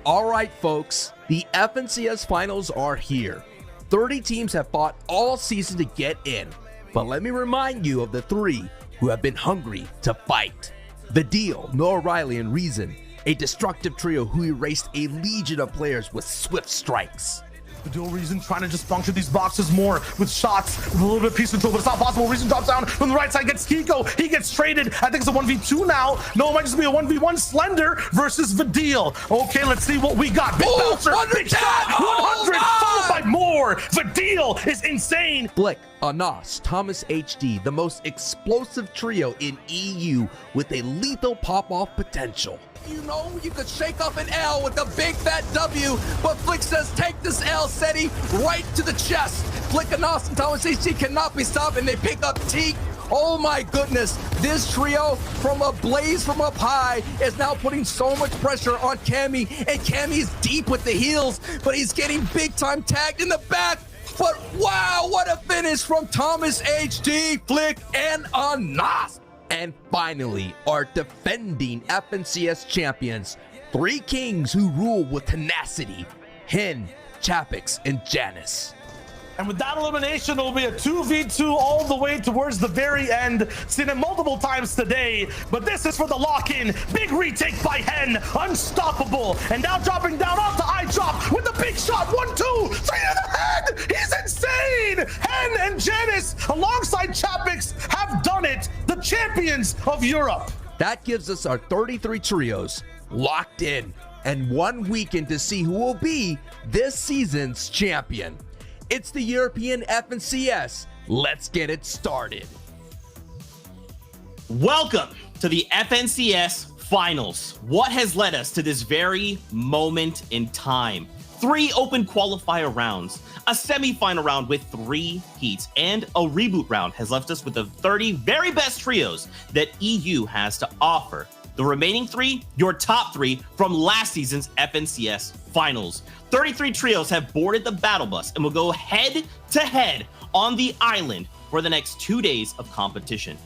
Alright folks, the FNCS finals are here. 30 teams have fought all season to get in, but let me remind you of the 3 who have been hungry to fight. The Deal, Noah Riley and Reason, a destructive trio who erased a legion of players with swift strikes. The dual Reason trying to just puncture these boxes more with shots, with a little bit of piece control, but it's not possible. Reason drops down from the right side, gets Kiko. He gets traded. I think it's a 1v2 now. No, it might just be a 1v1 Slender versus the Deal. Okay, let's see what we got. Big bouncer, big shot, 100, followed by more. The Deal is insane. Flick, Anas, Thomas HD, the most explosive trio in EU with a lethal pop-off potential. You know you could shake off an L with a big fat W, but Flick says take this L, SETI, right to the chest. Flick, Anas, and Thomas HD cannot be stopped, and they pick up Teak. Oh my goodness, this trio from a blaze from up high is now putting so much pressure on Cammy, and Cammy's deep with the heels, but he's getting big time tagged in the back. But wow, what a finish from Thomas HD, Flick, and Anas. And finally, our defending FNCS champions, 3 kings who rule with tenacity, Hen, Chapix, and Janice. And with that elimination, it will be a 2v2 all the way towards the very end. Seen it multiple times today, but this is for the lock-in. Big retake by Hen, unstoppable. And now dropping down off the eye drop with the big shot. 1, 2, 3 to the head. He's insane. Hen and Janice, alongside Chapix, have done it. The champions of Europe. That gives us our 33 trios locked in and 1 weekend to see who will be this season's champion. It's the European FNCS. Let's get it started. Welcome to the FNCS Finals. What has led us to this very moment in time? 3 open qualifier rounds, a semi-final round with 3 heats, and a reboot round has left us with the 30 very best trios that EU has to offer. The remaining 3, your top 3 from last season's FNCS Finals. 33 trios have boarded the battle bus and will go head to head on the island for the next 2 days of competition.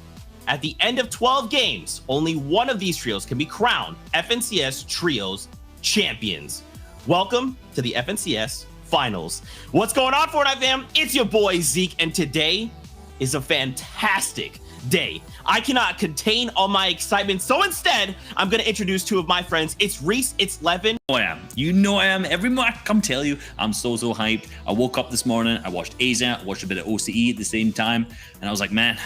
At the end of 12 games, only one of these trios can be crowned FNCS Trios Champions. Welcome to the FNCS Finals. What's going on, Fortnite fam? It's your boy Zeke, and today is a fantastic day. I cannot contain all my excitement, so instead, I'm going to introduce 2 of my friends. It's Reese, it's Levin. I am. You know I am. Every morning I come tell you, I'm so hyped. I woke up this morning, I watched AZA, I watched a bit of OCE at the same time, and I was like, man,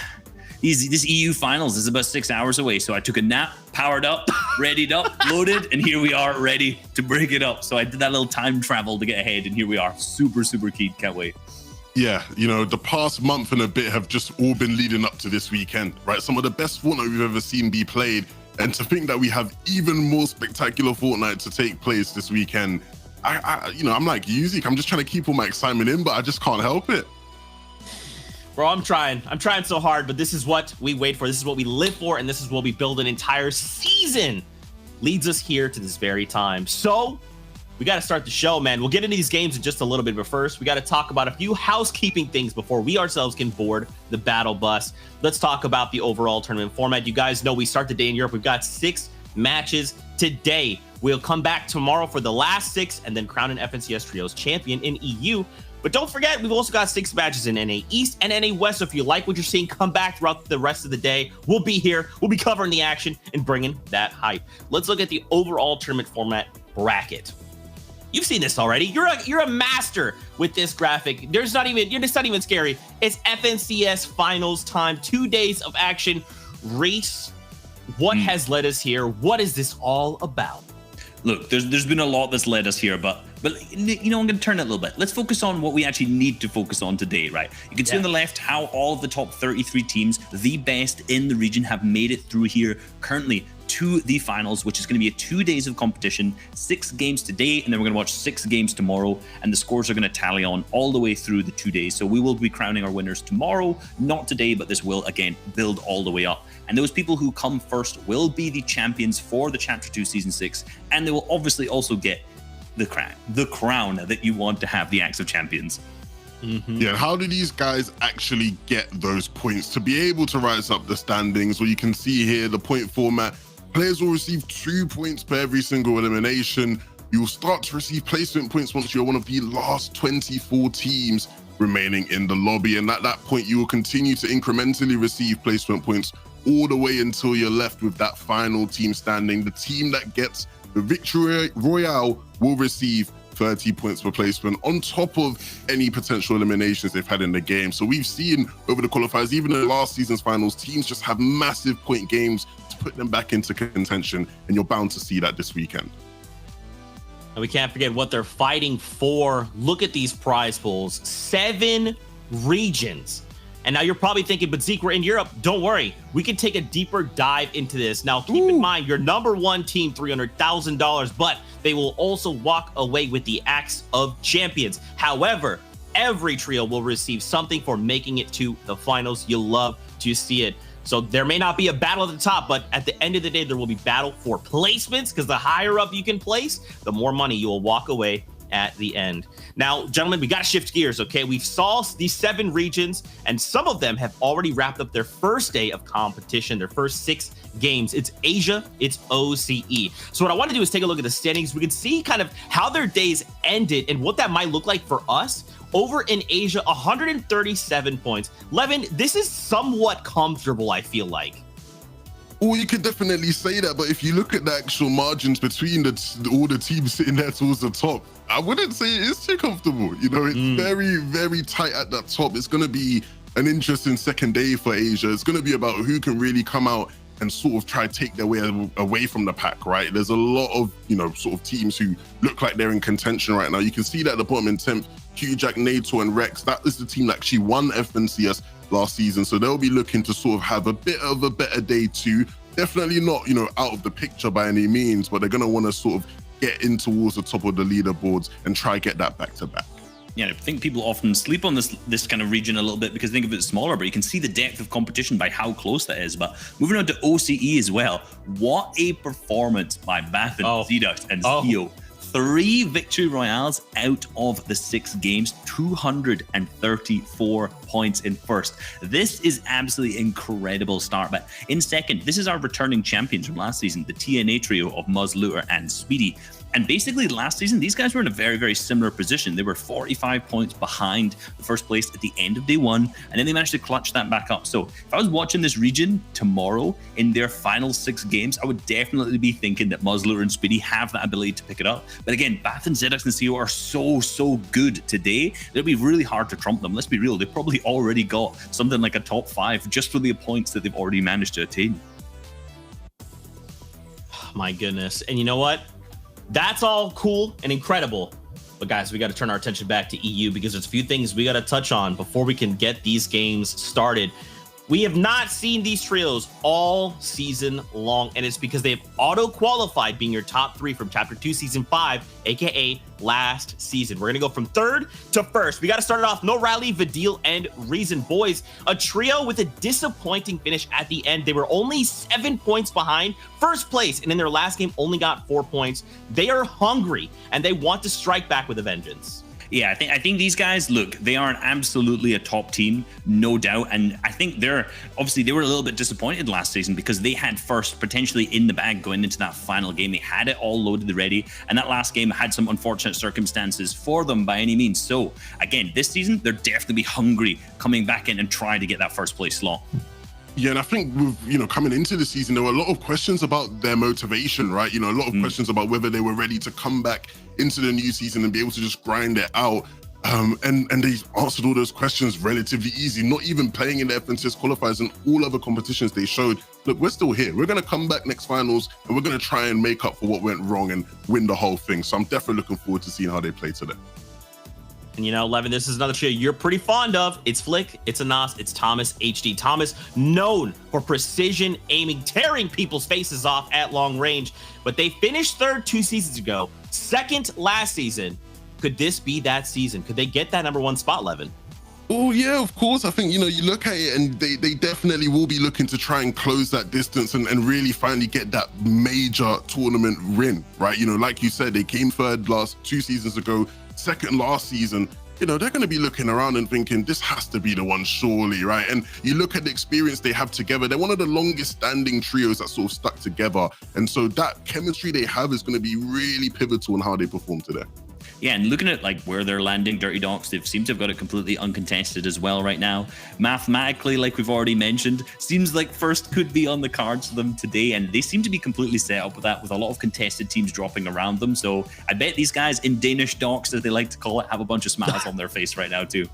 this EU finals is about 6 hours away. So I took a nap, powered up, readied up, loaded, and here we are ready to break it up. So I did that little time travel to get ahead, and here we are. Super keen. Can't wait. Yeah, you know, the past month and a bit have just all been leading up to this weekend, right? Some of the best Fortnite we've ever seen be played. And to think that we have even more spectacular Fortnite to take place this weekend, I'm like you, Zeke. I'm just trying to keep all my excitement in, but I just can't help it. Bro, I'm trying so hard, but this is what we wait for. This is what we live for, and this is what we build an entire season. Leads us here to this very time. So we got to start the show, man. We'll get into these games in just a little bit, but first we got to talk about a few housekeeping things before we ourselves can board the battle bus. Let's talk about the overall tournament format. You guys know we start the day in Europe. We've got 6 matches today. We'll come back tomorrow for the last 6 and then crown an FNCS Trios champion in EU. But don't forget, we've also got 6 matches in NA East and NA West. So if you like what you're seeing, come back throughout the rest of the day. We'll be here. We'll be covering the action and bringing that hype. Let's look at the overall tournament format bracket. You've seen this already. You're a master with this graphic. It's not even scary. It's FNCS Finals time. 2 days of action. Reese, what has led us here? What is this all about? Look, there's been a lot that's led us here, but you know, I'm going to turn it a little bit. Let's focus on what we actually need to focus on today, right? You can see on the left how all of the top 33 teams, the best in the region, have made it through here currently to the finals, which is going to be a 2 days of competition, 6 games today, and then we're going to watch 6 games tomorrow, and the scores are going to tally on all the way through the 2 days. So we will be crowning our winners tomorrow, not today, but this will again build all the way up. And those people who come first will be the champions for the Chapter 2 Season 6, and they will obviously also get the crown that you want to have, the Axe of Champions. Yeah, how do these guys actually get those points to be able to rise up the standings? Well, you can see here the point format. Players will receive 2 points per every single elimination. You'll start to receive placement points once you're one of the last 24 teams remaining in the lobby. And at that point, you will continue to incrementally receive placement points all the way until you're left with that final team standing. The team that gets the victory royale will receive 30 points per placement on top of any potential eliminations they've had in the game. So we've seen over the qualifiers, even in last season's finals, teams just have massive point games to put them back into contention, and you're bound to see that this weekend. And we can't forget what they're fighting for. Look at these prize pools, 7 regions. And now you're probably thinking, but Zeke, we're in Europe. Don't worry, we can take a deeper dive into this. Now, keep in mind, your #1 team, $300,000, but they will also walk away with the Axe of Champions. However, every trio will receive something for making it to the finals. You'll love to see it. So there may not be a battle at the top, but at the end of the day, there will be battle for placements, because the higher up you can place, the more money you will walk away at the end. Now, gentlemen, we got to shift gears, okay? We've saw these 7 regions, and some of them have already wrapped up their first day of competition, their first 6 games. It's Asia, it's OCE. So what I want to do is take a look at the standings. We can see kind of how their days ended and what that might look like for us. Over in Asia, 137 points. Levin, this is somewhat comfortable, I feel like. Well, you could definitely say that, but if you look at the actual margins between all the teams sitting there towards the top, I wouldn't say it is too comfortable. You know, it's very, very tight at that top. It's going to be an interesting second day for Asia. It's going to be about who can really come out and sort of try to take their way away from the pack, right? There's a lot of, you know, sort of teams who look like they're in contention right now. You can see that at the bottom in 10th, Q-Jack, NATO, and Rex. That is the team that actually won FNCS last season. So they'll be looking to sort of have a bit of a better day too. Definitely not, you know, out of the picture by any means, but they're going to want to sort of get in towards the top of the leaderboards and try get that back to back. Yeah, I think people often sleep on this kind of region a little bit because they think of it smaller, but you can see the depth of competition by how close that is. But moving on to OCE as well, what a performance by Bathan, Zedux, and Zio. 3 victory royales out of the 6 games, 234 points in first. This is absolutely incredible start. But in second, this is our returning champions from last season, the TNA trio of Muzz, Looter, and Speedy. And basically last season, these guys were in a very, very similar position. They were 45 points behind the first place at the end of day 1, and then they managed to clutch that back up. So if I was watching this region tomorrow in their final 6 games, I would definitely be thinking that Muzz, Looter, and Speedy have that ability to pick it up. But again, Bathan, Zedux, and CO are so good today. It'll be really hard to trump them. Let's be real, they've probably already got something like a top 5 just for the points that they've already managed to attain. My goodness. And you know what? That's all cool and incredible. But guys, we got to turn our attention back to EU because there's a few things we got to touch on before we can get these games started. We have not seen these trios all season long, and it's because they've auto-qualified being your top 3 from Chapter 2, Season 5, aka last season. We're going to go from 3rd to 1st. We got to start it off. No Rally, Vidil, and Reason. Boys, a trio with a disappointing finish at the end. They were only 7 points behind first place, and in their last game only got 4 points. They are hungry, and they want to strike back with a vengeance. Yeah, I think these guys, look, they are absolutely a top team, no doubt. And I think they were a little bit disappointed last season because they had first potentially in the bag going into that final game. They had it all loaded ready. And that last game had some unfortunate circumstances for them by any means. So again, this season, they're definitely hungry coming back in and trying to get that first place slot. Yeah, and I think with, you know, coming into the season, there were a lot of questions about their motivation, right? You know, a lot of questions about whether they were ready to come back into the new season and be able to just grind it out. And they answered all those questions relatively easy, not even playing in the FNCS qualifiers and all other competitions. They showed, look, we're still here. We're going to come back next finals and we're going to try and make up for what went wrong and win the whole thing. So I'm definitely looking forward to seeing how they play today. And you know, Levin, this is another trio you're pretty fond of. It's Flick, it's Anas, it's Thomas HD. Thomas, known for precision aiming, tearing people's faces off at long range. But they finished 3rd 2 seasons ago, 2nd last season. Could this be that season? Could they get that #1 spot, Levin? Oh, yeah, of course. I think, you know, you look at it and they definitely will be looking to try and close that distance and really finally get that major tournament win, right? You know, like you said, they came 3rd last 2 seasons ago, 2nd last season. you know, they're going to be looking around and thinking, this has to be the one, surely, right? And you look at the experience they have together, they're one of the longest standing trios that sort of stuck together. And so that chemistry they have is going to be really pivotal in how they perform today. Yeah, and looking at like where they're landing, Dirty Dogs, they seem to have got it completely uncontested as well right now. Mathematically, like we've already mentioned, seems like first could be on the cards for them today, and they seem to be completely set up with that, with a lot of contested teams dropping around them. So I bet these guys in Danish Docs, as they like to call it, have a bunch of smiles on their face right now too.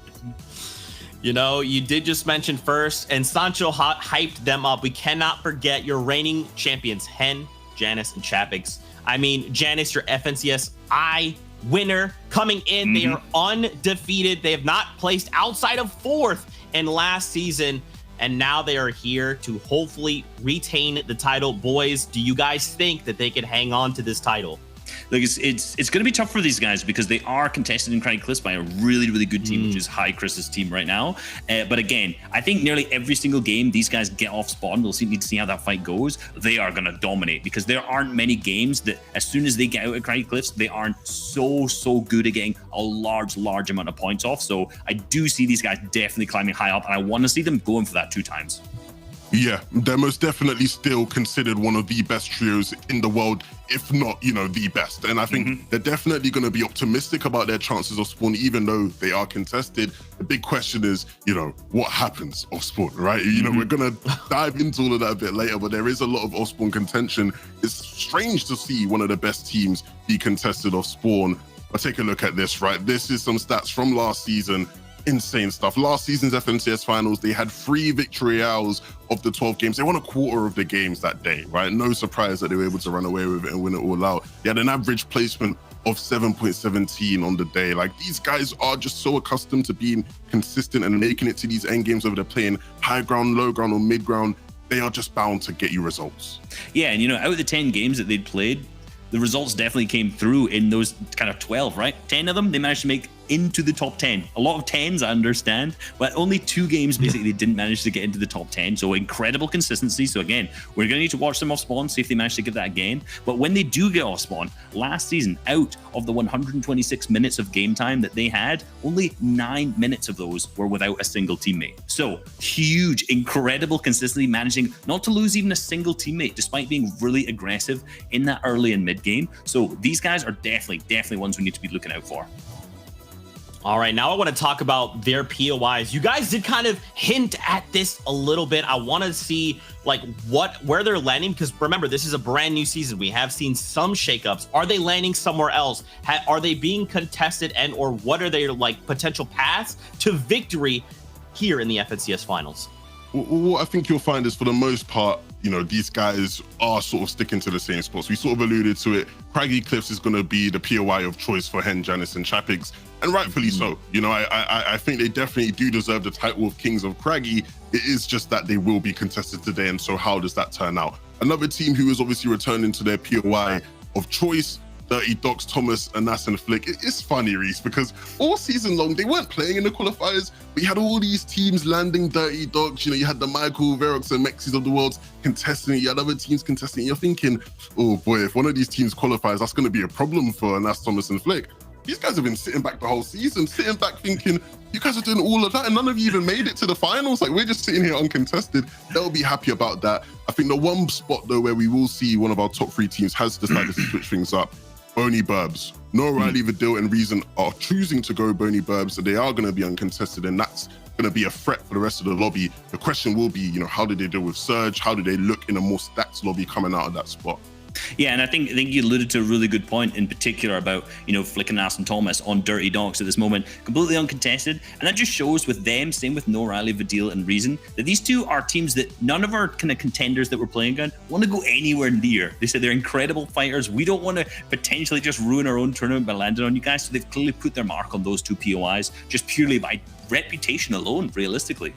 You know, you did just mention first, and Sancho hyped them up. We cannot forget your reigning champions, Hen, Janice, and Chapix. I mean, Janice, your FNCS winner coming in. They are undefeated. They have not placed outside of 4th in last season, and now they are here to hopefully retain the title. Boys, do you guys think that they could hang on to this title? Look, it's going to be tough for these guys because they are contested in Craig Cliffs by a really, really good team, which is High Chris's team right now. But again, I think nearly every single game these guys get off spawn. We'll need to see how that fight goes. They are going to dominate because there aren't many games that as soon as they get out of Craig Cliffs, they aren't so good at getting a large amount of points off. So I do see these guys definitely climbing high up, and I want to see them going for that 2 times. Yeah, they're most definitely still considered one of the best trios in the world, if not, you know, the best. And I think they're definitely going to be optimistic about their chances of spawn, even though they are contested. The big question is, you know, what happens off spawn, right? You know, we're going to dive into all of that a bit later, but there is a lot of off spawn contention. It's strange to see one of the best teams be contested off spawn. But take a look at this, right? This is some stats from last season. Insane stuff. Last season's FNCS finals, they had 3 victory hours of the 12 games. They won a quarter of the games that day, right? No surprise that they were able to run away with it and win it all out. They had an average placement of 7.17 on the day. Like, these guys are just so accustomed to being consistent and making it to these end games, whether they're playing high ground, low ground, or mid ground. They are just bound to get you results. Yeah, and you know, out of the 10 games that they'd played, the results definitely came through in those kind of 12, right? 10 of them, they managed to make into the top 10. A lot of 10s, I understand, but only 2 games basically didn't manage to get into the top 10. So incredible consistency. So again, we're going to need to watch them off spawn, see if they manage to give that again. But when they do get off spawn, last season, out of the 126 minutes of game time that they had, only 9 minutes of those were without a single teammate. So huge, incredible consistency, managing not to lose even a single teammate, despite being really aggressive in that early and mid game. So these guys are definitely ones we need to be looking out for. All right, now I want to talk about their POIs. You guys did kind of hint at this a little bit. I want to see like where they're landing, because remember, this is a brand new season. We have seen some shakeups. Are they landing somewhere else? Are they being contested, and or what are their like potential paths to victory here in the FNCS finals? What I think you'll find is, for the most part, you know, these guys are sort of sticking to the same spots. We sort of alluded to it. Craggy Cliffs is going to be the POI of choice for Hen, Janice, and Chapix, and rightfully so. You know, I think they definitely do deserve the title of Kings of Craggy. It is just that they will be contested today, and so how does that turn out? Another team who is obviously returning to their POI of choice, Dirty Docs, Thomas, Anas, and Flick. It's funny, Reese, because all season long, they weren't playing in the qualifiers, but you had all these teams landing Dirty Docs. You know, you had the Michael, Verox, and Mexis of the world contesting it. You had other teams contesting it. You're thinking, oh boy, if one of these teams qualifies, that's going to be a problem for Anas, Thomas, and Flick. These guys have been sitting back the whole season, sitting back thinking, you guys are doing all of that, and none of you even made it to the finals. Like, we're just sitting here uncontested. They'll be happy about that. I think the one spot, though, where we will see one of our top 3 teams has decided to switch things up, Boney Burbs. No Riley, Vidil, and Reason are choosing to go Boney Burbs, so they are going to be uncontested, and that's going to be a threat for the rest of the lobby. The question will be, you know, how did they deal with Surge? How do they look in a more stacked lobby coming out of that spot? Yeah, and I think you alluded to a really good point in particular about, you know, Flick and Ass and Thomas on Dirty Dogs at this moment, completely uncontested. And that just shows with them, same with No Riley, Vidil, and Reason, that these two are teams that none of our kind of contenders that we're playing against want to go anywhere near. They said they're incredible fighters. We don't want to potentially just ruin our own tournament by landing on you guys. So they've clearly put their mark on those 2 POIs just purely by reputation alone, realistically.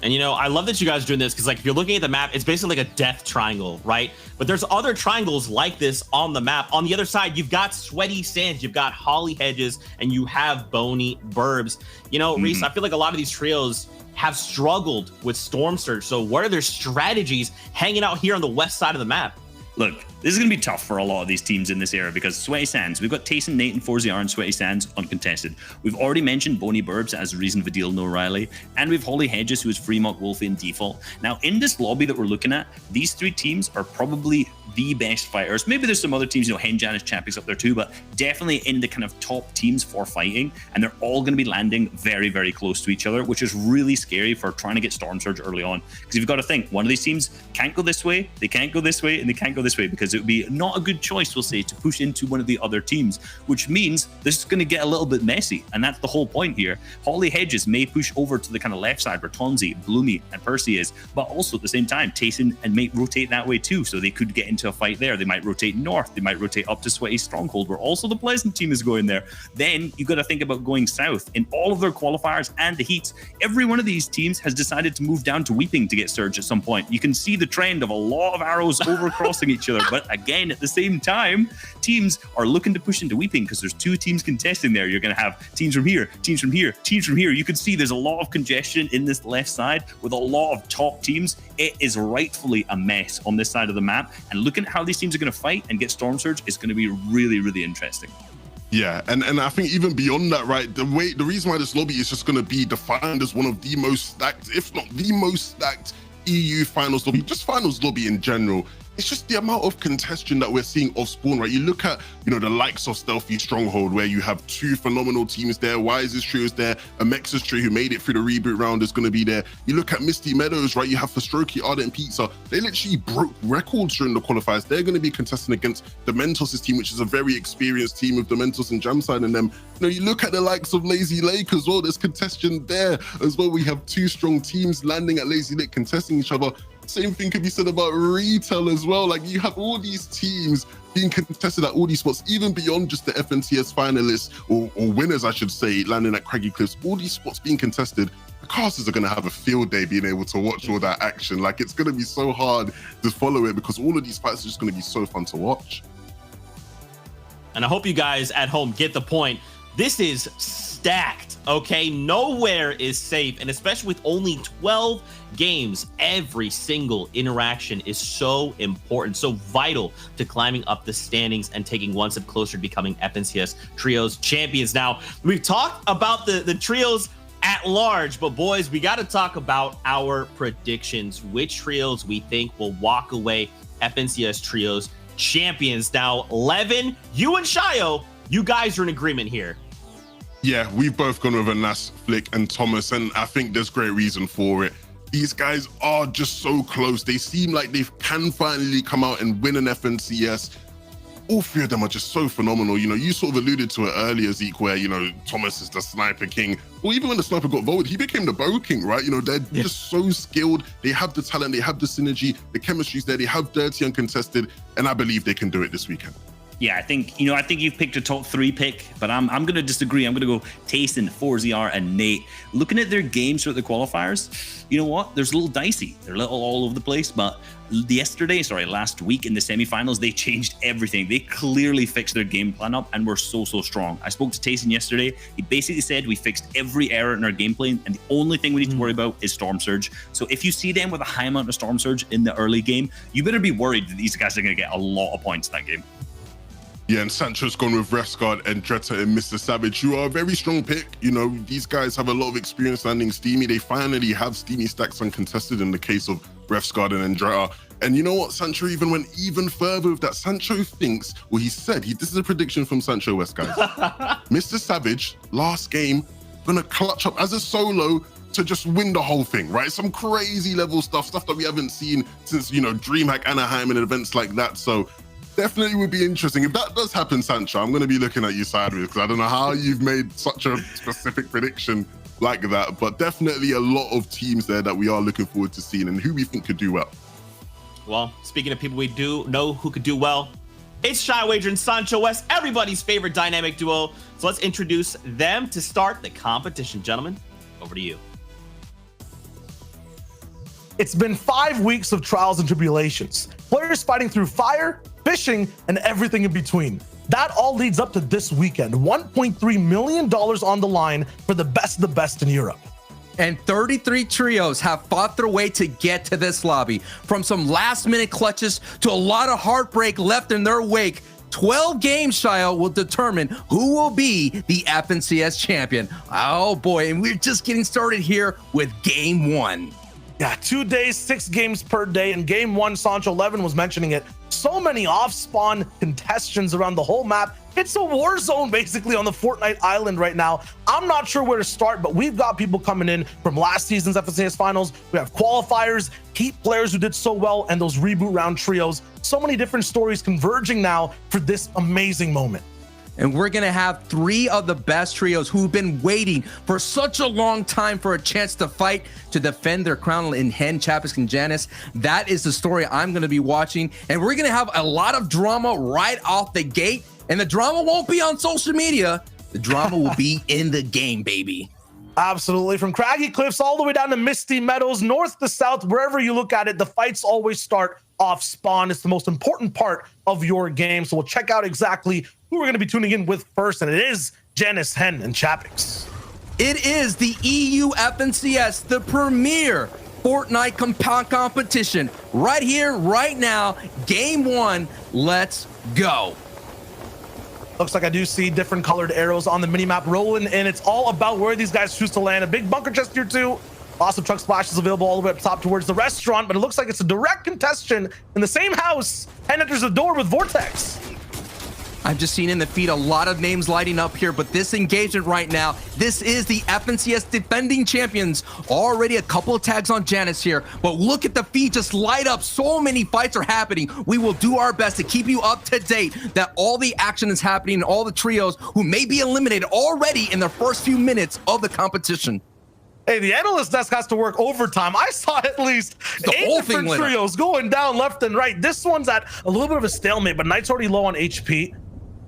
And, you know, I love that you guys are doing this, because, like, if you're looking at the map, it's basically like a death triangle, right? But there's other triangles like this on the map. On the other side, you've got Sweaty Sands, you've got Holly Hedges, and you have Boney Burbs. You know, Reese, I feel like a lot of these trios have struggled with Storm Surge. So what are their strategies hanging out here on the west side of the map? Look, This is going to be tough for a lot of these teams in this era because Sweaty Sands, we've got Tayson, Nate, and ForZR and Sweaty Sands uncontested. We've already mentioned Boney Burbs as Reason Vidil, no Riley, and we've Holly Hedges, who is Fremont, Wolfie, and Default. Now, in this lobby that we're looking at, these three teams are probably the best fighters. Maybe there's some other teams, Hen Janice Chappie's up there too, but definitely in the kind of top teams for fighting, and they're all going to be landing very, very close to each other, which is really scary for trying to get Storm Surge early on. Because you've got to think, one of these teams can't go this way, they can't go this way, and they can't go this way, because it would be not a good choice, we'll say, to push into one of the other teams, which means this is going to get a little bit messy, and that's the whole point here. Holly Hedges may push over to the kind of left side where Tonzi, Bloomy, and Percy is, but also at the same time, Tayson and Mate rotate that way too, so they could get into a fight there. They might rotate north, they might rotate up to Sweaty Stronghold, where also the Pleasant team is going there. Then you got to think about going south. In all of their qualifiers and the heats, every one of these teams has decided to move down to Weeping to get Surge at some point. You can see the trend of a lot of arrows overcrossing each other, but again, at the same time, teams are looking to push into Weeping because there's two teams contesting there. You're going to have teams from here, teams from here, teams from here. You can see there's a lot of congestion in this left side with a lot of top teams. It is rightfully a mess on this side of the map, and looking at how these teams are going to fight and get Storm Surge is going to be really, really interesting. Yeah, and I think even beyond that, right, the reason why this lobby is just going to be defined as one of the most stacked, if not the most stacked EU finals lobby, just finals lobby in general. It's just the amount of contention that we're seeing off spawn, right? You look at, the likes of Stealthy Stronghold, where you have two phenomenal teams there. Wise's trio is there. Amexa's trio, who made it through the reboot round, is going to be there. You look at Misty Meadows, right? You have Fastroki, Ardent Pizza. They literally broke records during the qualifiers. They're going to be contesting against the Mentos' team, which is a very experienced team with the Mentos and Jamside in them. You look at the likes of Lazy Lake as well. There's contention there as well. We have two strong teams landing at Lazy Lake, contesting each other. Same thing could be said about Retail as well. Like, you have all these teams being contested at all these spots, even beyond just the FNTS finalists or winners, I should say, landing at Craggy Cliffs. All these spots being contested. The casters are going to have a field day being able to watch all that action. Like, it's going to be so hard to follow it because all of these fights are just going to be so fun to watch. And I hope you guys at home get the point. This is stacked, okay? Nowhere is safe, and especially with only 12 games, every single interaction is so important, so vital to climbing up the standings and taking one step closer to becoming FNCS Trios champions. Now, we've talked about the trios at large, but boys, we got to talk about our predictions, which trios we think will walk away FNCS Trios champions. Now, Levin, you and Shio, you guys are in agreement here. Yeah, we've both gone with Nas, Flick, and Thomas, and I think there's great reason for it. These guys are just so close. They seem like they can finally come out and win an FNCS. All three of them are just so phenomenal. You sort of alluded to it earlier, Zeke, where, Thomas is the Sniper King. Well, even when the Sniper got voted, he became the Bow King, right? They're just so skilled. They have the talent, they have the synergy, the chemistry's there, they have Dirty Uncontested, and I believe they can do it this weekend. Yeah, I think you've picked a top three pick, but I'm going to disagree. I'm going to go Tayson, ForZR, and Nate. Looking at their games throughout the qualifiers, you know what? There's a little dicey. They're a little all over the place, but last week in the semifinals, they changed everything. They clearly fixed their game plan up and were so strong. I spoke to Tayson yesterday. He basically said we fixed every error in our gameplay, and the only thing we need to worry about is Storm Surge. So if you see them with a high amount of Storm Surge in the early game, you better be worried that these guys are going to get a lot of points in that game. Yeah, and Sancho's gone with Refsguard and Dretta and Mr. Savage, who are a very strong pick. These guys have a lot of experience landing Steamy. They finally have Steamy stacks uncontested in the case of Refsguard and Dretta. And you know what? Sancho even went even further with that. Sancho thinks, well, he said, this is a prediction from Sancho West, guys. Mr. Savage, last game, gonna clutch up as a solo to just win the whole thing, right? Some crazy level stuff that we haven't seen since, DreamHack Anaheim and events like that. So definitely would be interesting. If that does happen, Sancho, I'm going to be looking at you sideways because I don't know how you've made such a specific prediction like that. But definitely a lot of teams there that we are looking forward to seeing and who we think could do well. Well, speaking of people we do know who could do well, it's Shy Wager and Sancho West, everybody's favorite dynamic duo. So let's introduce them to start the competition. Gentlemen, over to you. It's been 5 weeks of trials and tribulations. Players fighting through fire, fishing, and everything in between. That all leads up to this weekend. $1.3 million on the line for the best of the best in Europe. And 33 trios have fought their way to get to this lobby. From some last-minute clutches to a lot of heartbreak left in their wake, 12 games, Shio, will determine who will be the FNCS champion. Oh boy, and we're just getting started here with game 1. Yeah, 2 days, 6 games per day. And game 1, Sancho 11 was mentioning it. So many off-spawn contestants around the whole map. It's a war zone basically on the Fortnite island right now. I'm not sure where to start, but we've got people coming in from last season's FNCS finals. We have qualifiers, Heat players who did so well, and those reboot round trios. So many different stories converging now for this amazing moment. And we're going to have 3 of the best trios who've been waiting for such a long time for a chance to fight to defend their crown in Hen, Chapis, and Janice. That is the story I'm going to be watching. And we're going to have a lot of drama right off the gate. And the drama won't be on social media. The drama will be in the game, baby. Absolutely. From Craggy Cliffs all the way down to Misty Meadows, north to south, wherever you look at it, the fights always start off spawn. It's the most important part of your game. So we'll check out exactly who we're going to be tuning in with first. And it is Janice, Hen, and Chapix. It is the EU FNCS, the premier Fortnite competition. Right here, right now, game 1. Let's go. Looks like I do see different colored arrows on the minimap rolling, and it's all about where these guys choose to land. A big bunker chest here too. Awesome truck splashes available all the way up top towards the restaurant, but it looks like it's a direct contestant in the same house. And enters the door with Vortex. I've just seen in the feed a lot of names lighting up here, but this engagement right now, this is the FNCS defending champions. Already a couple of tags on Janice here, but look at the feed just light up. So many fights are happening. We will do our best to keep you up to date that all the action is happening and all the trios who may be eliminated already in the first few minutes of the competition. Hey, the analyst desk has to work overtime. I saw at least 8 different trios going down left and right. This one's at a little bit of a stalemate, but Knight's already low on HP.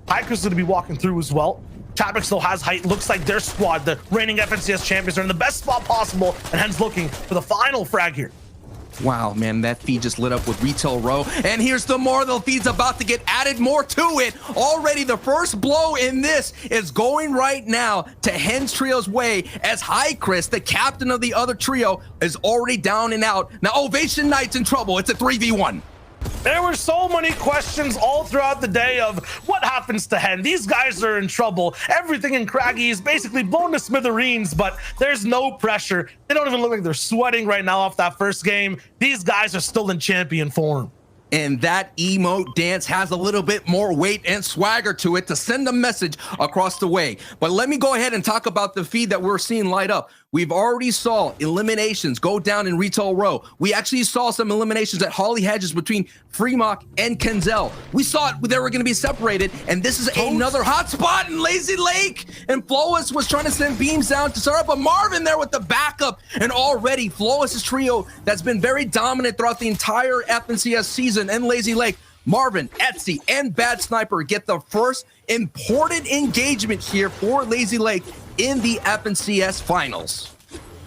Hiker's going to be walking through as well. Chapix still has height. Looks like their squad, the reigning FNCS champions, are in the best spot possible, and Hen's looking for the final frag here. Wow, man, that feed just lit up with Retail Row. And here's the more. The feed's about to get added more to it. Already the first blow in this is going right now to Hen's trio's way as High Chris, the captain of the other trio, is already down and out. Now Ovation Knight's in trouble. It's a 3v1. There were so many questions all throughout the day of what happens to Hen. These guys are in trouble. Everything in Craggy is basically blown to smithereens, but there's no pressure. They don't even look like they're sweating right now off that first game. These guys are still in champion form. And that emote dance has a little bit more weight and swagger to it to send a message across the way. But let me go ahead and talk about the feed that we're seeing light up. We've already saw eliminations go down in Retail Row. We actually saw some eliminations at Holly Hedges between Fremont and Kenzel. We saw it, they were going to be separated, and this is another hot spot in Lazy Lake. And Flois was trying to send beams down to start up, but Marvin there with the backup. And already Flois' trio that's been very dominant throughout the entire FNCS season in Lazy Lake. Marvin, Etsy, and Bad Sniper get the first important engagement here for Lazy Lake in the FNCS finals.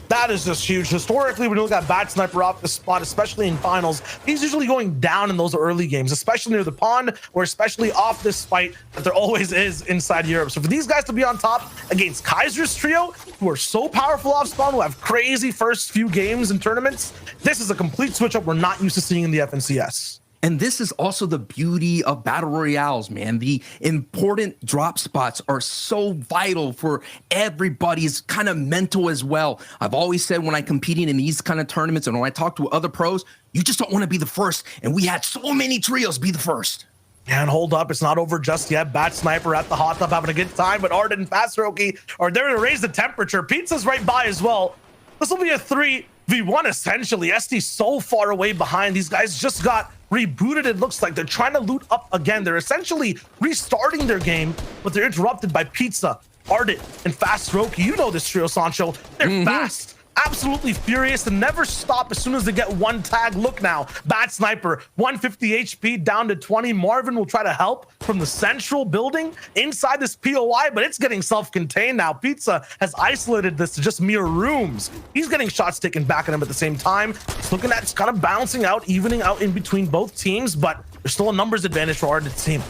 That is just huge. Historically, when you look at Bad Sniper off the spot, especially in finals, he's usually going down in those early games, especially near the pond, or especially off this fight that there always is inside Europe. So for these guys to be on top against Kaiser's trio, who are so powerful off spawn, who have crazy first few games in tournaments, this is a complete switch up we're not used to seeing in the FNCS. And this is also the beauty of battle royales, man. The important drop spots are so vital for everybody's kind of mental as well. I've always said when I'm competing in these kind of tournaments and when I talk to other pros, you just don't want to be the first. And we had so many trios be the first. And hold up, it's not over just yet. Bat Sniper at the hot tub having a good time, but Arden and Fast Roki are there to raise the temperature. Pizza's right by as well. This will be a 3v1 essentially. SD's so far away behind. These guys just got rebooted. It looks like they're trying to loot up again. They're essentially restarting their game, but they're interrupted by Pizza, Ardit, and Fast Roki. You know this trio, Sancho. They're fast, absolutely furious, and never stop as soon as they get one tag. Look now, Bad Sniper, 150 HP down to 20. Marvin will try to help from the central building inside this POI, but it's getting self-contained now. Pizza has isolated this to just mere rooms. He's getting shots taken back at him at the same time. It's looking at it's kind of balancing out, evening out in between both teams, but there's still a numbers advantage for Ardent's team.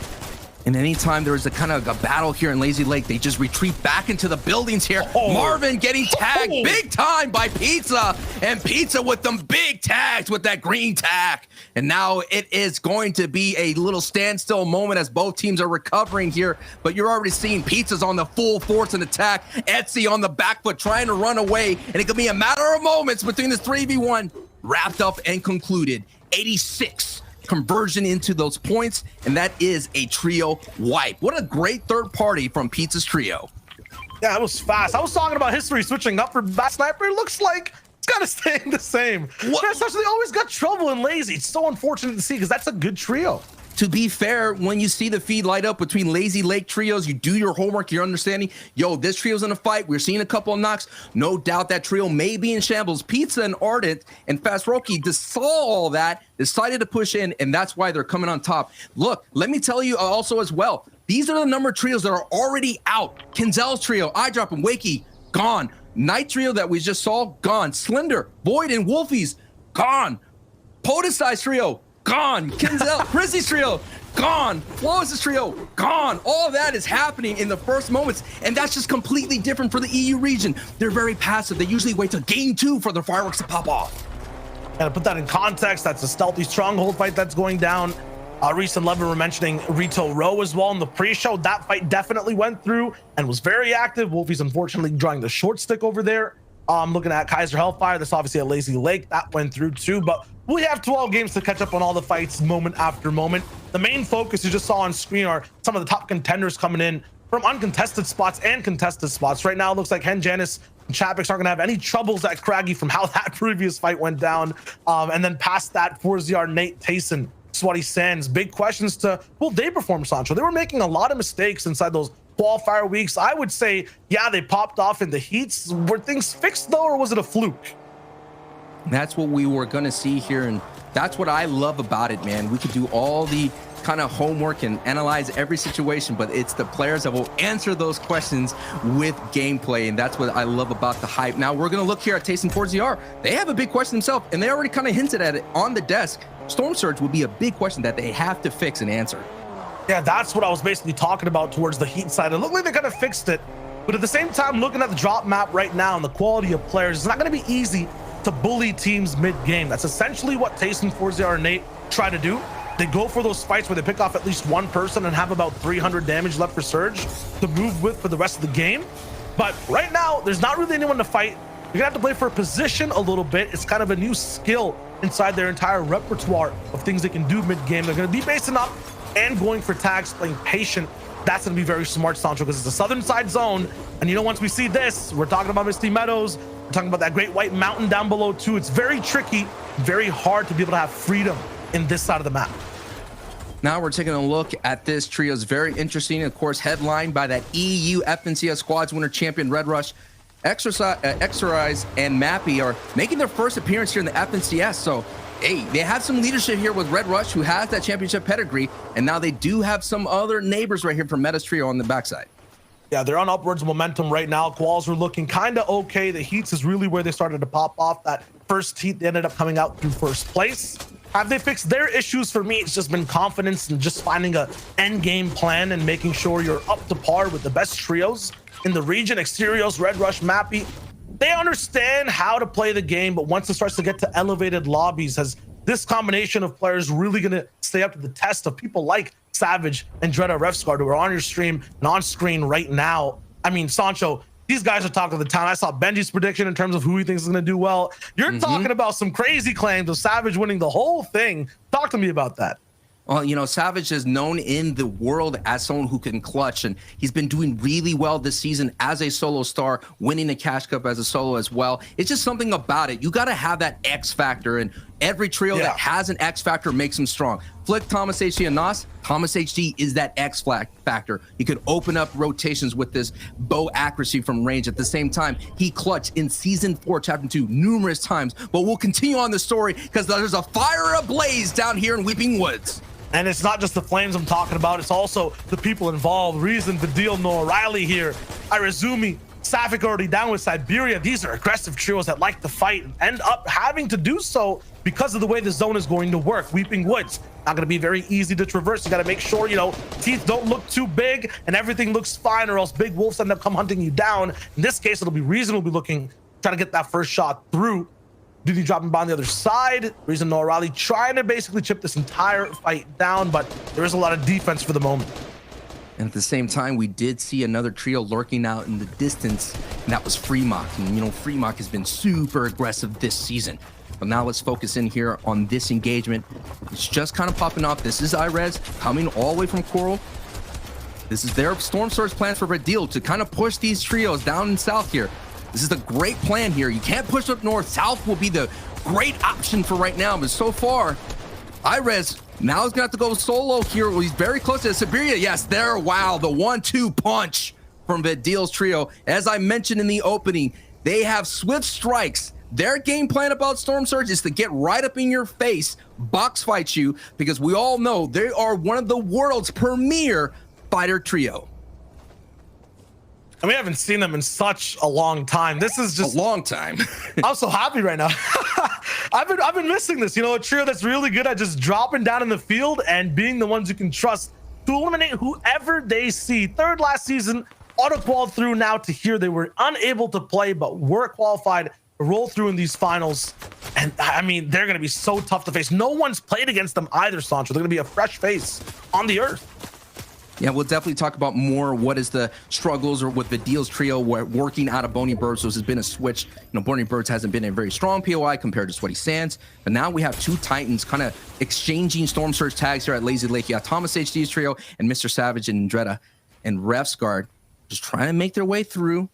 And anytime there is a kind of a battle here in Lazy Lake, they just retreat back into the buildings here. Marvin getting tagged big time by Pizza, and Pizza with them big tags with that green tag. And now it is going to be a little standstill moment as both teams are recovering here. But you're already seeing Pizza's on the full force and attack. Etsy on the back foot trying to run away. And it could be a matter of moments between this 3v1 wrapped up and concluded. 86 conversion into those points, and that is a trio wipe. What a great third party from Pizza's trio. Yeah, it was fast. I was talking about history switching up for Bat Sniper. It looks like it's kind of staying the same. Especially they always got trouble in Lazy. It's so unfortunate to see because that's a good trio. To be fair, when you see the feed light up between Lazy Lake trios, you do your homework, you're understanding, yo, this trio's in a fight. We're seeing a couple of knocks. No doubt that trio may be in shambles. Pizza and Ardent and Fast Roki saw all that, decided to push in, and that's why they're coming on top. Look, let me tell you also as well, these are the number of trios that are already out. Kinzel's trio, Eyedrop and Wakey, gone. Night trio that we just saw, gone. Slender, Void, and Wolfies, gone. Podicized trio, gone. Kinzel, Chrissy's trio, gone. Flawless's trio, gone. All of that is happening in the first moments, and that's just completely different for the EU region. They're very passive. They usually wait till game 2 for the fireworks to pop off. And to put that in context, that's a stealthy stronghold fight that's going down. Reese and Levin were mentioning Rito Row as well in the pre-show. That fight definitely went through and was very active. Wolfie's unfortunately drawing the short stick over there. Looking at Kaiser Hellfire, that's obviously a Lazy Lake. That went through too, but we have 12 games to catch up on all the fights moment after moment. The main focus you just saw on screen are some of the top contenders coming in from uncontested spots and contested spots. Right now, it looks like Hen Janice and Chapix aren't gonna have any troubles at Craggy from how that previous fight went down. And then past that, 4ZR, Nate, Tayson, Sweaty Sands. Big questions to, will they perform, Sancho? They were making a lot of mistakes inside those qualifier weeks. I would say, yeah, they popped off in the heats. Were things fixed though, or was it a fluke? That's what we were going to see here, and that's what I love about it, man. We could do all the kind of homework and analyze every situation, but it's the players that will answer those questions with gameplay, and that's what I love about the hype. Now, we're going to look here at Tayson 4ZR. They have a big question themselves, and they already kind of hinted at it on the desk. Storm Surge would be a big question that they have to fix and answer. Yeah, that's what I was basically talking about towards the heat side. It looked like they kind of fixed it, but at the same time, looking at the drop map right now and the quality of players, it's not going to be easy to bully teams mid-game. That's essentially what Tayson, 4ZR, and Nate try to do. They go for those fights where they pick off at least one person and have about 300 damage left for Surge to move with for the rest of the game. But right now, there's not really anyone to fight. You're gonna have to play for a position a little bit. It's kind of a new skill inside their entire repertoire of things they can do mid-game. They're gonna be basing up and going for tags, playing patient. That's gonna be very smart, Sancho, because it's a southern side zone. And you know, once we see this, we're talking about Misty Meadows, we're talking about that great white mountain down below too. It's very tricky, very hard to be able to have freedom in this side of the map. Now we're taking a look at this trio. It's very interesting. Of course, headlined by that EU FNCS Squads winner champion Red Rush. Exercise and Mappy are making their first appearance here in the FNCS. So, hey, they have some leadership here with Red Rush, who has that championship pedigree. And now they do have some other neighbors right here from Meta's trio on the backside. Yeah, they're on upwards momentum right now. Quals are looking kind of okay. The heats is really where they started to pop off. That first heat, they ended up coming out through first place. Have they fixed their issues? For me, it's just been confidence and just finding a end game plan and making sure you're up to par with the best trios in the region. Exteriors, Red Rush, Mappy, they understand how to play the game, but once it starts to get to elevated lobbies, has this combination of players really going to stay up to the test of people like Savage and Dredda Refscard, who are on your stream and on screen right now? I mean, Sancho, these guys are talking to the town. I saw Benji's prediction in terms of who he thinks is going to do well. You're talking about some crazy claims of Savage winning the whole thing. Talk to me about that. Well, you know, Savage is known in the world as someone who can clutch, and he's been doing really well this season as a solo star, winning the Cash Cup as a solo as well. It's just something about it. You got to have that X factor, and every trio that has an X factor makes them strong. Flick, Thomas HD, and Nas. Thomas HD is that X factor. He could open up rotations with this bow accuracy from range. At the same time, he clutched in Season 4, Chapter 2 numerous times. But we'll continue on the story because there's a fire ablaze down here in Weeping Woods. And it's not just the flames I'm talking about, it's also the people involved. Reason, Vidil, Noah Riley here, Irazumi, Sapphic already down with Siberia. These are aggressive trios that like to fight and end up having to do so because of the way the zone is going to work. Weeping Woods, not going to be very easy to traverse. You got to make sure, you know, teeth don't look too big and everything looks fine, or else big wolves end up hunting you down. In this case, it'll be reasonably looking, trying to get that first shot through. Duty dropping by on the other side. Reason Noah Riley trying to basically chip this entire fight down, but there is a lot of defense for the moment. And at the same time, we did see another trio lurking out in the distance, and that was Fremont. And you know, Fremont has been super aggressive this season. But now let's focus in here on this engagement. It's just kind of popping off. This is IRES coming all the way from Coral. This is their Storm Surge plan for Badil to kind of push these trios down in south here. This is a great plan here. You can't push up north. South will be the great option for right now. But so far, IRES now he's gonna have to go solo here. Well, he's very close to Siberia. Yes, there. Wow, the 1-2 punch from Badil's trio. As I mentioned in the opening, they have swift strikes. Their game plan about Storm Surge is to get right up in your face, box fight you, because we all know they are one of the world's premier fighter trio. And we haven't seen them in such a long time. This is just a long time. I'm so happy right now. I've been missing this, you know, a trio that's really good at just dropping down in the field and being the ones you can trust to eliminate whoever they see. Third last season, auto-qualified through now to here. They were unable to play, but were qualified to roll through in these finals. And I mean, they're going to be so tough to face. No one's played against them either, Sancho. They're going to be a fresh face on the earth. Yeah, we'll definitely talk about more what is the struggles or with the Badil's trio working out of Bony Birds. So this has been a switch. You know, Bony Birds hasn't been a very strong POI compared to Sweaty Sands, but now we have two Titans kind of exchanging Storm Surge tags here at Lazy Lake. Yeah, Thomas HD's trio and Mr. Savage and Dreda and Refsguard just trying to make their way through.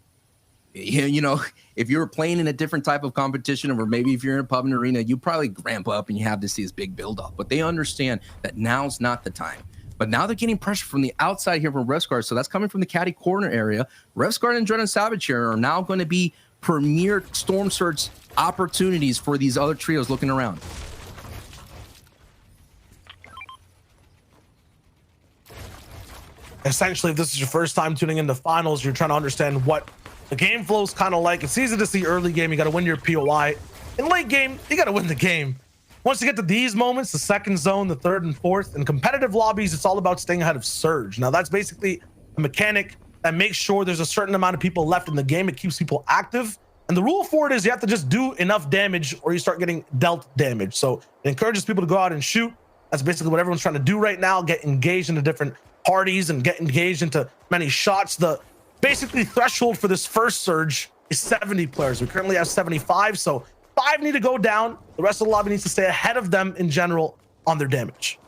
You know, if you were playing in a different type of competition, or maybe if you're in a pub and arena, you probably ramp up and you have to see this big build up, but they understand that now's not the time. But now they're getting pressure from the outside here from Refsguard. So that's coming from the caddy corner area. Refsguard and Dreda Savage here are now going to be premier Storm Surge opportunities for these other trios looking around. Essentially, if this is your first time tuning in the finals, you're trying to understand what the game flow is kind of like. It's easy to see early game, you got to win your POI. In late game, you got to win the game. Once you get to these moments, the second zone, the third and fourth, in competitive lobbies, it's all about staying ahead of Surge. Now, that's basically a mechanic that makes sure there's a certain amount of people left in the game. It keeps people active. And the rule for it is you have to just do enough damage or you start getting dealt damage. So it encourages people to go out and shoot. That's basically what everyone's trying to do right now, get engaged into different parties and get engaged into many shots. The basically threshold for this first Surge is 70 players. We currently have 75, so 5 need to go down. The rest of the lobby needs to stay ahead of them in general on their damage.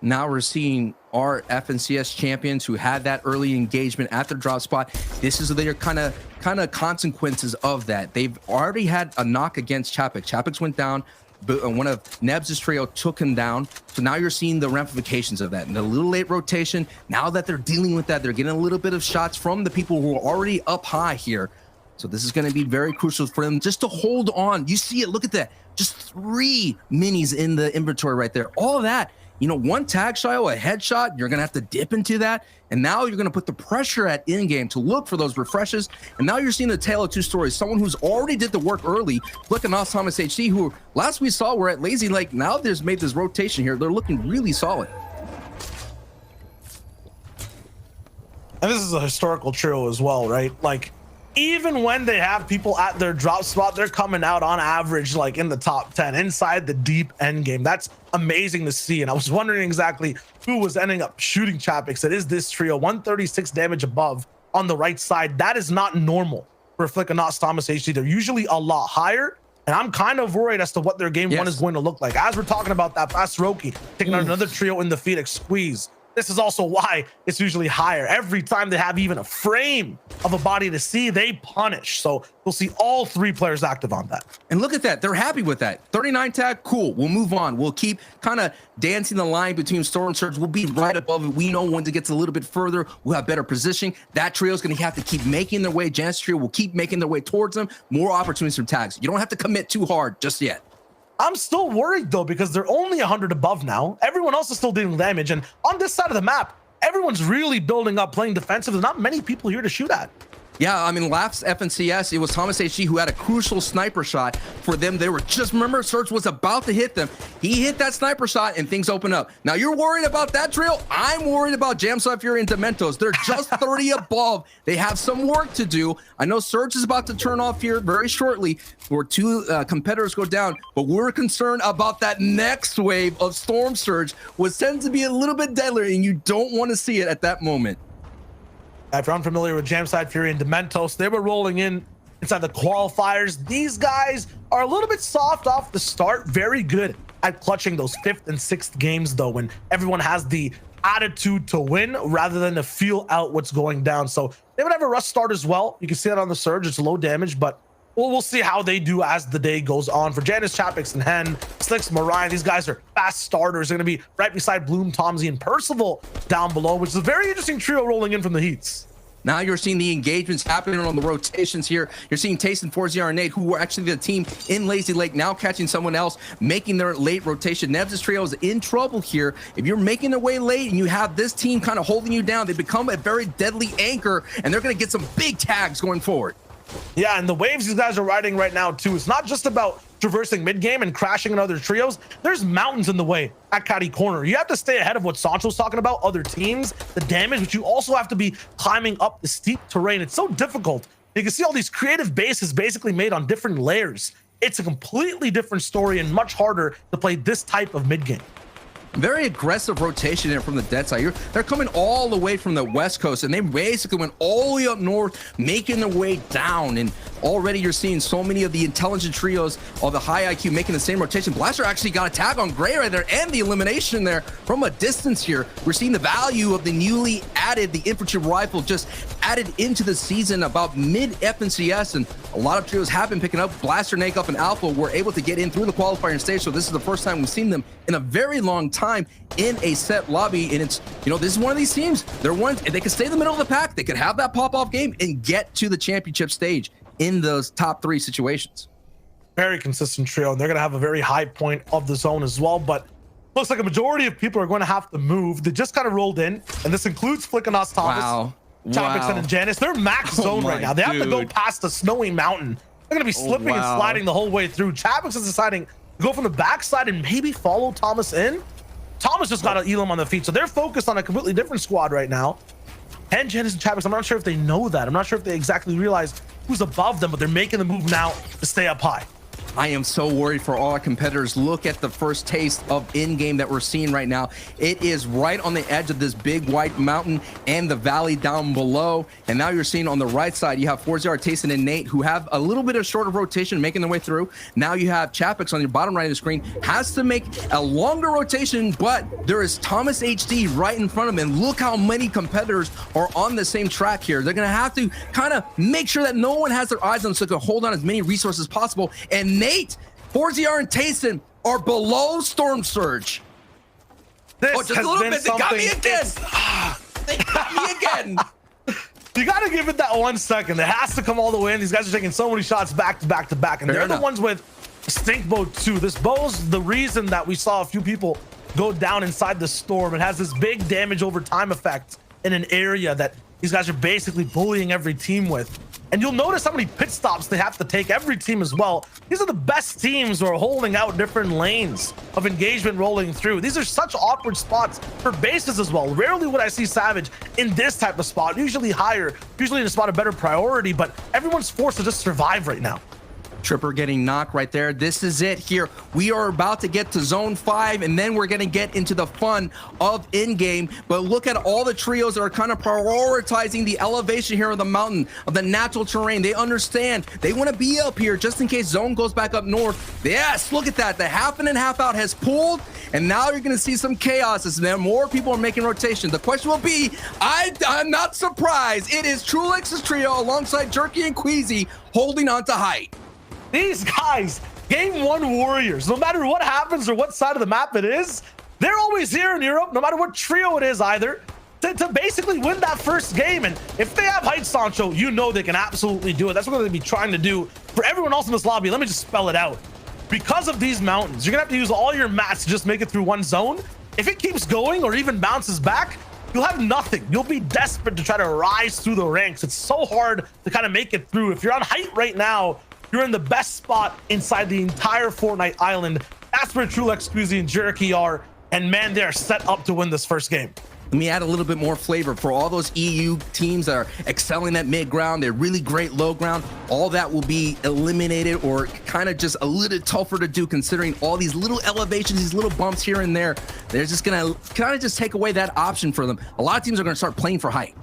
Now we're seeing our FNCS champions who had that early engagement at the drop spot. This is their kind of consequences of that. They've already had a knock against Chapik. Chapik's went down, but one of Nebs' trio took him down. So now you're seeing the ramifications of that. And a little late rotation, now that they're dealing with that, they're getting a little bit of shots from the people who are already up high here. So this is going to be very crucial for them just to hold on. You see it, look at that. Just 3 minis in the inventory right there. All that, you know, one tag shot, a headshot, you're going to have to dip into that. And now you're going to put the pressure at in-game to look for those refreshes. And now you're seeing the tale of two stories. Someone who's already did the work early, looking off Thomas HD, who last we saw were at Lazy Lake. Now there's made this rotation here. They're looking really solid. And this is a historical trio as well, right? Like, even when they have people at their drop spot, they're coming out on average like in the top 10 inside the deep end game. That's amazing to see. And I was wondering exactly who was ending up shooting Chapix. It is this trio, 136 damage above on the right side. That is not normal for Flickanauts Thomas HD. They're usually a lot higher. And I'm kind of worried as to what their game one is going to look like. As we're talking about that, past Roki taking out another trio in the Phoenix squeeze. This is also why it's usually higher. Every time they have even a frame of a body to see, they punish. So we'll see all 3 players active on that. And look at that. They're happy with that. 39 tag, cool. We'll move on. We'll keep kind of dancing the line between Storm Surge. We'll be right above it. We know when it gets a little bit further, we'll have better positioning. That trio is going to have to keep making their way. Jan's trio will keep making their way towards them. More opportunities from tags. You don't have to commit too hard just yet. I'm still worried though, because they're only 100 above now. Everyone else is still dealing damage. And on this side of the map, everyone's really building up, playing defensive. There's not many people here to shoot at. Yeah, I mean, last FNCS, it was Thomas HG who had a crucial sniper shot for them. They were just, remember, Surge was about to hit them. He hit that sniper shot and things open up. Now, you're worried about that drill. I'm worried about Jamside Fury and Dementos. They're just 30 above. They have some work to do. I know Surge is about to turn off here very shortly where two competitors go down, but we're concerned about that next wave of Storm Surge, which tends to be a little bit deadlier, and you don't want to see it at that moment. If you're unfamiliar with Jamside Fury and Dementos, they were rolling in inside the qualifiers. These guys are a little bit soft off the start, very good at clutching those 5th and 6th games though, when everyone has the attitude to win rather than to feel out what's going down. So they would have a rough start as well. You can see that on the Surge, it's low damage, but we'll see how they do as the day goes on. For Janice, Chapix, and Hen, Slicks, Mariah, these guys are fast starters. They're going to be right beside Bloom, Tomsy, and Percival down below, which is a very interesting trio rolling in from the heats. Now you're seeing the engagements happening on the rotations here. You're seeing Tayson, 4ZR, and Nate, who were actually the team in Lazy Lake, now catching someone else, making their late rotation. Nev's trio is in trouble here. If you're making their way late and you have this team kind of holding you down, they become a very deadly anchor, and they're going to get some big tags going forward. Yeah, and the waves these guys are riding right now, too. It's not just about traversing mid-game and crashing in other trios. There's mountains in the way at Caddy Corner. You have to stay ahead of what Sancho's talking about, other teams, the damage, but you also have to be climbing up the steep terrain. It's so difficult. You can see all these creative bases basically made on different layers. It's a completely different story and much harder to play this type of mid-game. Very aggressive rotation in from the dead side. They're coming all the way from the west coast, and they basically went all the way up north, making their way down. And already you're seeing so many of the intelligent trios of the high IQ making the same rotation. Blaster actually got a tag on Gray right there, and the elimination there from a distance here. We're seeing the value of the newly added, the infantry rifle just added into the season about mid FNCS, and a lot of trios have been picking up. Blaster, Nakeup, and Alpha were able to get in through the qualifying stage, so this is the first time we've seen them in a very long time in a set lobby. And it's, you know, this is one of these teams, they're one, they can stay in the middle of the pack, they can have that pop-off game and get to the championship stage in those top 3 situations. Very consistent trio, and they're going to have a very high point of the zone as well, but looks like a majority of people are going to have to move. They just kind of rolled in, and this includes Flickanos, Thomas, Chapix, and Janice. They're max zone right now. They have to go past a snowy mountain. They're going to be slipping and sliding the whole way through. Chapix is deciding to go from the backside and maybe follow Thomas in. Thomas just got an Elam on the feet, so they're focused on a completely different squad right now. And Janice and Chapix, I'm not sure if they know that. I'm not sure if they exactly realize who's above them, but they're making the move now to stay up high. I am so worried for all our competitors. Look at the first taste of in-game that we're seeing right now. It is right on the edge of this big white mountain and the valley down below. And now you're seeing on the right side, you have 4ZR, Tayson, and Nate, who have a little bit of shorter rotation making their way through. Now you have Chapix on your bottom right of the screen, has to make a longer rotation, but there is Thomas HD right in front of him. And look how many competitors are on the same track here. They're going to have to kind of make sure that no one has their eyes on them so they can hold on as many resources as possible. And Nate, 4ZR, and Tayson are below Storm Surge. This just a little bit. They got me again. They got me again. You got to give it that 1 second. It has to come all the way in. These guys are taking so many shots back to back to back, and they're the ones with Stink Bow 2. This bow's the reason that we saw a few people go down inside the storm. It has this big damage over time effect in an area that these guys are basically bullying every team with. And you'll notice how many pit stops they have to take, every team as well. These are the best teams who are holding out different lanes of engagement rolling through. These are such awkward spots for bases as well. Rarely would I see Savage in this type of spot, usually higher, usually in a spot of better priority, but everyone's forced to just survive right now. Tripper getting knocked right there. This is it here. We are about to get to zone 5, and then we're going to get into the fun of in-game. But look at all the trios that are kind of prioritizing the elevation here of the mountain, of the natural terrain. They understand. They want to be up here just in case zone goes back up north. Yes, look at that. The half in and half out has pulled, and now you're going to see some chaos as there more people are making rotation. The question will be, I'm not surprised. It is Trulix's trio alongside Jerky and Queasy holding on to height. These guys, game 1 warriors, no matter what happens or what side of the map it is, they're always here in Europe, no matter what trio it is either, to basically win that first game. And if they have height, Sancho, you know they can absolutely do it. That's what they'll be trying to do. For everyone else in this lobby, let me just spell it out. Because of these mountains, you're gonna have to use all your mats to just make it through one zone. If it keeps going or even bounces back, you'll have nothing. You'll be desperate to try to rise through the ranks. It's so hard to kind of make it through. If you're on height right now, you're in the best spot inside the entire Fortnite island. That's where Trulex, Squeezy, and Jerky are. And man, they are set up to win this first game. Let me add a little bit more flavor for all those EU teams that are excelling at mid ground. They're really great low ground. All that will be eliminated or kind of just a little tougher to do considering all these little elevations, these little bumps here and there. They're just going to kind of just take away that option for them. A lot of teams are going to start playing for height.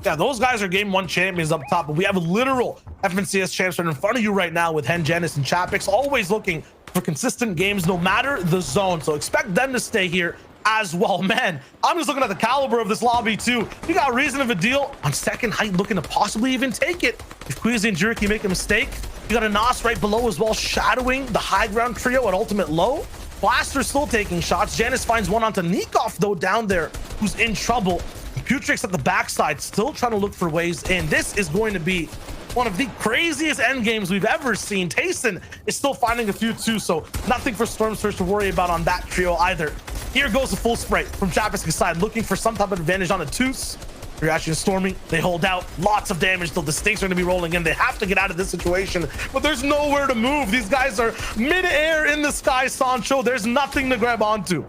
Yeah, those guys are game 1 champions up top, but we have a literal FNCS champs right in front of you right now with Hen, Janice, and Chapix, always looking for consistent games no matter the zone. So expect them to stay here as well. Man, I'm just looking at the caliber of this lobby too. You got Reason of a deal on second height, looking to possibly even take it. If Queasy and Jerky make a mistake, you got a Nos right below as well, shadowing the high ground trio at ultimate low. Blaster still taking shots. Janice finds one onto Nikoff though down there, who's in trouble. Putrix at the backside, still trying to look for ways in. This is going to be one of the craziest end games we've ever seen. Tayson is still finding a few too, so nothing for Storm Surge to worry about on that trio either. Here goes the full spray from Chapis' side, looking for some type of advantage on a Toos. Reaction to Stormy, they hold out, lots of damage though. The stakes are going to be rolling in. They have to get out of this situation, but there's nowhere to move. These guys are mid-air in the sky, Sancho. There's nothing to grab onto.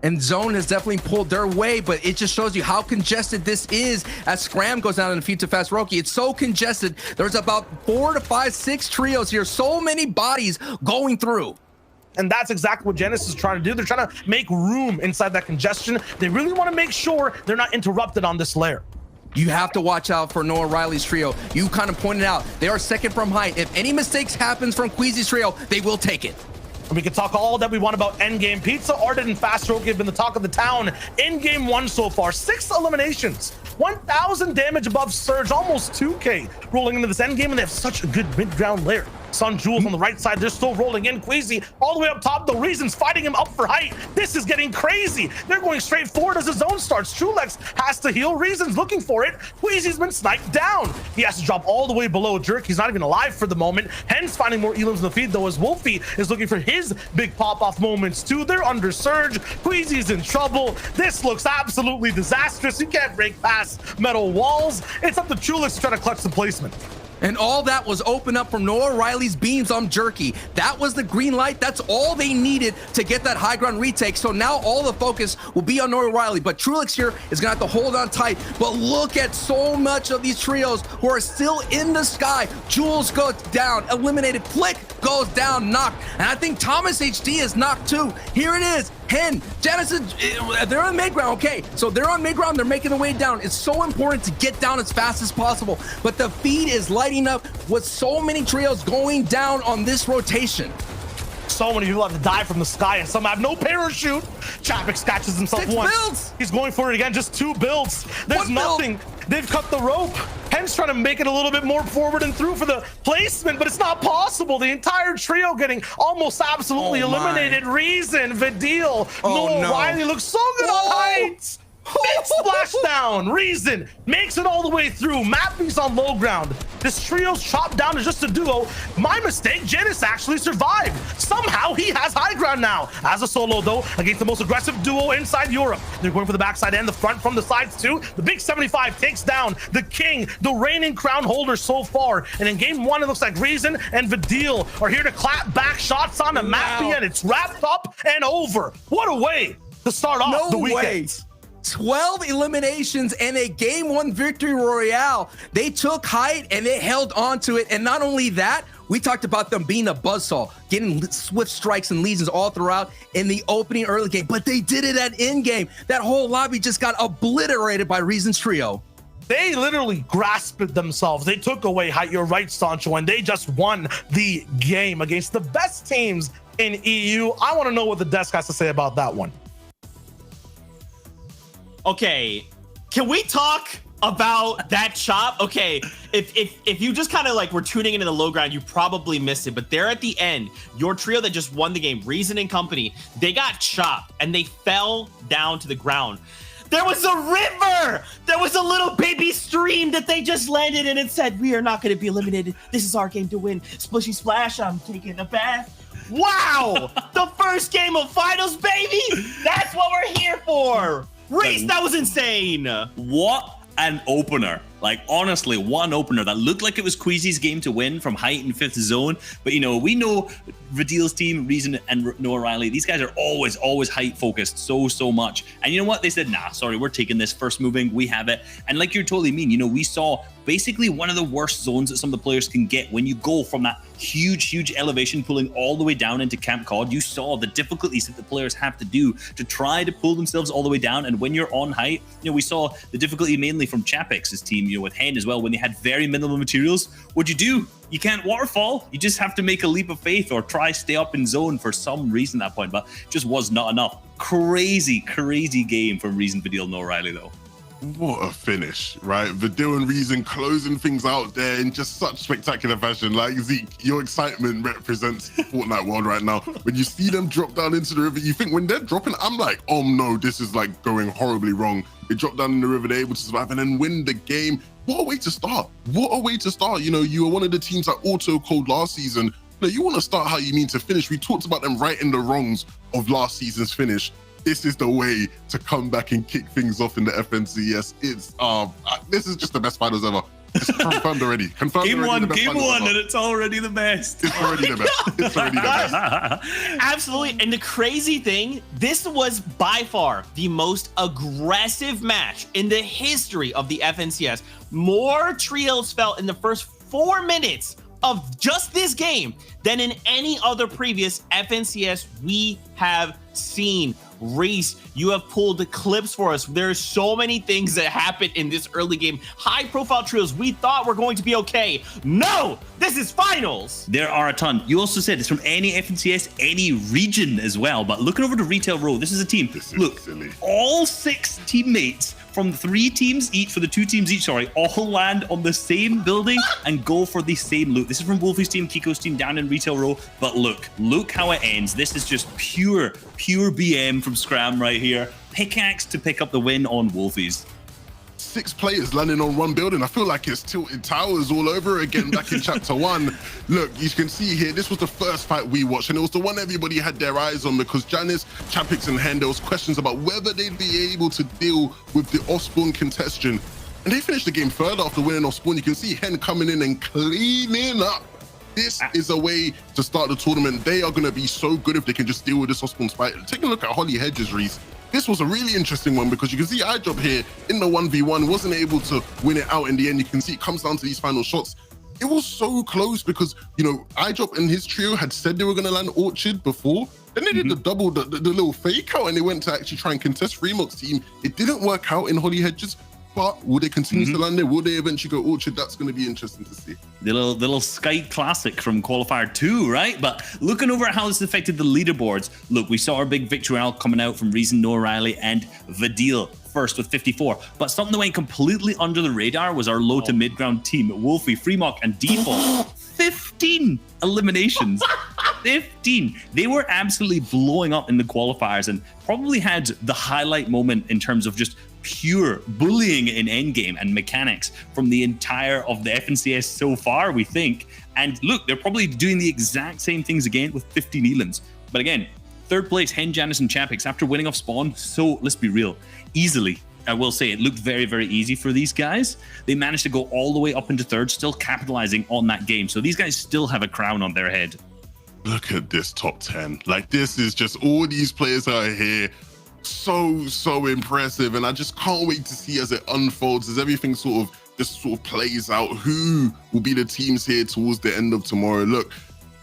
And Zone has definitely pulled their way, but it just shows you how congested this is as Scram goes down in defeat to Fast Roki. It's so congested. There's about 4 to 5, 6 trios here. So many bodies going through. And that's exactly what Genesis is trying to do. They're trying to make room inside that congestion. They really want to make sure they're not interrupted on this layer. You have to watch out for Noah Riley's trio. You kind of pointed out they are second from height. If any mistakes happens from Queasy's trio, they will take it. We can talk all that we want about endgame. Pizza, Ardent, and Fast Roki have been the talk of the town in game 1 so far. 6 eliminations, 1,000 damage above Surge, almost 2K rolling into this endgame, and they have such a good mid-ground layer. Sun Jules on the right side, they're still rolling in. Queasy all the way up top, the Reason's fighting him up for height. This is getting crazy. They're going straight forward as the zone starts. Trulex has to heal. Reason's looking for it. Queasy's been sniped down. He has to drop all the way below Jerk. He's not even alive for the moment. Hen's finding more elims in the feed though, as Wolfie is looking for his big pop-off moments too. They're under Surge. Queasy's in trouble. This looks absolutely disastrous. You can't break past metal walls. It's up to Trulex to try to clutch the placement. And all that was open up from Noah Riley's beams on Jerky. That was the green light. That's all they needed to get that high ground retake. So now all the focus will be on Noah Riley. But Trulex here is going to have to hold on tight. But look at so much of these trios who are still in the sky. Jules goes down, eliminated. Flick goes down, knocked. And I think Thomas HD is knocked too. Here it is. Hen, Genesis, they're on mid ground. Okay, so they're on mid ground. They're making their way down. It's so important to get down as fast as possible. But the feed is lighting up with so many trios going down on this rotation. So many people have to die from the sky, and some have no parachute. Chapix catches himself 6 once. builds. He's going for it again. Just 2 builds. There's nothing. They've cut the rope. Hen's trying to make it a little bit more forward and through for the placement, but it's not possible. The entire trio getting almost absolutely eliminated. Reason, Vidil, Noah Riley looks so good on heights. Big splashdown. Reason makes it all the way through. Mappy's on low ground. This trio's chopped down to just a duo. My mistake, Janice actually survived. Somehow he has high ground now. As a solo though, against the most aggressive duo inside Europe. They're going for the backside and the front from the sides too. The big 75 takes down the king, the reigning crown holder so far. And in game 1, it looks like Reason and Vidil are here to clap back shots on the Mappy, and it's wrapped up and over. What a way to start off the weekend. 12 eliminations and a game 1 victory royale. They took height and they held on to it. And not only that, we talked about them being a buzzsaw, getting swift strikes and legions all throughout in the opening early game, but they did it at in game. That whole lobby just got obliterated by Reason's trio. They literally grasped themselves. They took away height. You're right, Sancho, and they just won the game against the best teams in EU. I want to know what the desk has to say about that one. Okay, can we talk about that chop? Okay, if you just kind of like were tuning into the low ground, you probably missed it, but there at the end, your trio that just won the game, Reason and company, they got chopped and they fell down to the ground. There was a river. There was a little baby stream that they just landed in and said, we are not going to be eliminated. This is our game to win. Splishy splash, I'm taking a bath. Wow, the first game of finals, baby. That's what we're here for. Reese, that was insane. What an opener. Like, honestly, what an opener. That looked like it was Queasy's game to win from height and 5th zone. But, you know, we know Vidil's team, Reason and Noah Riley, these guys are always height focused so much. And you know what? They said, nah, sorry, we're taking this first moving. We have it. And like you're totally mean, you know, we saw basically one of the worst zones that some of the players can get when you go from that huge elevation pulling all the way down into Camp Cod. You saw the difficulties that the players have to do to try to pull themselves all the way down. And when you're on height, you know, we saw the difficulty mainly from Chapex's team, you know, with Hen as well, when they had very minimal materials. What'd you do? You can't waterfall. You just have to make a leap of faith or try stay up in zone for some reason at that point, but just was not enough. Crazy game from Reason, Vidil, and O'Reilly though. What a finish, right? Vidil and Reason closing things out there in just such spectacular fashion. Like, Zeke, your excitement represents the Fortnite world right now. When you see them drop down into the river, you think when they're dropping, I'm like, oh no, this is like going horribly wrong. They drop down in the river, they're able to survive and then win the game. What a way to start. What a way to start. You know, you were one of the teams that auto-called last season. You know, you want to start how you mean to finish. We talked about them righting the wrongs of last season's finish. This is the way to come back and kick things off in the FNCS. It's this is just the best finals ever. It's confirmed already. Confirmed Game already. Game one, and it's already the best. It's already the best. It's already the best. Absolutely. And the crazy thing, this was by far the most aggressive match in the history of the FNCS. More trios fell in the first 4 minutes of just this game than in any other previous FNCS we have seen. Reese, you have pulled the clips for us. There's so many things that happened in this early game. High profile trios we thought were going to be okay. No, this is finals. There are a ton. You also said it's from any FNCS, any region as well. But looking over to Retail Row, this is a team. Look, silly. All 6 teammates from 3 teams each, for the 2 teams each, sorry, all land on the same building and go for the same loot. This is from Wolfie's team, Kiko's team down in Retail Row. But look how it ends. This is just pure BM from Scram right here. Pickaxe to pick up the win on Wolfies. 6 players landing on one building. I feel like it's Tilted Towers all over again back in chapter 1. Look, you can see here, this was the first fight we watched, and it was the one everybody had their eyes on because Janice, Chapix, and Hen, there was questions about whether they'd be able to deal with the off-spawn contestion. And they finished the game third after winning off-spawn. You can see Hen coming in and cleaning up. This is a way to start the tournament. They are going to be so good if they can just deal with this off-spawn spike. Take a look at Holly Hedges, Reese. This was a really interesting one because you can see iDrop here in the 1v1 wasn't able to win it out in the end. You can see it comes down to these final shots. It was so close because, you know, iDrop and his trio had said they were going to land Orchard before. Then they did the little fake out and they went to actually try and contest Fremok's team. It didn't work out in Holly Hedges. But will they continue to land there? Will they eventually go Orchard? That's going to be interesting to see. The little Skype classic from Qualifier 2, right? But looking over at how this affected the leaderboards, look, we saw our big victory royale coming out from Reason, Noah Riley, and Vidil first with 54. But something that went completely under the radar was our low to mid-ground team, Wolfie, Fremok, and Default. 15 eliminations. 15. They were absolutely blowing up in the qualifiers and probably had the highlight moment in terms of just pure bullying in endgame and mechanics from the entire of the FNCS so far, we think. And look, they're probably doing the exact same things again with 15 Elans. But again, 3rd place, Hen, Janice, and Chapix after winning off spawn. So let's be real, easily. I will say it looked very easy for these guys. They managed to go all the way up into 3rd, still capitalizing on that game. So these guys still have a crown on their head. Look at this top 10. Like, this is just all these players are here. So impressive, and I just can't wait to see as it unfolds, as everything sort of plays out, who will be the teams here towards the end of tomorrow. Look,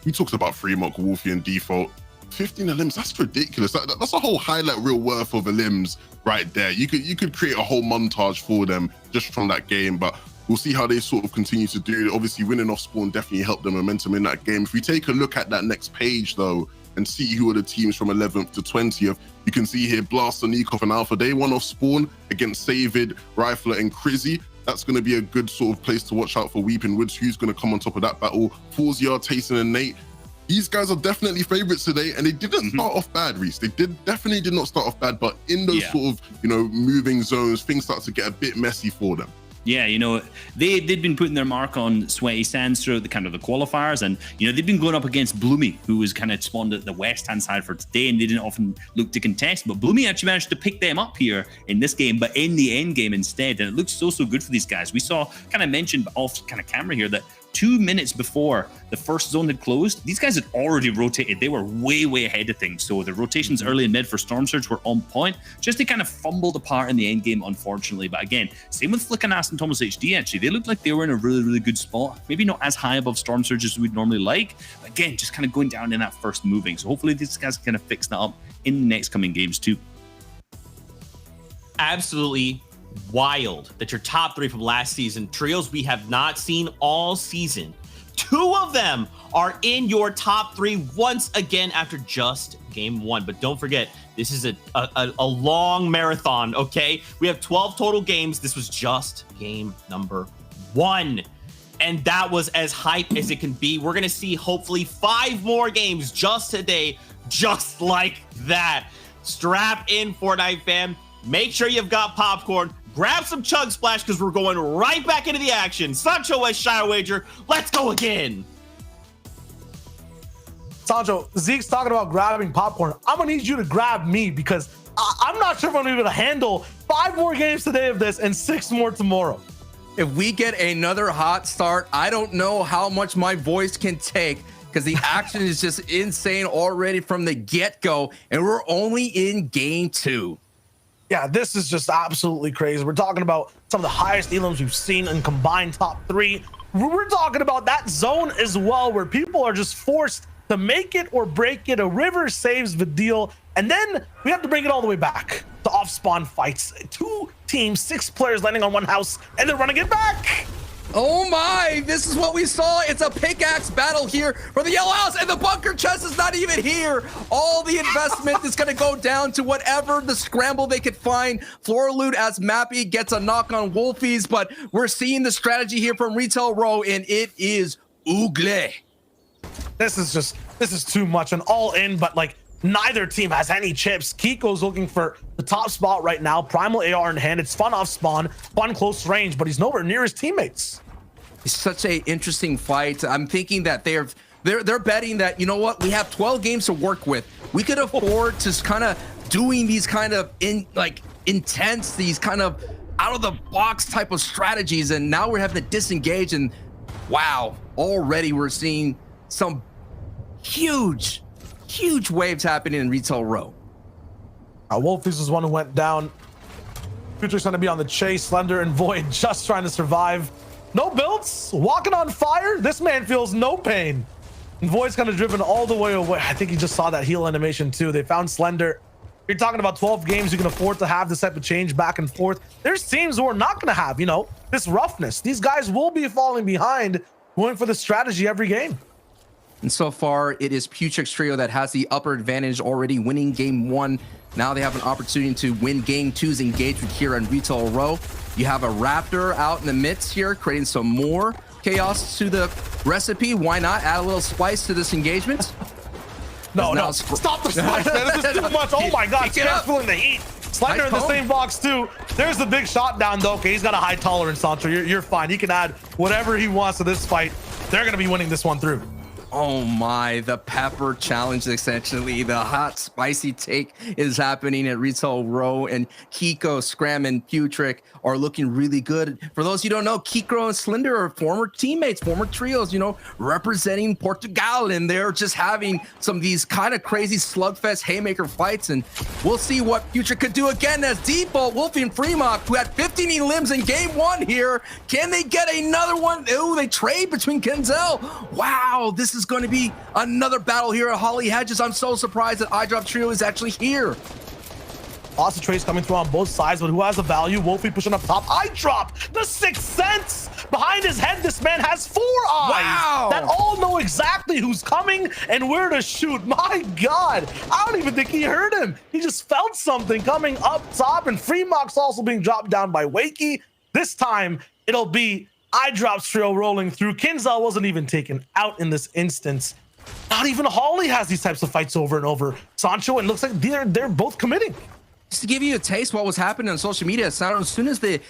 we talked about Fremok, Wolfie, and Default. 15 elims, that's ridiculous. That's a whole highlight reel worth of elims right there. You could create a whole montage for them just from that game, but we'll see how they sort of continue to do it. Obviously, winning off spawn definitely helped the momentum in that game. If we take a look at that next page, though, and see who are the teams from 11th to 20th, you can see here Blaster, Nikov, and Alpha. They won off spawn against Savid, Rifler, and Crizzy. That's going to be a good sort of place to watch out for Weeping Woods. Who's going to come on top of that battle? Forzia, Tayson, and Nate. These guys are definitely favorites today, and they didn't start off bad, Reese. They definitely did not start off bad, but in those sort of, you know, moving zones, things start to get a bit messy for them. Yeah, you know, they'd been putting their mark on Sweaty Sands throughout the qualifiers, and you know they've been going up against Bloomy, who was kind of spawned at the west-hand side for today, and they didn't often look to contest. But Bloomy actually managed to pick them up here in this game, but in the end game instead, and it looks so good for these guys. We saw mentioned off camera here that 2 minutes before the first zone had closed, these guys had already rotated. They were way ahead of things. So the rotations early and mid for Storm Surge were on point. Just they kind of fumbled apart in the end game, unfortunately. But again, same with Flickernass and Thomas HD, actually. They looked like they were in a really good spot. Maybe not as high above Storm Surge as we'd normally like. But again, just kind of going down in that first moving. So hopefully these guys can fix that up in the next coming games too. Absolutely wild that your top 3 from last season, trios we have not seen all season, 2 of them are in your top 3 once again after just game 1. But don't forget, this is a long marathon, okay? We have 12 total games. This was just game number 1, and that was as hype as it can be. We're gonna see hopefully 5 more games just today, just like that. Strap in, Fortnite fam. Make sure you've got popcorn. Grab some Chug Splash because we're going right back into the action. Sancho West Shire Wager. Let's go again. Sancho, Zeke's talking about grabbing popcorn. I'm gonna need you to grab me because I'm not sure if I'm gonna be able to handle 5 more games today of this and 6 more tomorrow. If we get another hot start, I don't know how much my voice can take because the action is just insane already from the get-go, and we're only in game 2. Yeah, this is just absolutely crazy. We're talking about some of the highest elims we've seen in combined top 3. We're talking about that zone as well, where people are just forced to make it or break it. A river saves the deal, and then we have to bring it all the way back to off-spawn fights. 2 teams, 6 players landing on one house, and they're running it back. Oh my, this is what we saw. It's a pickaxe battle here for the yellow house, and the bunker chest is not even here. All the investment is going to go down to whatever the scramble they could find. Floraloot as Mappy gets a knock on Wolfies, but we're seeing the strategy here from Retail Row, and it is Oogle. This is too much, and all in, but like neither team has any chips. Kiko's looking for the top spot right now. Primal AR in hand. It's fun off spawn, fun close range, but he's nowhere near his teammates. It's such a interesting fight. I'm thinking that they're betting that, you know what, we have 12 games to work with. We could afford to kind of doing these kind of intense, these kind of out of the box type of strategies, and now we're having to disengage, and wow, already we're seeing some huge waves happening in Retail Row. Wolfies is one who went down. Future's going to be on the chase. Slender and Void just trying to survive. No builds, walking on fire. This man feels no pain. And Void's kind of driven all the way away. I think he just saw that heal animation too. They found Slender. You're talking about 12 games you can afford to have this type of change back and forth. There's teams who are not going to have, this roughness. These guys will be falling behind, going for the strategy every game. And so far, it is Putrix Trio that has the upper advantage, already winning game 1. Now they have an opportunity to win game 2's engagement here on Retail Row. You have a Raptor out in the midst here, creating some more chaos to the recipe. Why not add a little spice to this engagement? No, stop the spice, man. This is too much. Oh my God, Scan's feeling the heat. Slender in the same box too. There's the big shot down though. Okay, he's got a high tolerance, Sancho. You're fine. He can add whatever he wants to this fight. They're going to be winning this one through. Oh my, the pepper challenge, essentially. The hot, spicy take is happening at Retail Row, and Kiko, Scram, and Putrick are looking really good. For those you don't know, Kiko and Slender are former teammates, former trios, representing Portugal, and they're just having some of these kind of crazy slugfest haymaker fights, and we'll see what Putrick could do again as Default, Wolfie, and Fremont, who had 15 limbs in game 1 here. Can they get another one? Oh, they trade between Kenzel. Wow, this is going to be another battle here at Holly Hedges. I'm so surprised that iDrop Trio is actually here. Lots of trades coming through on both sides, but who has the value? Wolfie pushing up top. iDrop, the 6th sense behind his head. This man has 4 eyes that all know exactly who's coming and where to shoot. My God, I don't even think he heard him. He just felt something coming up top, and Fremock's also being dropped down by Wakey. This time it'll be iDrop's Trio rolling through. Kinzel wasn't even taken out in this instance. Not even Holly has these types of fights over and over. Sancho, and looks like they're both committing. Just to give you a taste what was happening on social media, so as soon as the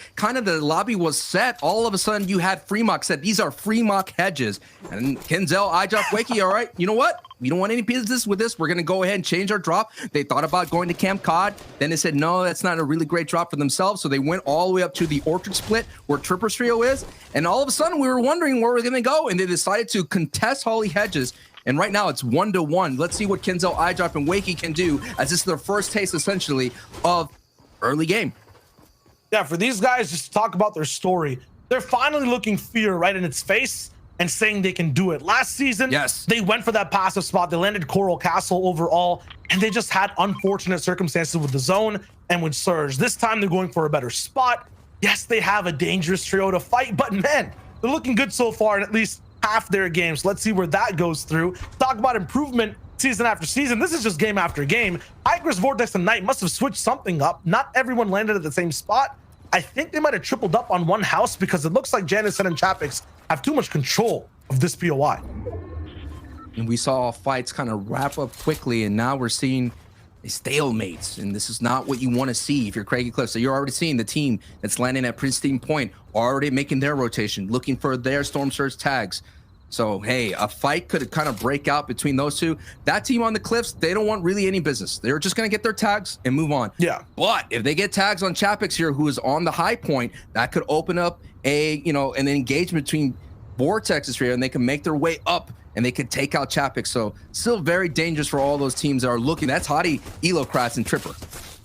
lobby was set, all of a sudden you had Fremok said these are Fremok hedges. And Kenzel, iDrop, Wakey, all right, you know what? We don't want any business with this. We're going to go ahead and change our drop. They thought about going to Camp Cod. Then they said, no, that's not a really great drop for themselves. So they went all the way up to the Orchard Split where Tripper's Trio is. And all of a sudden we were wondering where we're going to go. And they decided to contest Holly Hedges. And right now it's 1-1. Let's see what Kenzel, iDrop, and Wakey can do, as this is their first taste essentially of early game. Yeah, for these guys, just to talk about their story, they're finally looking fear right in its face and saying they can do it. Last season, yes, they went for that passive spot. They landed Coral Castle overall, and they just had unfortunate circumstances with the zone and with Surge. This time they're going for a better spot. Yes, they have a dangerous trio to fight, but man, they're looking good so far in at least half their games. Let's see where that goes through. Talk about improvement season after season. This is just game after game. Icarus, Vortex, and Knight must have switched something up. Not everyone landed at the same spot. I think they might have tripled up on one house because it looks like Janice and Chapix have too much control of this POI. And we saw fights kind of wrap up quickly, and now we're seeing a stalemate, and this is not what you want to see if you're Craig Eclipse. So you're already seeing the team that's landing at Pristine Point already making their rotation, looking for their Storm Surge tags. So, hey, a fight could kind of break out between those two. That team on the cliffs, they don't want really any business. They're just going to get their tags and move on. Yeah. But if they get tags on Chapix here, who is on the high point, that could open up an engagement between Vortex's here, and they can make their way up and they could take out Chapix. So still very dangerous for all those teams that are looking. That's Hottie, Elocrats, and Tripper.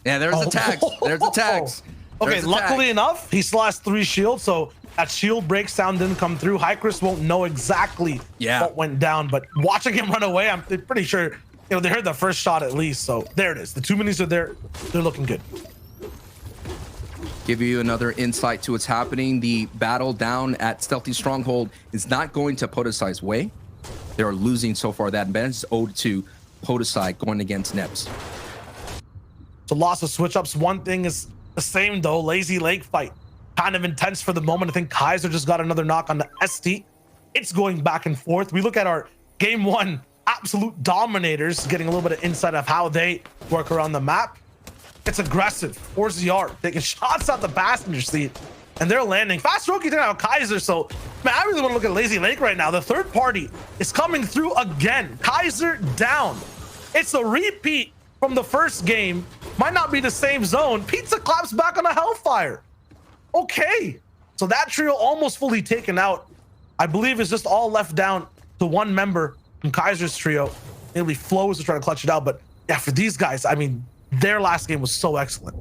Yeah, there's the tags. There's the tags. Okay, luckily enough, he still has 3 shields, so that shield breakdown didn't come through. Hycris won't know exactly what went down, but watching him run away, I'm pretty sure they heard the first shot at least. So there it is. The 2 minis are there. They're looking good. Give you another insight to what's happening. The battle down at Stealthy Stronghold is not going to Podesai's way. They are losing so far. That advantage is owed to Podesai going against Nebs. So lots of switch ups. One thing is the same though. Lazy Lake fight. Kind of intense for the moment. I think Kaiser just got another knock on the ST. It's going back and forth. We look at our game 1 absolute dominators, getting a little bit of insight of how they work around the map. It's aggressive. 4ZR taking shots out the passenger seat, and they're landing. Fast Roki taking out Kaiser. So, man, I really want to look at Lazy Lake right now. The third party is coming through again. Kaiser down. It's a repeat from the first game. Might not be the same zone. Pizza claps back on a Hellfire. Okay, so that trio almost fully taken out. I believe it's just all left down to one member from Kaiser's trio. Maybe Flows to try to clutch it out, but yeah, for these guys, I mean, their last game was so excellent.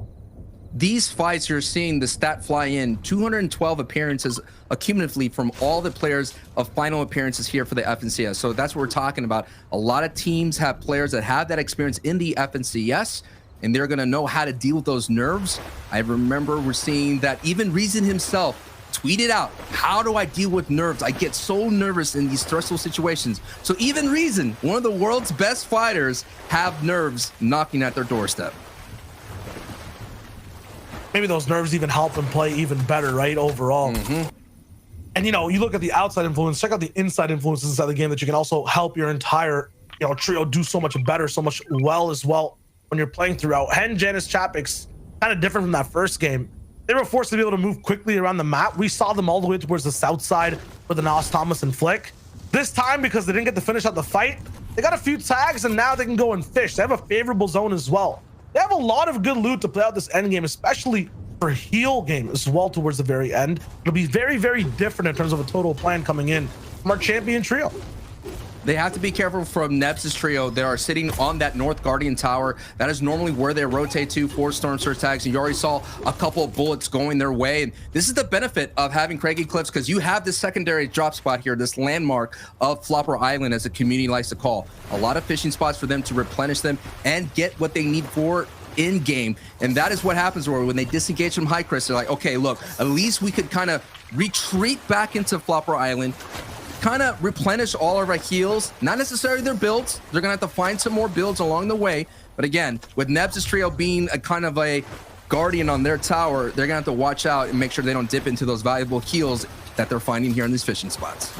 These fights, you're seeing the stat fly in 212 appearances accumulatively from all the players of final appearances here for the FNCS. So that's what we're talking about. A lot of teams have players that have that experience in the FNCS, and they're going to know how to deal with those nerves. I remember we're seeing that even Reason himself tweeted out, how do I deal with nerves? I get so nervous in these stressful situations. So even Reason, one of the world's best fighters, have nerves knocking at their doorstep. Maybe those nerves even help them play even better, right? Overall. And you look at the outside influence, check out the inside influences inside the game that you can also help your entire trio do so much better, so much well as well when you're playing throughout. Hen, Janice, Chapix, kind of different from that first game. They were forced to be able to move quickly around the map. We saw them all the way towards the south side with the Nos, Thomas, and Flick. This time, because they didn't get to finish out the fight, they got a few tags, and now they can go and fish. They have a favorable zone as well. They have a lot of good loot to play out this end game, especially for heal game as well towards the very end. It'll be very, very different in terms of a total plan coming in from our champion trio. They have to be careful from Nebs' trio. They are sitting on that North Guardian Tower. That is normally where they rotate to for Storm Surge tags. And you already saw a couple of bullets going their way. And this is the benefit of having Craigie Cliffs, because you have this secondary drop spot here, this landmark of Flopper Island, as the community likes to call. A lot of fishing spots for them to replenish them and get what they need for in game. And that is what happens when they disengage from High Crest. They're like, okay, look, at least we could kind of retreat back into Flopper Island, kind of replenish all of our heals, not necessarily their builds. They're gonna have to find some more builds along the way. But again, with Nebs' trio being a kind of a guardian on their tower, they're gonna have to watch out and make sure they don't dip into those valuable heals that they're finding here in these fishing spots.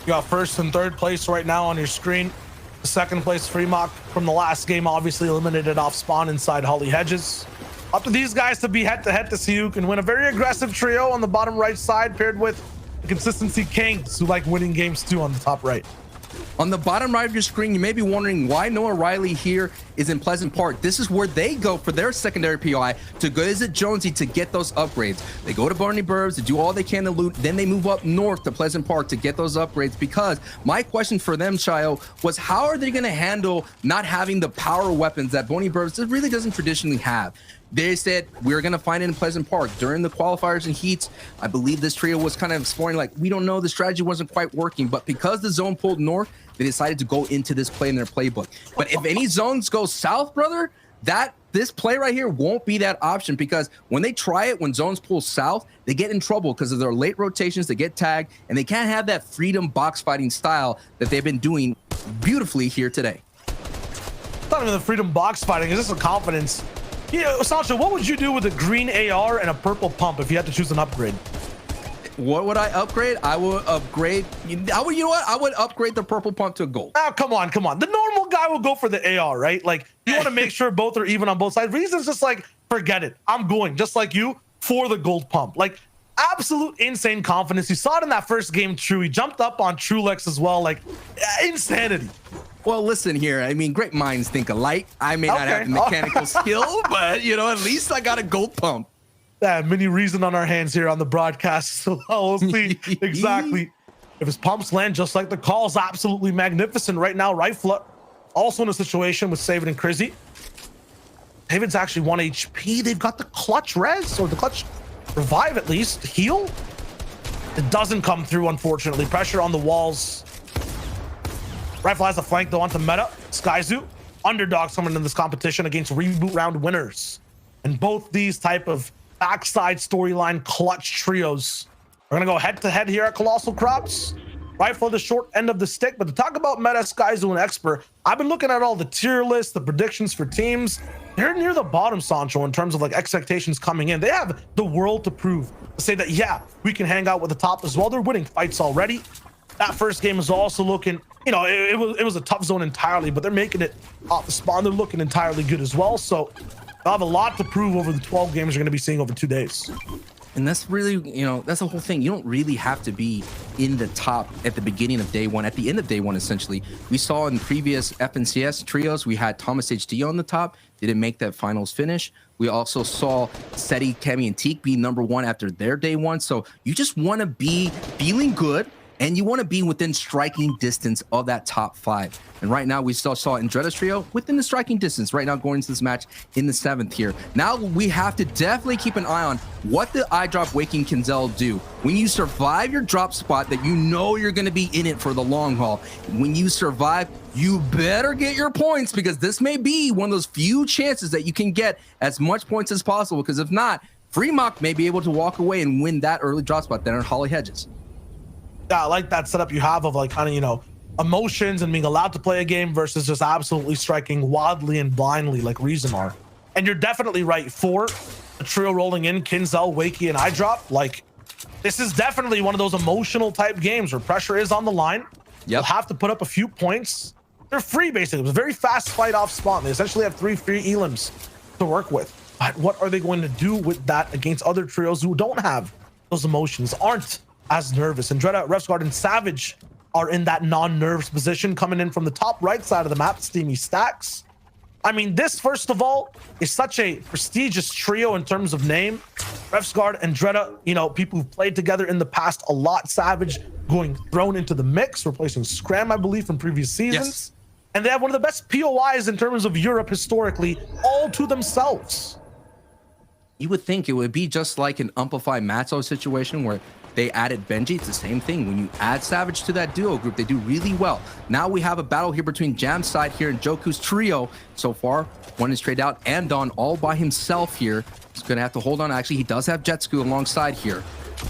You got first and third place right now on your screen. Second place Fremont from the last game, obviously eliminated off spawn inside Holly Hedges. Up to these guys to be head-to-head to see who can win. A very aggressive trio on the bottom right side, paired with the Consistency Kings, who like winning games too on the top right. On the bottom right of your screen, you may be wondering why Noah Riley here is in Pleasant Park. This is where they go for their secondary POI to go visit Jonesy to get those upgrades. They go to Barney Burbs to do all they can to loot. Then they move up north to Pleasant Park to get those upgrades, because my question for them, Chayo, was how are they going to handle not having the power weapons that Barney Burbs really doesn't traditionally have? They said, we're going to find it in Pleasant Park. During the qualifiers and heats, I believe this trio was kind of exploring, like, we don't know, the strategy wasn't quite working. But because the zone pulled north, they decided to go into this play in their playbook. But if any zones go south, brother, this play right here won't be that option, because when they try it, when zones pull south, they get in trouble because of their late rotations. They get tagged, and they can't have that freedom box fighting style that they've been doing beautifully here today. It's not even the freedom box fighting, it's just a confidence. Yeah, Sancho, what would you do with a green AR and a purple pump if you had to choose an upgrade? What would I upgrade? I would upgrade. You know what? I would upgrade the purple pump to gold. Oh, come on. The normal guy will go for the AR, right? Like, you want to make sure both are even on both sides. Reason's just like, forget it. I'm going, just like you, for the gold pump. Like, absolute insane confidence. You saw it in that first game, True. He jumped up on Trulex as well. Like, insanity. Well, listen here. I mean, great minds think alike. I may not have mechanical skill, but, you know, at least I got a gold pump. Mini reason on our hands here on the broadcast. So we'll see exactly if his pumps land just like the calls. Absolutely magnificent right now. Rifla also in a situation with Savid and Crizzy. David's actually 1 HP. They've got the clutch res, or the clutch revive at least. Heal. It doesn't come through, unfortunately. Pressure on the walls. Rifle has a flank though onto Meta. Skyzoo, underdogs coming in this competition against reboot round winners. And both these type of backside storyline clutch trios are gonna go head to head here at Colossal Crops. Rifle the short end of the stick, but to talk about Meta, Skyzoo, and Expert, I've been looking at all the tier lists, the predictions for teams. They're near the bottom, Sancho, in terms of like expectations coming in. They have the world to prove, to say that, yeah, we can hang out with the top as well. They're winning fights already. That first game is also looking, you know, it was a tough zone entirely, but they're making it off the spawn. They're looking entirely good as well. So they'll have a lot to prove over the 12 games you're going to be seeing over 2 days. And that's really, you know, that's the whole thing. You don't really have to be in the top at the beginning of day one, at the end of day one, essentially. We saw in previous FNCS trios, we had Thomas HD on the top, didn't make that finals finish. We also saw Seti, Kemi, and Teak be #1 after their day one. So you just want to be feeling good, and you want to be within striking distance of that top 5. And right now, we still saw Andretta's trio within the striking distance right now going into this match in the 7th here. Now, we have to definitely keep an eye on what the eyedrop Waking Kinzel do. When you survive your drop spot that you know you're going to be in it for the long haul, when you survive, you better get your points, because this may be one of those few chances that you can get as much points as possible, because if not, Fremont may be able to walk away and win that early drop spot there on Holly Hedges. Yeah, I like that setup you have of like kind of, you know, emotions and being allowed to play a game versus just absolutely striking wildly and blindly like Reason are. And you're definitely right. For the trio rolling in, Kinzel, Wakey, and eyedrop, like, this is definitely one of those emotional type games where pressure is on the line. You'll have to put up a few points. They're free, basically. It was a very fast fight off spawn. They essentially have 3 free elims to work with. But what are they going to do with that against other trios who don't have those emotions, aren't as nervous? Andretta, Refsguard, and Savage are in that non-nervous position, coming in from the top right side of the map. Steamy Stacks. I mean, this, first of all, is such a prestigious trio in terms of name. Refsguard, Andretta, you know, people who've played together in the past a lot. Savage going thrown into the mix, replacing Scram, I believe, from previous seasons. Yes. And they have one of the best POIs in terms of Europe historically, all to themselves. You would think it would be just like an Amplify Matzo situation where they added Benji. It's the same thing. When you add Savage to that duo group, they do really well. Now we have a battle here between Jam's side here and Joku's trio. So far, one is straight out. Andon all by himself here. He's going to have to hold on. Actually, he does have Jetsku alongside here.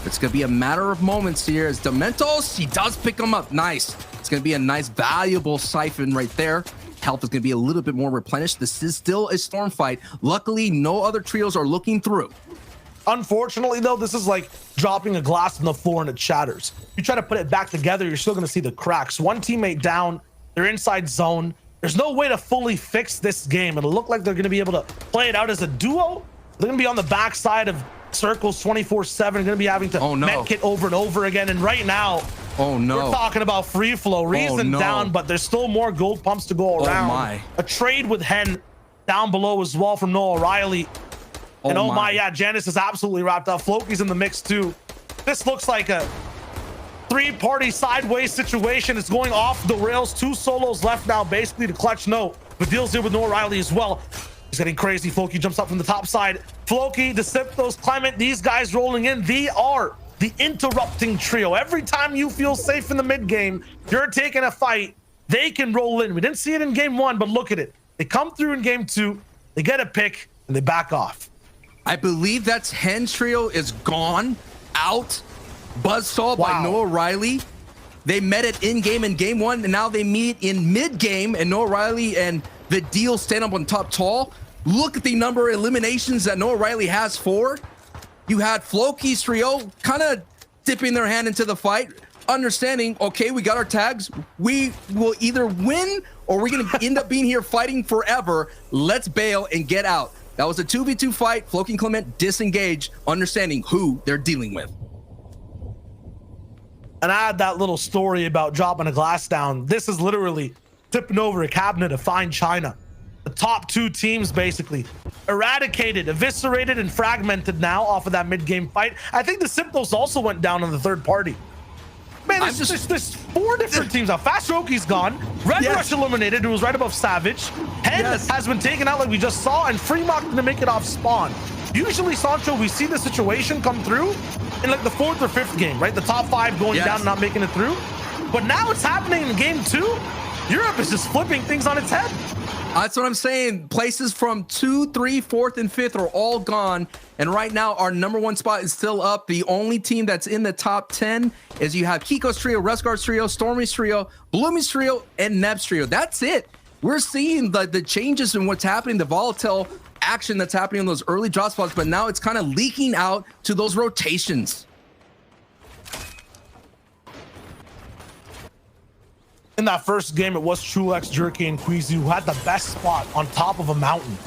It's going to be a matter of moments here as Dementos, he does pick him up. Nice. It's going to be a nice, valuable siphon right there. Health is going to be a little bit more replenished. This is still a storm fight. Luckily, no other trios are looking through. Unfortunately, though, this is like dropping a glass on the floor and it shatters. You try to put it back together, you're still going to see the cracks. One teammate down, They're inside zone. There's no way to fully fix this game. It'll look like they're going to be able to play it out as a duo. They're going to be on the backside of circles 24/7. They're going to be having to medkit over and over again. And right now, we're talking about free flow. Reason down, but there's still more gold pumps to go around. A trade with Hen down below as well from Noah Riley. And yeah, Janice is absolutely wrapped up. Floki's in the mix too. This looks like a three-party sideways situation. It's going off the rails. 2 solos left now, basically to clutch. No, but deals here with Noah Riley as well. He's getting crazy. Floki jumps up from the top side. Floki, Deceptos, Clement, these guys rolling in. They are the interrupting trio. Every time you feel safe in the mid game, you're taking a fight, they can roll in. We didn't see it in game 1, but look at it. They come through in game 2, they get a pick, and they back off. I believe that's Hen's trio is gone, out, buzzsaw by Noah Riley. They met it in game in game 1, and now they meet in mid game, and Noah Riley and the deal stand up on top tall. Look at the number of eliminations that Noah Riley has for. You had Floki's trio kind of dipping their hand into the fight, understanding, okay, we got our tags. We will either win or we're going to end up being here fighting forever. Let's bail and get out. That was a 2v2 fight. Floki and Clement disengaged, understanding who they're dealing with. And I had that little story about dropping a glass down. This is literally tipping over a cabinet to find China. The top 2 teams basically eradicated, eviscerated, and fragmented now off of that mid-game fight. I think the Symptos also went down on the third party. Man, there's 4 different teams now. Fast Roki's gone. Red Rush eliminated, who was right above Savage. Hen has been taken out like we just saw, and Fremont gonna make it off spawn. Usually, Sancho, we see the situation come through in like the 4th or 5th game, right? The top 5 going down and not making it through. But now it's happening in game 2. Europe is just flipping things on its head. That's what I'm saying. Places from 2, 3, 4th, and 5th are all gone. And right now, our number 1 spot is still up. The only team that's in the top 10 is you have Kiko's trio, Resguard's trio, Stormy's trio, Bloomy's trio, and Neb's trio. That's it. We're seeing the changes in what's happening, the volatile action that's happening in those early drop spots, but now it's kind of leaking out to those rotations. In that first game, it was Chulex, Jerky, and Queasy who had the best spot on top of a mountain.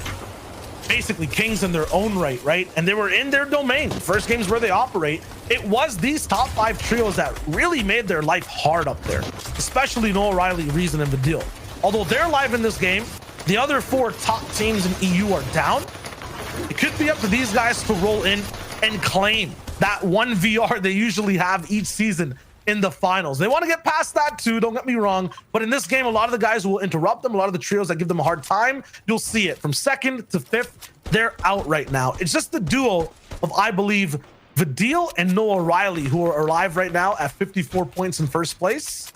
Basically, kings in their own right? And they were in their domain. First games where they operate. It was these top 5 trios that really made their life hard up there, especially Noah Riley, Reason, and Vidil. Although they're live in this game, the other 4 top teams in EU are down. It could be up to these guys to roll in and claim that 1 VR they usually have each season in the finals. They want to get past that too, don't get me wrong, but in this game, a lot of the guys will interrupt them. A lot of the trios that give them a hard time, you'll see it from 2nd to 5th, they're out right now. It's just the duo of, I believe, Vidil and Noah Riley, who are alive right now at 54 points in first place.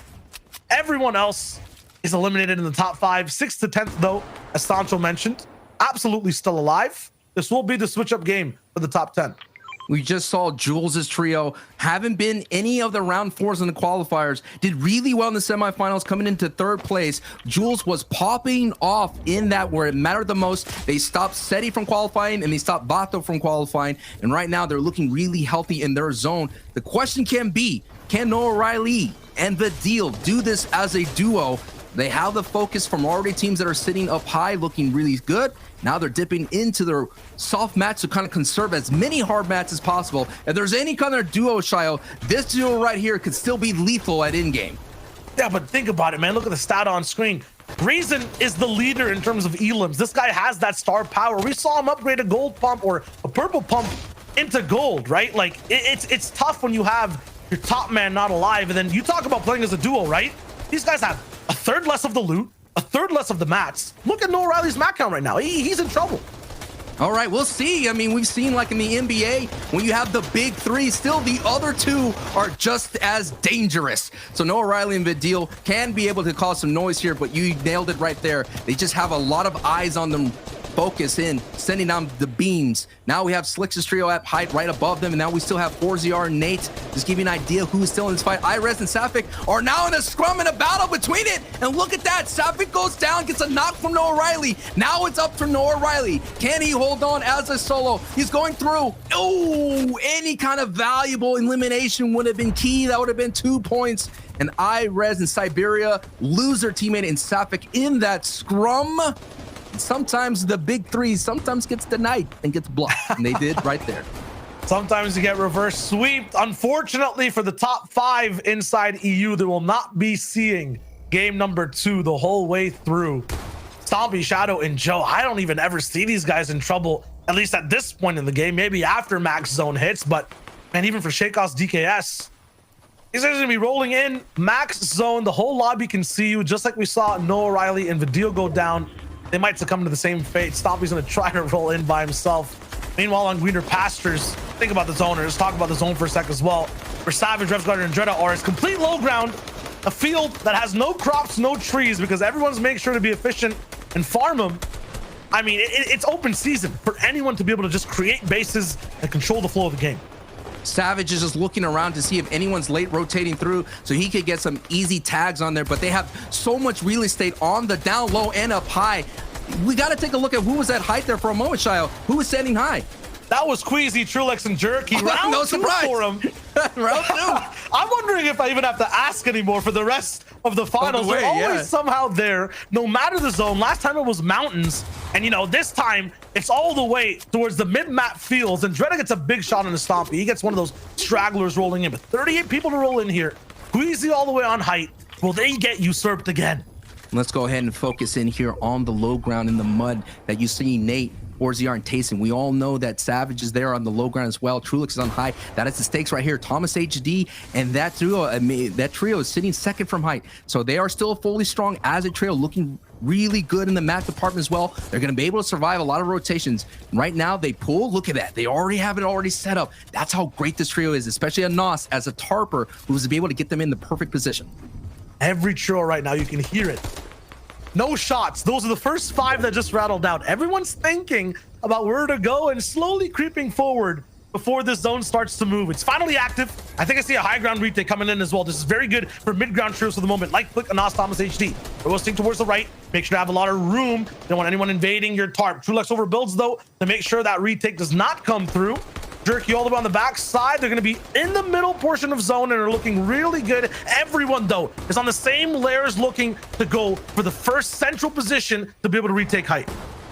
Everyone else is eliminated in the top 5. 6th to 10th though, as Sancho mentioned, absolutely still alive. This will be the switch up game for the top 10. We just saw Jules' trio haven't been any of the round 4s in the qualifiers, did really well in the semifinals, coming into 3rd place. Jules was popping off in that where it mattered the most. They stopped Seti from qualifying and they stopped Bato from qualifying. And right now they're looking really healthy in their zone. The question can be, can Noah Riley and the deal do this as a duo? They have the focus from already teams that are sitting up high, looking really good. Now they're dipping into their soft mats to kind of conserve as many hard mats as possible. If there's any kind of duo, Shio, this duo right here could still be lethal at in-game. Yeah, but think about it, man. Look at the stat on screen. Reason is the leader in terms of elims. This guy has that star power. We saw him upgrade a gold pump or a purple pump into gold, right? Like, it's tough when you have your top man not alive. And then you talk about playing as a duo, right? These guys have a 1/3 less of the loot, a 1/3 less of the mats. Look at Noah Riley's mat count right now. He's in trouble. All right, we'll see. I mean, we've seen like in the NBA, when you have the big 3, still the other 2 are just as dangerous. So Noah Riley and Vidil can be able to cause some noise here, but you nailed it right there. They just have a lot of eyes on them. Focus in, sending down the beams. Now we have Slix's trio at height right above them, and now we still have 4ZR and Nate. Just give you an idea who's still in this fight. Irez and Safik are now in a scrum and a battle between it, and look at that. Safik goes down, gets a knock from Noah Riley. Now it's up for Noah Riley. Can he hold hold on as a solo. He's going through. Oh, any kind of valuable elimination would have been key. That would have been 2 points. And Irez and Siberia lose their teammate in Safik in that scrum. Sometimes the big three sometimes gets denied and gets blocked. And they did right there. Sometimes you get reverse sweeped. Unfortunately for the top 5 inside EU, they will not be seeing game number 2 the whole way through. Stompy, Shadow, and Joe, I don't even ever see these guys in trouble, at least at this point in the game, maybe after Max Zone hits, but man, even for Shakeoff's DKS, these guys are gonna be rolling in, Max Zone, the whole lobby can see you, just like we saw Noah Riley and Vidil go down. They might succumb to the same fate. Stompy's gonna try to roll in by himself. Meanwhile, on greener pastures, think about the zone, or let's talk about the zone for a sec as well, where Savage, Revsguard, and Dreda are. It's complete low ground, a field that has no crops, no trees, because everyone's making sure to be efficient and farm them. I mean, it's open season for anyone to be able to just create bases and control the flow of the game. Savage is just looking around to see if anyone's late rotating through so he could get some easy tags on there, but they have so much real estate on the down low and up high. We got to take a look at who was at height there for a moment, Shio. Who was standing high? That was Queasy, Trulex, and Jerky. Round no 2 surprise. for him. Round 2. I'm wondering if I even have to ask anymore for the rest of the finals. They're always somehow there, no matter the zone. Last time it was mountains, and you know, this time it's all the way towards the mid-map fields, and Dreda gets a big shot on the Stompy. He gets one of those stragglers rolling in, but 38 people to roll in here. Queasy all the way on height. Will they get usurped again? Let's go ahead and focus in here on the low ground in the mud that you see Nate, Orziar, and Tayson. We all know that Savage is there on the low ground as well. Trulix is on high. That is the stakes right here. Thomas HD and that trio is sitting second from height. So they are still fully strong as a trio, looking really good in the map department as well. They're going to be able to survive a lot of rotations. Right now, they pull. Look at that. They already have it already set up. That's how great this trio is, especially a Nos as a tarper who's to be able to get them in the perfect position. Every trio right now, you can hear it. No shots. Those are the first 5 that just rattled out. Everyone's thinking about where to go and slowly creeping forward before this zone starts to move. It's finally active. I think I see a high ground retake coming in as well. This is very good for mid-ground trios for the moment. Like Flick, Anas, Thomas HD. They're roasting towards the right. Make sure to have a lot of room. You don't want anyone invading your tarp. Trulex overbuilds, though, to make sure that retake does not come through. Jerky all the way on the back side. They're going to be in the middle portion of zone and are looking really good. Everyone, though, is on the same layers looking to go for the first central position to be able to retake height.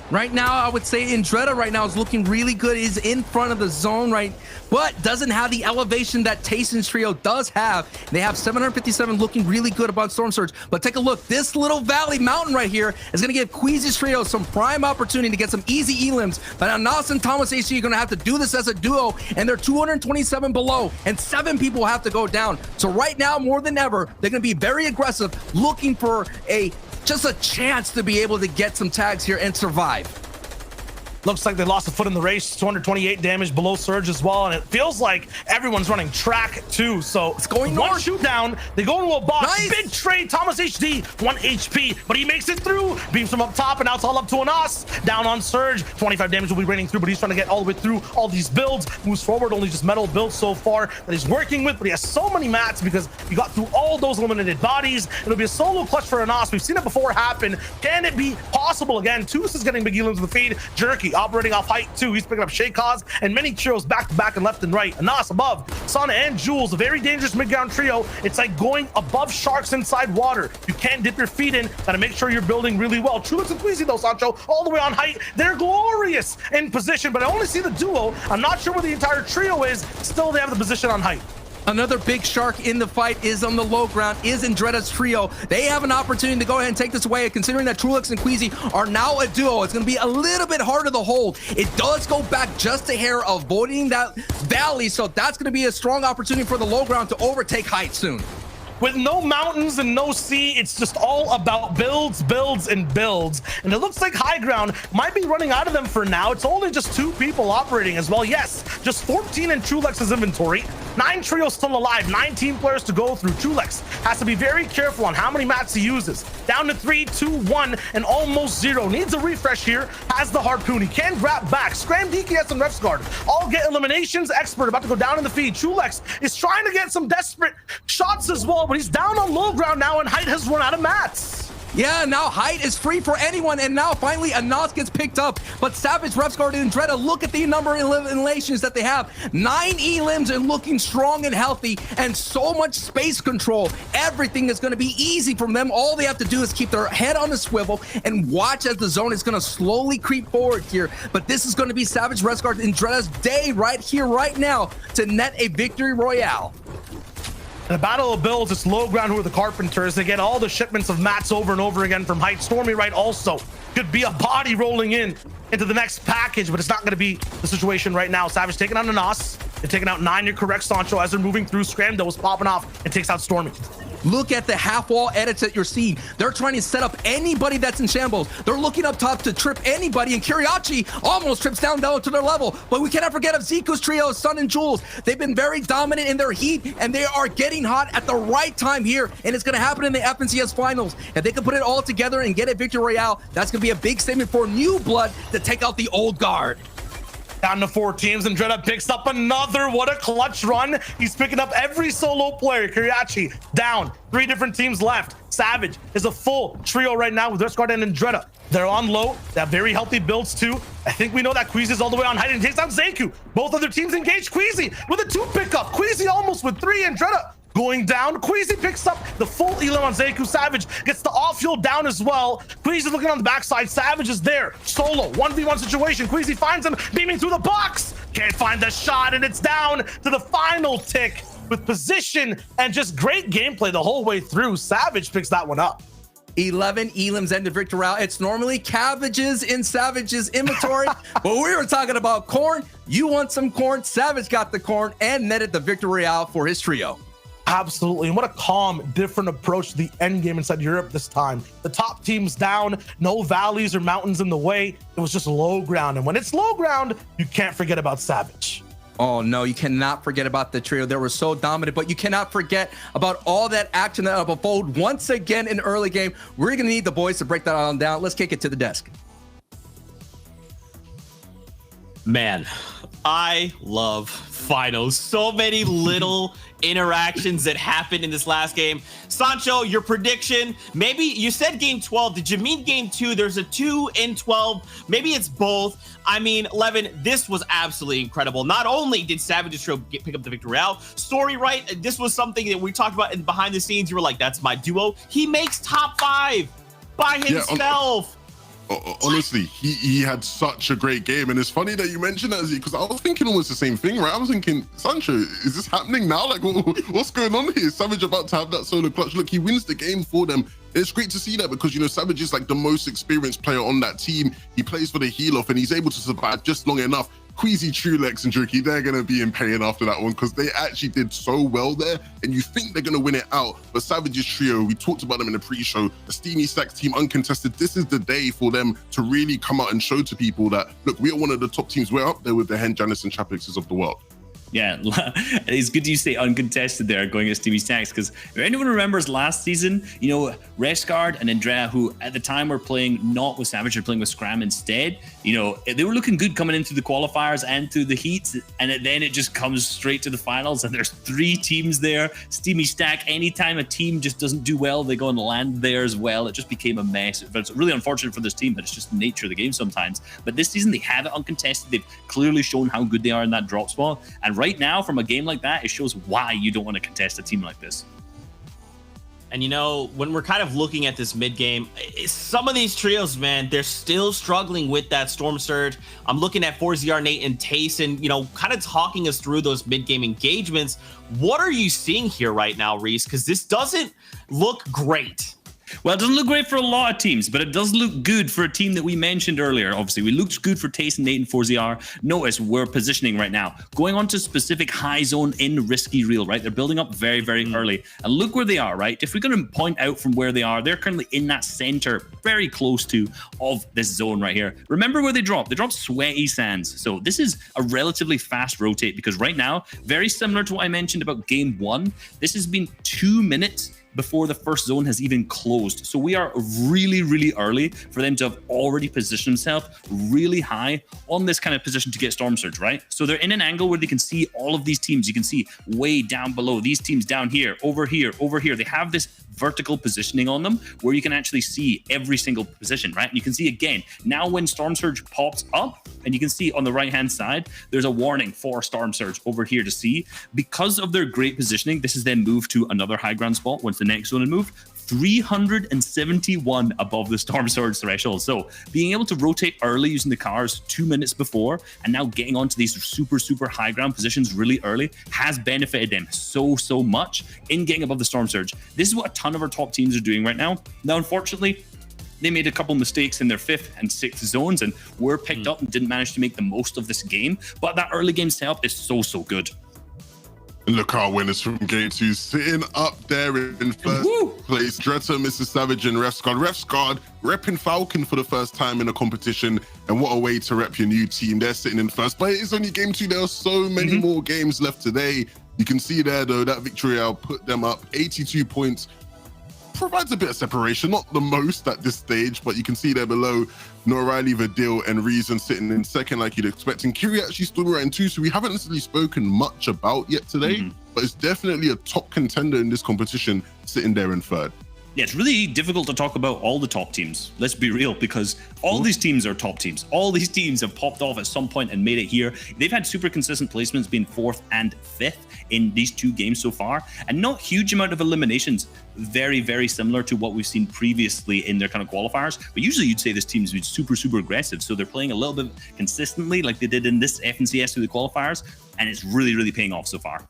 Right now, I would say Indreda right now is looking really good. Is in front of the zone, right? But doesn't have the elevation that Tayson's trio does have. They have 757 looking really good about Storm Surge. But take a look. This little valley mountain right here is going to give Queasy's trio some prime opportunity to get some easy elims. But now Nas and Thomas AC are going to have to do this as a duo. And they're 227 below. And 7 people have to go down. So right now, more than ever, they're going to be very aggressive, looking for just a chance to be able to get some tags here and survive. Looks like they lost a foot in the race. 228 damage below Surge as well, and it feels like everyone's running track too. So it's going one north. Shoot down. They go into a box. Nice. Big trade. Thomas HD 1 HP, but he makes it through. Beams from up top, and now it's all up to Anas. Down on Surge. 25 damage will be raining through, but he's trying to get all the way through all these builds. Moves forward. Only just metal builds so far that he's working with, but he has so many mats because he got through all those eliminated bodies. It'll be a solo clutch for Anas. We've seen it before happen. Can it be possible again? Toos is getting big elims to the feed. Jerky operating off height too. He's picking up Shaykaz and many trios back to back and left and right. Anas above. Sana and Jules, a very dangerous mid-ground trio. It's like going above sharks inside water. You can't dip your feet in. Gotta make sure you're building really well. Trulix and Queasy though, Sancho, all the way on height. They're glorious in position, but I only see the duo. I'm not sure where the entire trio is. Still, they have the position on height. Another big shark in the fight is on the low ground, is Indreda's trio. They have an opportunity to go ahead and take this away, considering that Trulix and Queasy are now a duo. It's going to be a little bit harder to hold. It does go back just a hair, avoiding that valley, so that's going to be a strong opportunity for the low ground to overtake height soon. With no mountains and no sea, it's just all about builds, builds, and builds. And it looks like high ground might be running out of them for now. It's only just 2 people operating as well. Yes, just 14 in Trulex's inventory. 9 trios still alive, 19 players to go through. Trulex has to be very careful on how many mats he uses. Down to 3, 2, 1, and almost 0. Needs a refresh here. Has the harpoon. He can grab back. Scram, DKS, and Refsguard all get eliminations. Expert about to go down in the feed. Trulex is trying to get some desperate shots as well, but he's down on low ground now, and height has run out of mats. Yeah, now height is free for anyone, and now finally Anas gets picked up. But Savage, Refsguard, and Dreda, look at the number of eliminations that they have. 9 elims and looking strong and healthy, and so much space control. Everything is going to be easy from them. All they have to do is keep their head on a swivel and watch as the zone is going to slowly creep forward here. But this is going to be Savage, Refsguard, and Dreda's day right here, right now, to net a victory royale. The Battle of Bills, it's low ground who are the Carpenters. They get all the shipments of mats over and over again from height. Stormy right also could be a body rolling into the next package, but it's not going to be the situation right now. Savage taking out Anas. They're taking out 9. You're correct, Sancho, as they're moving through. Scramdo is popping off and takes out Stormy. Look at the half wall edits that you're seeing. They're trying to set up anybody that's in shambles. They're looking up top to trip anybody, and Kiriachi almost trips down to their level. But we cannot forget of Ziku's trio, Sun and Jules. They've been very dominant in their heat, and they are getting hot at the right time here. And it's going to happen in the FNCS finals. If they can put it all together and get a victory royale, that's going to be a big statement for new blood to take out the old guard. Down to 4 teams, and Dreda picks up another. What a clutch run. He's picking up every solo player. Kiriachi down. 3 different teams left. Savage is a full trio right now with Refsguard and Dreda. They're on low. They have very healthy builds too. I think we know that Queasy is all the way on height and takes down Zeku. Both other teams engage Queasy with a 2 pickup. Queasy almost with 3, and Dreda going down. Queasy picks up the full elim on Zeku. Savage gets the off-fuel down as well. Queasy looking on the backside. Savage is there. Solo, 1v1 situation. Queasy finds him, beaming through the box. Can't find the shot, and it's down to the final tick with position and just great gameplay the whole way through. Savage picks that one up. 11 elims end of victory royale. It's normally cabbages in Savage's inventory, but we were talking about corn. You want some corn? Savage got the corn and netted the victory royale for his trio. Absolutely. And what a calm, different approach to the end game inside Europe this time. The top team's down, no valleys or mountains in the way. It was just low ground. And when it's low ground, you can't forget about Savage. Oh, no, you cannot forget about the trio. They were so dominant, but you cannot forget about all that action that unfolded once again in early game. We're going to need the boys to break that on down. Let's kick it to the desk. Man, I love finals. So many little interactions that happened in this last game. Sancho, your prediction, maybe you said game 12. Did you mean game 2? There's a 2 in 12. Maybe it's both. I mean, Levin, this was absolutely incredible. Not only did Savage's trio pick up the victory royale, Story right, this was something that we talked about in behind the scenes. You were like, that's my duo. He makes top 5 by himself. Honestly, he had such a great game, and it's funny that you mentioned that, because I was thinking almost the same thing, right? I was thinking, Sancho, is this happening now? Like, what's going on here? Savage about to have that solo clutch. Look, he wins the game for them. It's great to see that, because, you know, Savage is like the most experienced player on that team. He plays for the heel off, and he's able to survive just long enough. Queasy, Trulex, and Jerky, they're going to be in pain after that one, because they actually did so well there, and you think they're going to win it out. But Savage's trio, we talked about them in the pre-show, the Steamy Stacks team uncontested. This is the day for them to really come out and show to people that, look, we are one of the top teams. We're up there with the Hen, Janice, and Chapixes of the world. Yeah, it's good you say uncontested there going against Steamy Stacks, because if anyone remembers last season, you know, Refsguard and Andrea, who at the time were playing not with Savage, they're playing with Scram instead, you know, they were looking good coming into the qualifiers and through the heats, and then it just comes straight to the finals, and there's 3 teams there. Steamy Stack, anytime a team just doesn't do well, they go and land there as well. It just became a mess. It's really unfortunate for this team, but it's just the nature of the game sometimes. But this season, they have it uncontested. They've clearly shown how good they are in that drop spot, and right now, from a game like that, it shows why you don't want to contest a team like this. And, you know, when we're kind of looking at this mid game, some of these trios, man, they're still struggling with that Storm Surge. I'm looking at 4ZR, Nate, and Tayson, you know, kind of talking us through those mid game engagements. What are you seeing here right now, Reese? Because this doesn't look great. Well, it doesn't look great for a lot of teams, but it does look good for a team that we mentioned earlier. Obviously, we looked good for Tayson, Nate, and 4ZR. Notice we're positioning right now, going on to specific high zone in risky reel, right? They're building up very, very early. And look where they are, right? If we're going to point out from where they are, they're currently in that center, very close to of this zone right here. Remember where they dropped? They dropped Sweaty Sands. So this is a relatively fast rotate, because right now, very similar to what I mentioned about game 1, this has been 2 minutes before the first zone has even closed. So we are really, really early for them to have already positioned themselves really high on this kind of position to get Storm Surge, right? So they're in an angle where they can see all of these teams. You can see way down below, these teams down here, over here, over here. They have this vertical positioning on them where you can actually see every single position, right? And you can see again, now when Storm Surge pops up, and you can see on the right-hand side, there's a warning for Storm Surge over here to see. Because of their great positioning, this is then moved to another high ground spot once the next zone is moved. 371 above the Storm Surge threshold. So being able to rotate early using the cars 2 minutes before and now getting onto these super high ground positions really early has benefited them so much in getting above the Storm Surge. This is what a ton of our top teams are doing right now. Now, unfortunately, they made a couple mistakes in their 5th and 6th zones and were picked up and didn't manage to make the most of this game. But that early game setup is so good. And look, our winners from game 2 sitting up there in first place. Dreta, Mr. Savage, and Refsguard. Refsguard repping Falcon for the first time in a competition. And what a way to rep your new team. They're sitting in first. But it is only game 2. There are so many more games left today. You can see there, though, that victory I'll put them up 82 points. Provides a bit of separation, not the most at this stage, but you can see there below Norriley, Vidil, and Reason sitting in second like you'd expect. And Kiri actually stood right in 2, so we haven't necessarily spoken much about yet today, but it's definitely a top contender in this competition sitting there in 3rd. Yeah, it's really difficult to talk about all the top teams. Let's be real, because all these teams are top teams. All these teams have popped off at some point and made it here. They've had super consistent placements, being 4th and 5th in these 2 games so far, and not huge amount of eliminations. Very similar to what we've seen previously in their kind of qualifiers. But usually you'd say this team's been super aggressive. So they're playing a little bit consistently like they did in this FNCS through the qualifiers, and it's really paying off so far.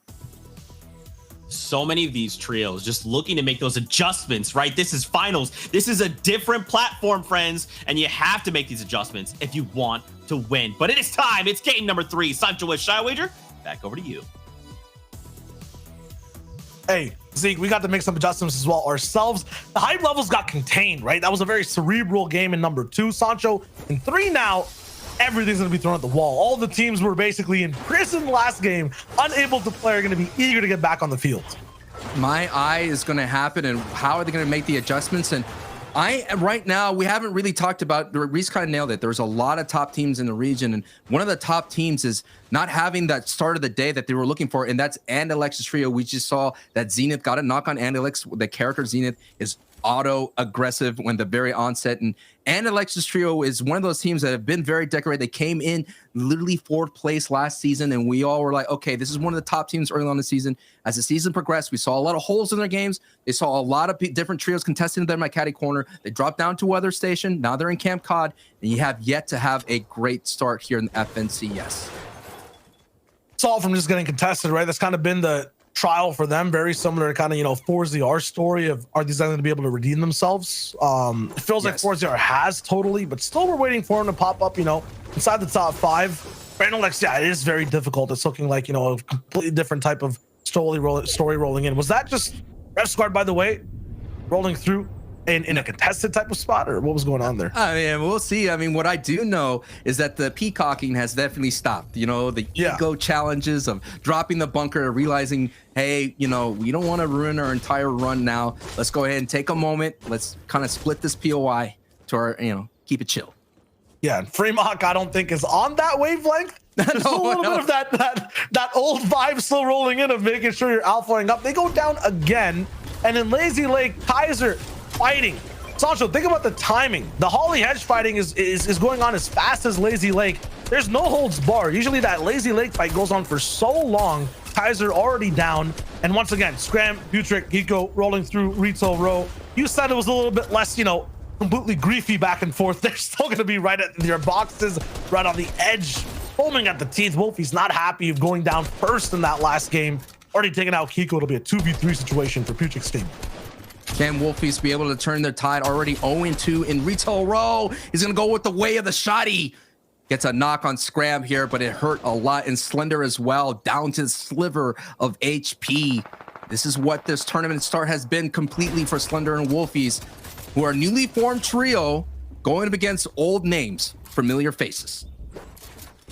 So many of these trios just looking to make those adjustments, right? This is finals. This is a different platform, friends, and you have to make these adjustments if you want to win. But it is time. It's game number 3. Sancho with Shy Wager. Back over to you. Hey, Zeke, we got to make some adjustments as well ourselves. The hype levels got contained, right? That was a very cerebral game in number 2. Sancho in 3 now. Everything's going to be thrown at the wall. All the teams were basically in prison last game, unable to play, are going to be eager to get back on the field. My eye is going to happen, and how are they going to make the adjustments? And right now, we haven't really talked about, Reese kind of nailed it. There's a lot of top teams in the region, and one of the top teams is not having that start of the day that they were looking for, and that's Andalex's trio. We just saw that Zenith got a knock on Andalex. The character Zenith is auto aggressive when the very onset, and Alexis trio is one of those teams that have been very decorated. They came in literally 4th place last season, and we all were like, okay, this is one of the top teams early on in the season. As the season progressed, we saw a lot of holes in their games. They saw a lot of different trios contesting them at Caddy Corner. They dropped down to Weather Station. Now they're in Camp Cod, and you have yet to have a great start here in the FNCS. It's all from just getting contested, right? That's kind of been the trial for them, very similar to kind of, ForZR story of, are these guys going to be able to redeem themselves? It feels like ForZR has totally, but still we're waiting for him to pop up, inside the top 5. Brandalex, yeah, it is very difficult. It's looking like, a completely different type of story rolling in. Was that just Refsguard, by the way, rolling through in a contested type of spot, or what was going on there? I mean, we'll see. I mean, what I do know is that the peacocking has definitely stopped. The ego challenges of dropping the bunker, realizing, hey, we don't want to ruin our entire run now. Let's go ahead and take a moment. Let's kind of split this POI to our, keep it chill. Yeah, and Fremont, I don't think is on that wavelength. There's a little bit of that old vibe still rolling in of making sure you're alphaing up. They go down again, and in Lazy Lake, Kaiser fighting. Sancho, think about the timing. The Holly Hedge fighting is going on as fast as Lazy Lake. There's no holds barred. Usually that Lazy Lake fight goes on for so long. Kaiser already down. And once again, Scram, Butrick, Hiko rolling through Retail Row. You said it was a little bit less, completely griefy back and forth. They're still going to be right at their boxes, right on the edge, foaming at the teeth. Wolfie's not happy of going down first in that last game. Already taking out Hiko. It'll be a 2v3 situation for Putrick's team. Can Wolfies be able to turn their tide? Already 0-2 in Retail Row. He's going to go with the way of the shotty. Gets a knock on Scram here, but it hurt a lot. And Slender as well, down to the sliver of HP. This is what this tournament start has been completely for Slender and Wolfies, who are a newly formed trio going up against old names, familiar faces.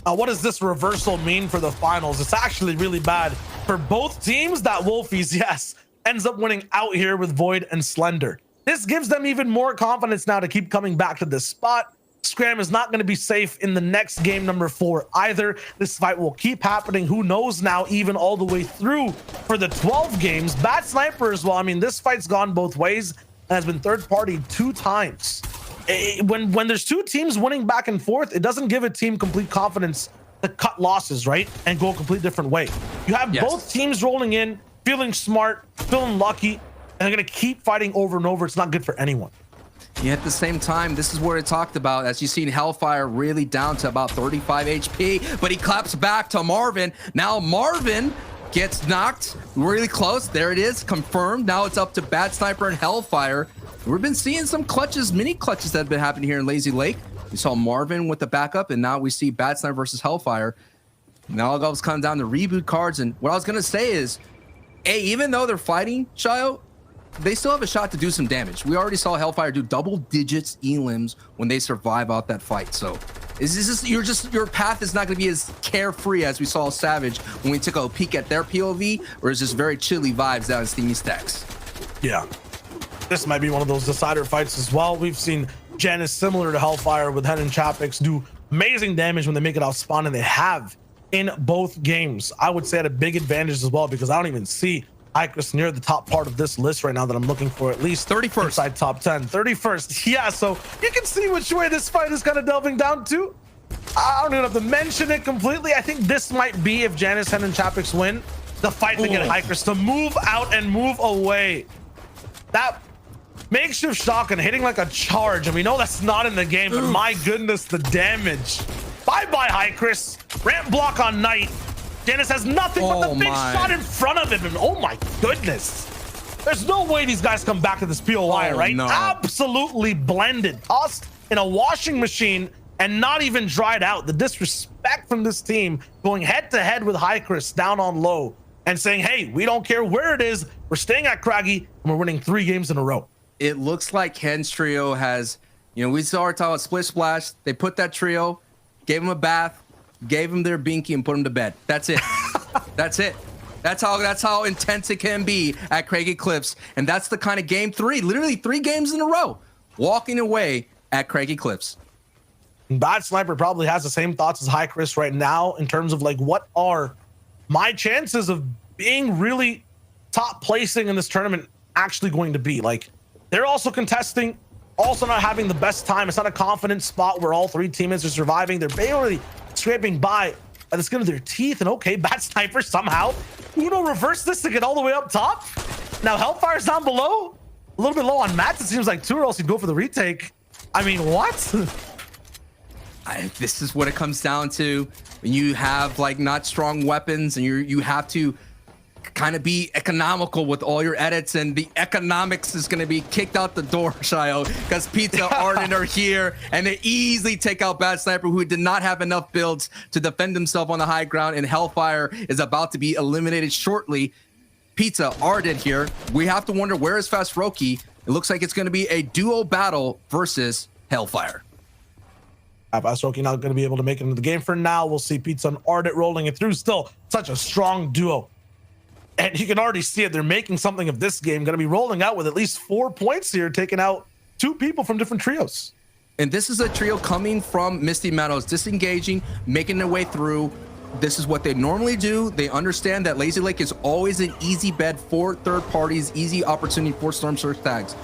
What does this reversal mean for the finals? It's actually really bad for both teams. That Wolfies, yes, ends up winning out here with Void and Slender. This gives them even more confidence now to keep coming back to this spot. Scram is not going to be safe in the next game number 4 either. This fight will keep happening. Who knows now, even all the way through for the 12 games. Bad Sniper as well. I mean, this fight's gone both ways and has been third party 2 times. When there's 2 teams winning back and forth, it doesn't give a team complete confidence to cut losses, right? And go a complete different way. You have both teams rolling in, feeling smart, feeling lucky, and they're going to keep fighting over and over. It's not good for anyone. Yeah, at the same time, this is what it talked about. As you've seen, Hellfire really down to about 35 HP, but he claps back to Marvin. Now Marvin gets knocked really close. There it is, confirmed. Now it's up to Bad Sniper and Hellfire. We've been seeing some clutches, mini clutches that have been happening here in Lazy Lake. We saw Marvin with the backup, and now we see Bad Sniper versus Hellfire. Now it goes come down to reboot cards. And what I was going to say is, hey, even though they're fighting, Shayo, they still have a shot to do some damage. We already saw Hellfire do double digits elims when they survive out that fight. So is this your path is not going to be as carefree as we saw Savage when we took a peek at their POV, or is this very chilly vibes down in Steamy Stacks? Yeah, this might be one of those decider fights as well. We've seen Janus similar to Hellfire with Hen and Chapix do amazing damage when they make it off spawn, and they have in both games. I would say at a big advantage as well, because I don't even see Icris near the top part of this list right now that I'm looking for, at least 31st inside top 10. 31st. Yeah, so you can see which way this fight is kind of delving down to. I don't even have to mention it completely. I think this might be, if Janus, Hen, and Chapix win, the fight to get Icris to move out and move away. That makeshift shotgun hitting like a charge, and we know that's not in the game, but my goodness, the damage. Bye-bye, Icris. Ramp block on Knight. Janus has nothing but the big shot in front of him, and oh my goodness. There's no way these guys come back to this POI, right? No. Absolutely blended, tossed in a washing machine, and not even dried out. The disrespect from this team going head-to-head with Icris down on low and saying, hey, we don't care where it is. We're staying at Craggy, and we're winning 3 games in a row. It looks like Hen's trio has, we saw our talk about Split Splash. They put that trio, gave him a bath, gave him their binky, and put him to bed. That's it. That's it. That's how intense it can be at Craggy Cliffs. And that's the kind of game 3, literally 3 games in a row, walking away at Craggy Cliffs. Bad Sniper probably has the same thoughts as Icris right now in terms of like, what are my chances of being really top placing in this tournament actually going to be? Like, they're also contesting, also not having the best time. It's not a confident spot where all 3 teammates are surviving. They're barely scraping by the skin of their teeth. And okay, Bad Sniper somehow Uno reversed this to get all the way up top. Now Hellfire's down below, a little bit low on mats, it seems like, too, or else he'd go for the retake. I mean, what? This is what it comes down to when you have like not strong weapons, and you have to kind of be economical with all your edits, and the economics is going to be kicked out the door, Shayo, because Pizza Ardent are here, and they easily take out Bad Sniper, who did not have enough builds to defend himself on the high ground, and Hellfire is about to be eliminated shortly. Pizza Ardent here. We have to wonder, where is Fast Roki? It looks like it's going to be a duo battle versus Hellfire. Fast Roki not going to be able to make it into the game for now. We'll see Pizza and Ardent rolling it through. Still such a strong duo. And you can already see it. They're making something of this game. Going to be rolling out with at least 4 points here, taking out 2 people from different trios. And this is a trio coming from Misty Meadows, disengaging, making their way through. This is what they normally do. They understand that Lazy Lake is always an easy bed for third parties, easy opportunity for Storm Surge tags.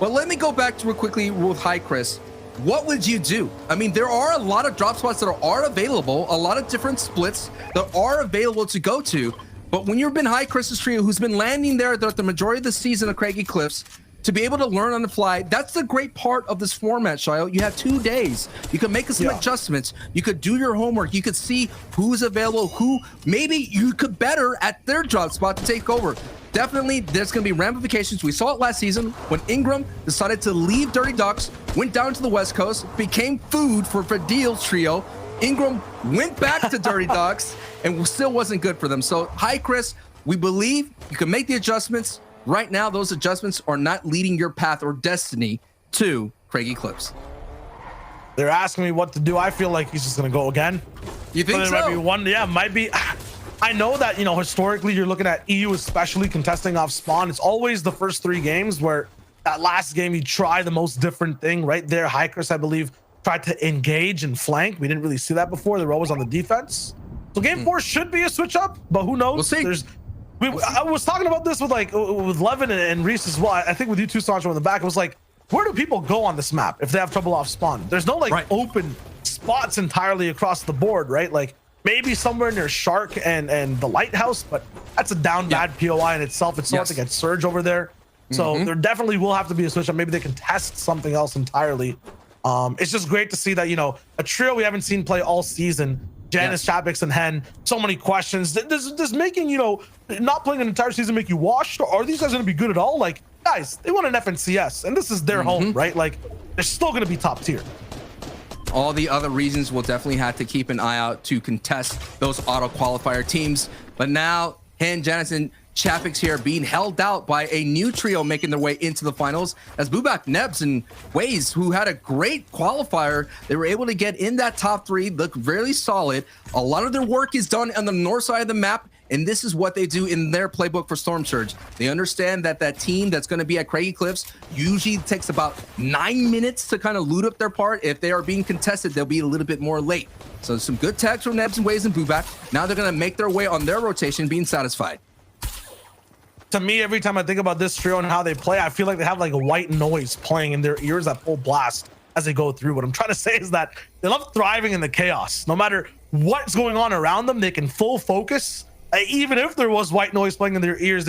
But let me go back to real quickly with Chris. What would you do? I mean, there are a lot of drop spots that are available, a lot of different splits that are available to go to. But when you've been Chris's trio, who's been landing there the majority of the season of Craggy Cliffs, to be able to learn on the fly, that's the great part of this format, Shayo. You have 2 days. You can make some adjustments. You could do your homework. You could see who's available, who maybe you could better at their drop spot to take over. Definitely, there's going to be ramifications. We saw it last season when Ingram decided to leave Dirty Ducks, went down to the West Coast, became food for Fadil's trio. Ingram went back to Dirty Ducks and still wasn't good for them. So, hi, Chris. We believe you can make the adjustments. Right now, those adjustments are not leading your path or destiny to Craggy Cliffs. They're asking me what to do. I feel like he's just going to go again. You think so? Might be one. Yeah, might be. I know that, historically, you're looking at EU, especially contesting off spawn. It's always the first 3 games where that last game you try the most different thing right there. Chris, I believe, tried to engage and flank. We didn't really see that before. They were always on the defense. So game 4 should be a switch up, but who knows? We'll see. I was talking about this with Levin and Reese as well. I think with you two, Sancho, in the back, it was like, where do people go on this map if they have trouble off spawn? There's no open spots entirely across the board, right? Like maybe somewhere near Shark and the Lighthouse, but that's a down bad POI in itself. It's hard to get Surge over there. So there definitely will have to be a switch up. Maybe they can test something else entirely. It's just great to see that, a trio we haven't seen play all season. Janice, Chapix, and Hen. So many questions. Does making, not playing an entire season make you washed? Or are these guys going to be good at all? Like, guys, they won an FNCS, and this is their home, right? Like, they're still going to be top tier. All the other reasons we'll definitely have to keep an eye out to contest those auto qualifier teams. But now, Hen, Janice, and Chapix here being held out by a new trio making their way into the finals as Bubak, Nebs, and Waze, who had a great qualifier, they were able to get in that top 3, look really solid. A lot of their work is done on the north side of the map, and this is what they do in their playbook for Storm Surge. They understand that team that's going to be at Craggy Cliffs usually takes about 9 minutes to kind of loot up their part. If they are being contested, they'll be a little bit more late. So some good tags from Nebs and Waze and Bubak. Now they're going to make their way on their rotation, being satisfied. To me, every time I think about this trio and how they play, I feel like they have like a white noise playing in their ears at full blast as they go through. What I'm trying to say is that they love thriving in the chaos. No matter what's going on around them, they can full focus. Even if there was white noise playing in their ears,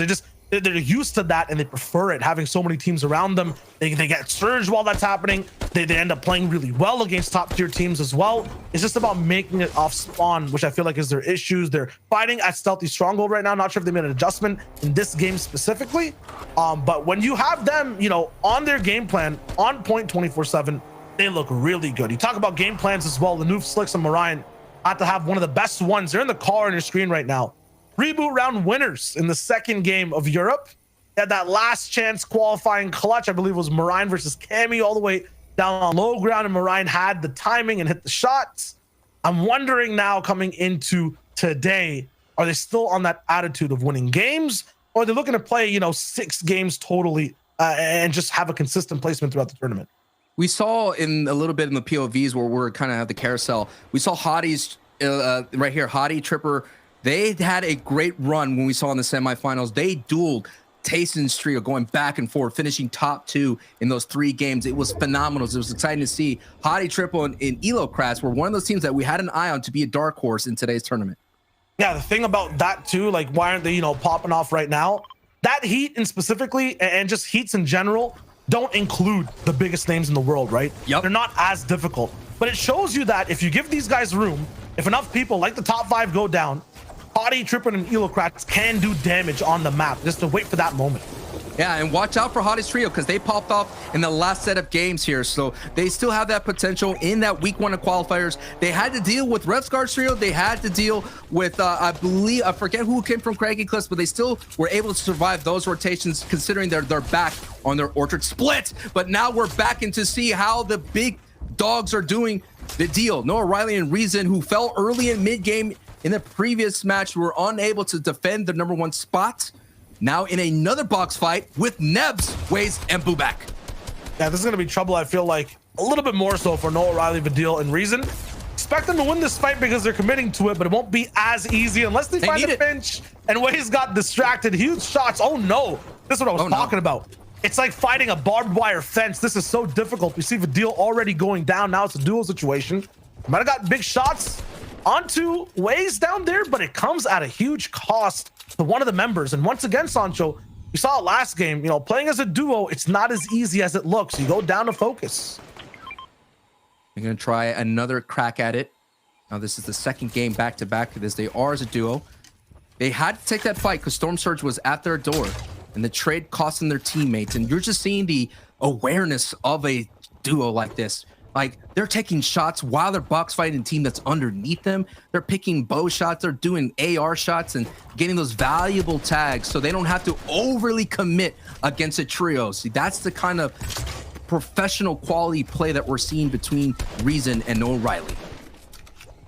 they're used to that and they prefer it. Having so many teams around them, they get surged while that's happening. They end up playing really well against top tier teams as well. It's just about making it off spawn, which I feel like is their issues. They're fighting at Stealthy Stronghold right now. Not sure if they made an adjustment in this game specifically. But when you have them, on their game plan, on point 24/7, they look really good. You talk about game plans as well. The Noof, Slicks, and Mariah had to have one of the best ones. They're in the car on your screen right now. Reboot round winners in the second game of Europe. They had that last chance qualifying clutch. I believe it was Mariah versus Cammy all the way down on low ground, and Mariah had the timing and hit the shots. I'm wondering now coming into today, are they still on that attitude of winning games, or are they looking to play, 6 games totally and just have a consistent placement throughout the tournament? We saw in a little bit in the POVs where we're kind of at the carousel, we saw Hottie's right here, Hottie, Tripper. They had a great run when we saw in the semifinals. They dueled Tayson's trio, going back and forth, finishing top 2 in those 3 games. It was phenomenal. It was exciting to see. Hottie, Triple, and Elo Kratz were one of those teams that we had an eye on to be a dark horse in today's tournament. Yeah, the thing about that too, like why aren't they, popping off right now? That heat and specifically, and just heats in general, don't include the biggest names in the world, right? Yep. They're not as difficult. But it shows you that if you give these guys room, if enough people like the top 5 go down, Hottie, Trippin, and Elocrats can do damage on the map. Just to wait for that moment. Yeah, and watch out for Hottie's trio because they popped off in the last set of games here. So they still have that potential in that week 1 of qualifiers. They had to deal with Revsguard's trio. They had to deal with, I forget who came from Craggy Cliffs, but they still were able to survive those rotations considering they're back on their Orchard split. But now we're back in to see how the big dogs are doing the deal. Noah Riley and Reason, who fell early in mid-game in the previous match, were unable to defend the #1 spot. Now in another box fight with Nebs, Waze, and Bubak. Yeah, this is going to be trouble, I feel like. A little bit more so for Noah Riley, Vidil, and Reason. Expect them to win this fight because they're committing to it, but it won't be as easy unless they find a pinch. And Waze got distracted. Huge shots. Oh, no. This is what I was talking about. It's like fighting a barbed wire fence. This is so difficult. We see Vidil already going down. Now it's a duel situation. Might have got big shots onto Waze down there, but it comes at a huge cost to one of the members. And once again, Sancho, we saw it last game, playing as a duo, it's not as easy as it looks. You go down to focus. They're going to try another crack at it. Now, this is the second game back-to-back as they are as a duo. They had to take that fight because Storm Surge was at their door, and the trade costing their teammates. And you're just seeing the awareness of a duo like this. Like, they're taking shots while they're box fighting a team that's underneath them. They're picking bow shots. They're doing AR shots and getting those valuable tags so they don't have to overly commit against a trio. See, that's the kind of professional quality play that we're seeing between Reason and Noah Riley.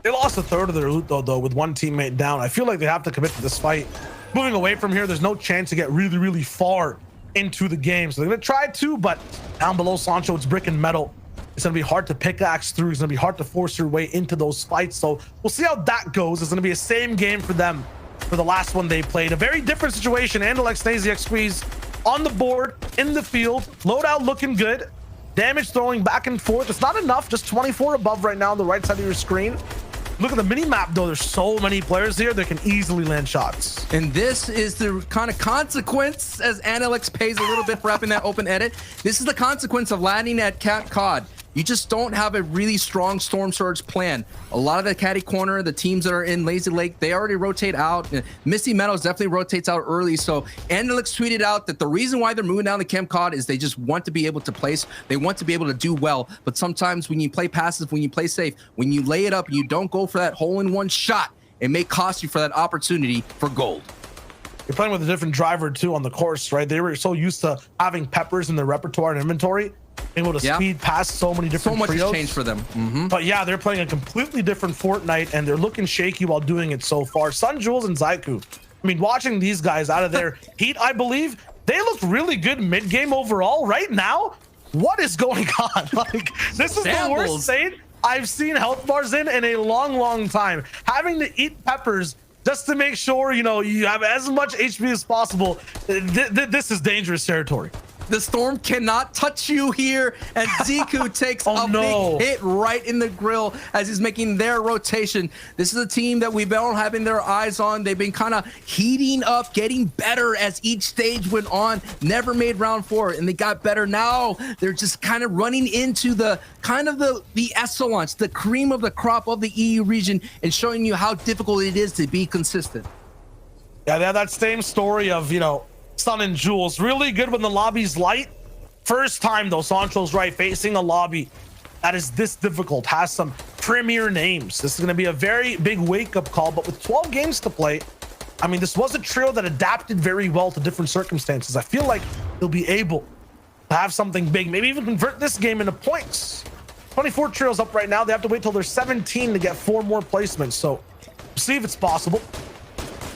They lost a third of their loot, though, with one teammate down. I feel like they have to commit to this fight. Moving away from here, there's no chance to get really, really far into the game. So they're going to try to, but down below Sancho, it's brick and metal. It's going to be hard to pickaxe through. It's going to be hard to force your way into those fights. So we'll see how that goes. It's going to be a same game for them for the last one they played. A very different situation. Andalex, Naziak Squeeze on the board, in the field. Loadout looking good. Damage throwing back and forth. It's not enough. Just 24 above right now on the right side of your screen. Look at the mini map though. There's so many players here that can easily land shots. And this is the kind of consequence, as Analyx pays a little bit for having that open edit. This is the consequence of landing at Cat Cod. You just don't have a really strong Storm Surge plan. A lot of the caddy corner, the teams that are in Lazy Lake, they already rotate out. Misty Meadows definitely rotates out early. So Analyx tweeted out that the reason why they're moving down to Camp Cod is they just want to be able to place. They want to be able to do well. But sometimes when you play passive, when you play safe, when you lay it up, you don't go for that hole-in-one shot. It may cost you for that opportunity for gold. You're playing with a different driver too on the course, right? They were so used to having peppers in their repertoire and inventory, able to speed past so many different trios. has changed for them. But yeah, they're playing a completely different Fortnite, and they're looking shaky while doing it so far. Sun Jules and Zaiku. I mean, watching these guys out of their heat, I believe they look really good mid-game overall. Right now, what is going on? Like, this is the worst state I've seen health bars in a long time. Having to eat peppers just to make sure, you know, you have as much HP as possible. This is dangerous territory. The Storm cannot touch you here, and Ziku takes big hit right in the grill as he's making their rotation. This is a team that we've been having their eyes on. They've been kind of heating up, getting better as each stage went on. Never made round 4, and they got better. Now they're just kind of running into the echelons, the cream of the crop of the EU region, and showing you how difficult it is to be consistent. Yeah, they have that same story of, you know, Sun and Jules. Really good when the lobby's light. First time though, Sancho's right, facing a lobby that is this difficult, has some premier names. This is going to be a very big wake-up call, but with 12 games to play, I mean, this was a trio that adapted very well to different circumstances. I feel like they'll be able to have something big, maybe even convert this game into points. 24 trios up right now. They have to wait till they're 17 to get 4 more placements, so see if it's possible.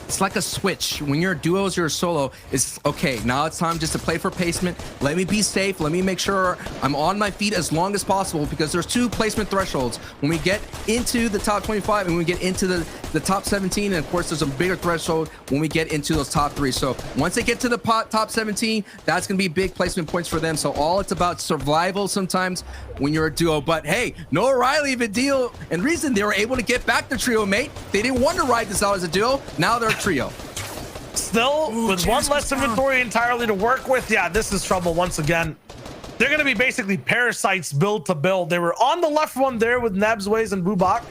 It's like a switch. When you're duos, you're a solo. It's okay. Now it's time just to play for placement. Let me be safe. Let me make sure I'm on my feet as long as possible, because there's 2 placement thresholds. When we get into the top 25 and when we get into the top 17, and of course there's a bigger threshold when we get into those top 3. So once they get to the top 17, that's going to be big placement points for them. So all it's about survival sometimes when you're a duo. But hey, Noah Riley, the deal and reason they were able to get back the trio mate. They didn't want to ride this out as a duo. Now they're trio. Still with one less inventory entirely to work with. Yeah, this is trouble once again. They're going to be basically parasites build to build. They were on the left one there with Nebs, Waze, and Bubak,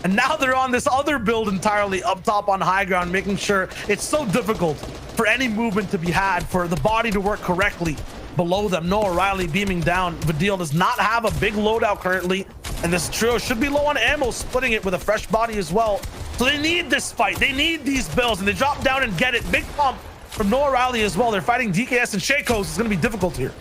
and now they're on this other build entirely up top on high ground, making sure it's so difficult for any movement to be had, for the body to work correctly below them. Noah Riley beaming down. Vidil does not have a big loadout currently, and this trio should be low on ammo, splitting it with a fresh body as well. So they need this fight. They need these builds, and they drop down and get it. Big pump from Noah Riley as well. They're fighting DKS and Shakos. It's going to be difficult here.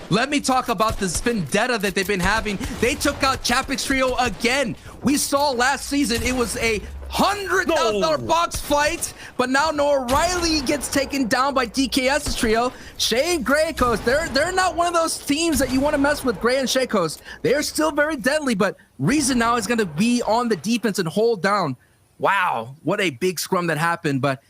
Let me talk about this vendetta that they've been having. They took out Chapik's trio again. We saw last season it was a $100,000 box fight, but now Noah Riley gets taken down by DKS's trio. Shay and Gray Coast, they're not one of those teams that you want to mess with. Gray and Shay Coast, they're still very deadly, but Reason now is going to be on the defense and hold down. Wow, what a big scrum that happened. But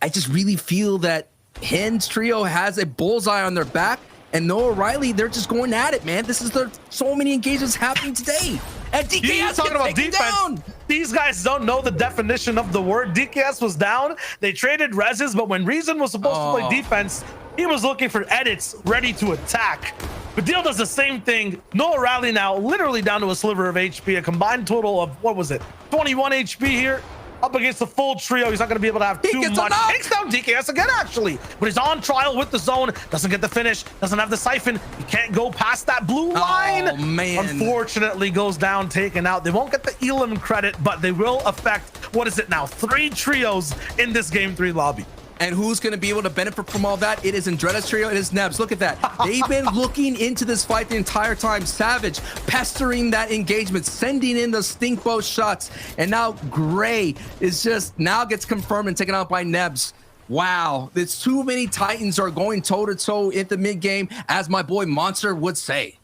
I just really feel that Hen's trio has a bullseye on their back, and Noah Riley, they're just going at it, man. This is so many engagements happening today. And DKS talking about defense. Down. These guys don't know the definition of the word. DKS was down. They traded reses, but when Reason was supposed to play defense, he was looking for edits, ready to attack. But Deal does the same thing. Noah Riley now literally down to a sliver of HP, a combined total of, what was it, 21 HP here. Up against the full trio, he's not going to be able to have too much. Takes down DKS again, actually. But he's on trial with the zone. Doesn't get the finish. Doesn't have the siphon. He can't go past that blue line. Oh, man. Unfortunately, goes down, taken out. They won't get the Elam credit, but they will affect, what is it now, 3 trios in this Game 3 lobby. And who's going to be able to benefit from all that? It is Andretta's trio. It is Nebs. Look at that. They've been looking into this fight the entire time. Savage pestering that engagement, sending in the stink bow shots. And now Gray is just now gets confirmed and taken out by Nebs. Wow. There's too many Titans are going toe-to-toe in the mid-game, as my boy Monster would say.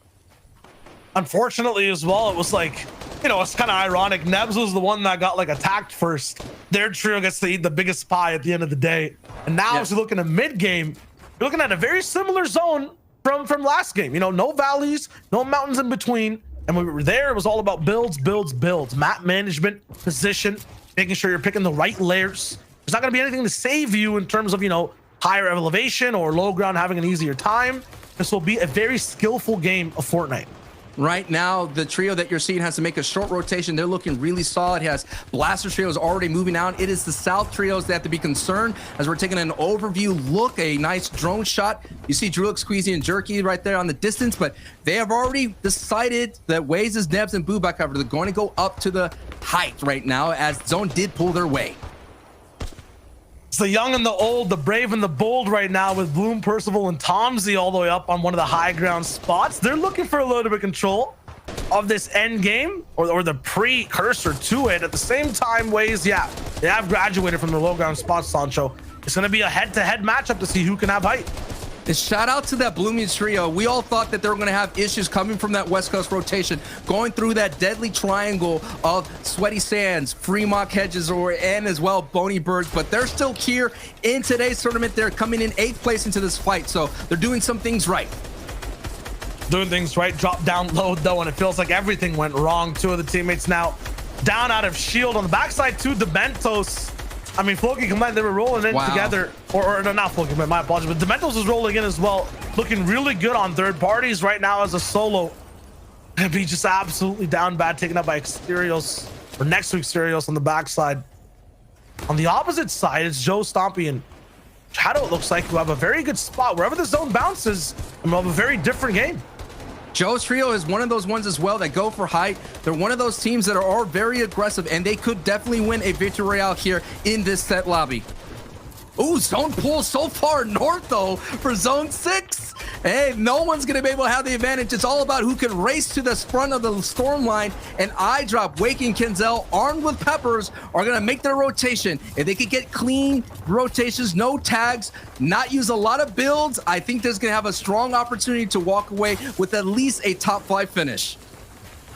Unfortunately as well, it was like, you know, it's kind of ironic. Nebs was the one that got like attacked first. Their trio gets to eat the biggest pie at the end of the day. And now as you look in a mid game, you're looking at a very similar zone from last game. You know, no valleys, no mountains in between. And when we were there, it was all about builds, map management, position, making sure you're picking the right layers. There's not going to be anything to save you in terms of, you know, higher elevation or low ground having an easier time. This will be a very skillful game of Fortnite. Right now, the trio that you're seeing has to make a short rotation. They're looking really solid. He has Blaster trios already moving out. It is the South trios that have to be concerned as we're taking an overview look, a nice drone shot. You see Druid, Squeezy, and Jerky right there on the distance, but they have already decided that Waze, Nebs, and Booback cover. They're going to go up to the height right now as Zone did pull their way. It's the young and the old, the brave and the bold right now with Bloom, Percival, and Tomsy all the way up on one of the high ground spots. They're looking for a little bit of control of this end game or the precursor to it. At the same time, Waze, yeah, they have graduated from the low ground spots, Sancho. It's going to be a head-to-head matchup to see who can have height. And shout out to that Blooming trio. We all thought that they were going to have issues coming from that West Coast rotation, going through that deadly triangle of Sweaty Sands, Fremont Hedges, and as well Bony Birds. But they're still here in today's tournament. They're coming in 8th place into this fight, so they're doing some things right. Doing things right. Drop down low though, and it feels like everything went wrong. Two of the teammates now down out of shield on the backside. Two Dementos. I mean, Floki Command, they were rolling in together, or no, not Floki Command, my apologies, but Dementos is rolling in as well, looking really good on third parties right now as a solo. And be just absolutely down bad, taken up by Exterios, or next to Exterios on the backside. On the opposite side, it's Joe, Stompy, and Shadow, it looks like, who have a very good spot. Wherever the zone bounces, and we'll have a very different game. Joe's trio is one of those ones as well that go for height. They're one of those teams that are all very aggressive, and they could definitely win a victory royale here in this set lobby. Ooh, zone pull so far north though for zone 6. Hey, no one's gonna be able to have the advantage. It's all about who can race to the front of the storm line. And iDrop, Waking, Kenzel, armed with peppers, are gonna make their rotation. If they could get clean rotations, no tags, not use a lot of builds, I think there's gonna have a strong opportunity to walk away with at least a top 5 finish.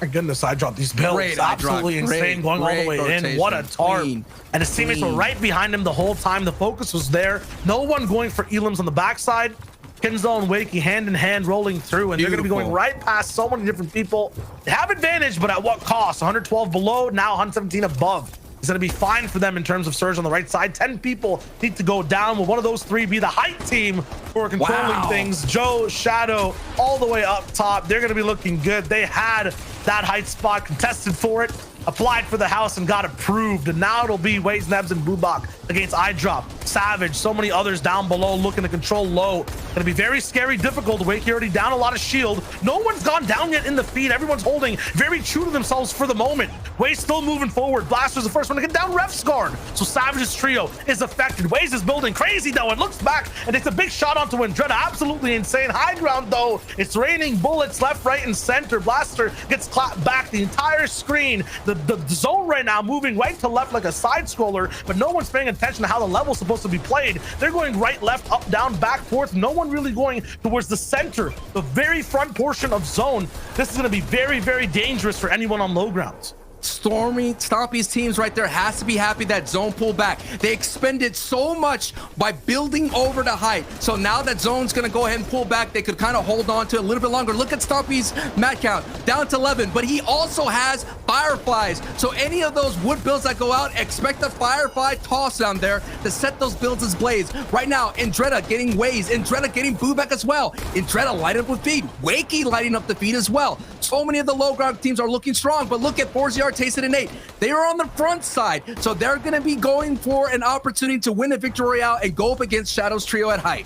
My goodness, I dropped these builds. Great, absolutely insane, going all the way rotation. in. What a tarp. Clean. And his teammates were right behind him the whole time. The focus was there. No one going for elims on the backside. Kenzo and Wakey hand in hand rolling through, and they're going to be going right past so many different people. They have advantage, but at what cost? 112 below, now 117 above. It's going to be fine for them in terms of surge on the right side. 10 people need to go down. Will one of those 3 be the height team who are controlling things? Joe, Shadow, all the way up top. They're going to be looking good. They had that height spot, contested for it, applied for the house, and got approved. And now it'll be Waze, Nebs, and Boobak against iDrop, Savage, so many others down below looking to control low. Gonna be very scary, difficult. Wakey already down a lot of shield. No one's gone down yet in the feed. Everyone's holding very true to themselves for the moment. Waze still moving forward. Blaster's the first one to get down Ref's guard. So Savage's trio is affected. Waze is building crazy though and looks back and takes a big shot onto Andretta. Absolutely insane. High ground though. It's raining bullets left, right, and center. Blaster gets clapped back the entire screen. The zone right now moving right to left like a side scroller, but no one's paying attention to how the level's supposed to be played. They're going right, left, up, down, back, forth. No one really going towards the center, the very front portion of zone. This is going to be very, very dangerous for anyone on low grounds. Stompy's teams right there has to be happy that zone pulled back. They expended so much by building over the height. So now that zone's gonna go ahead and pull back, they could kind of hold on to it a little bit longer. Look at Stompy's mat count down to 11, but he also has Fireflies. So any of those wood builds that go out, expect a Firefly toss down there to set those builds as blaze. Right now, Andretta getting Waze, Andretta getting Booback as well. Andretta lighting up with feed, Wakey lighting up the feed as well. So many of the low ground teams are looking strong, but look at 4ZR, Tasted, and Nate. They are on the front side, so they're going to be going for an opportunity to win a victory royale and go up against Shadow's trio at height.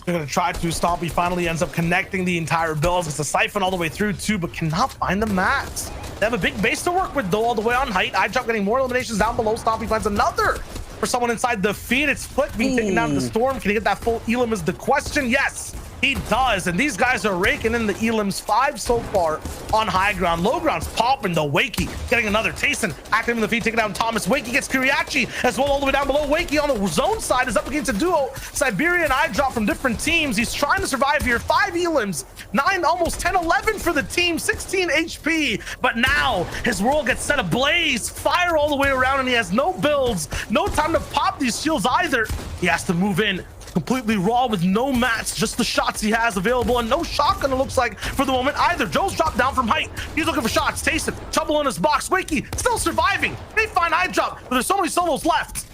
They're going to try to. Stompy finally ends up connecting the entire builds. It's a siphon all the way through too, but cannot find the mats. They have a big base to work with though, all the way on height. iDrop getting more eliminations down below. Stompy finds another for someone inside the feed. It's Flick being taken down to the storm. Can he get that full elim is the question. Yes. He does, and these guys are raking in the elims. 5 so far on high ground. Low ground's popping though. Wakey getting another. Tayson active in the feed, taking down Thomas. Wakey gets Kuriachi as well all the way down below. Wakey on the zone side is up against a duo. Siberia and I drop from different teams. He's trying to survive here. 5 elims, 9, almost 10, 11 for the team, 16 HP. But now his world gets set ablaze. Fire all the way around, and he has no builds, no time to pop these shields either. He has to move in completely raw with no mats, just the shots he has available, and no shotgun it looks like for the moment either. Joe's dropped down from height. He's looking for shots. Tayson, trouble in his box. Wakey still surviving. They find eye drop, but there's so many solos left.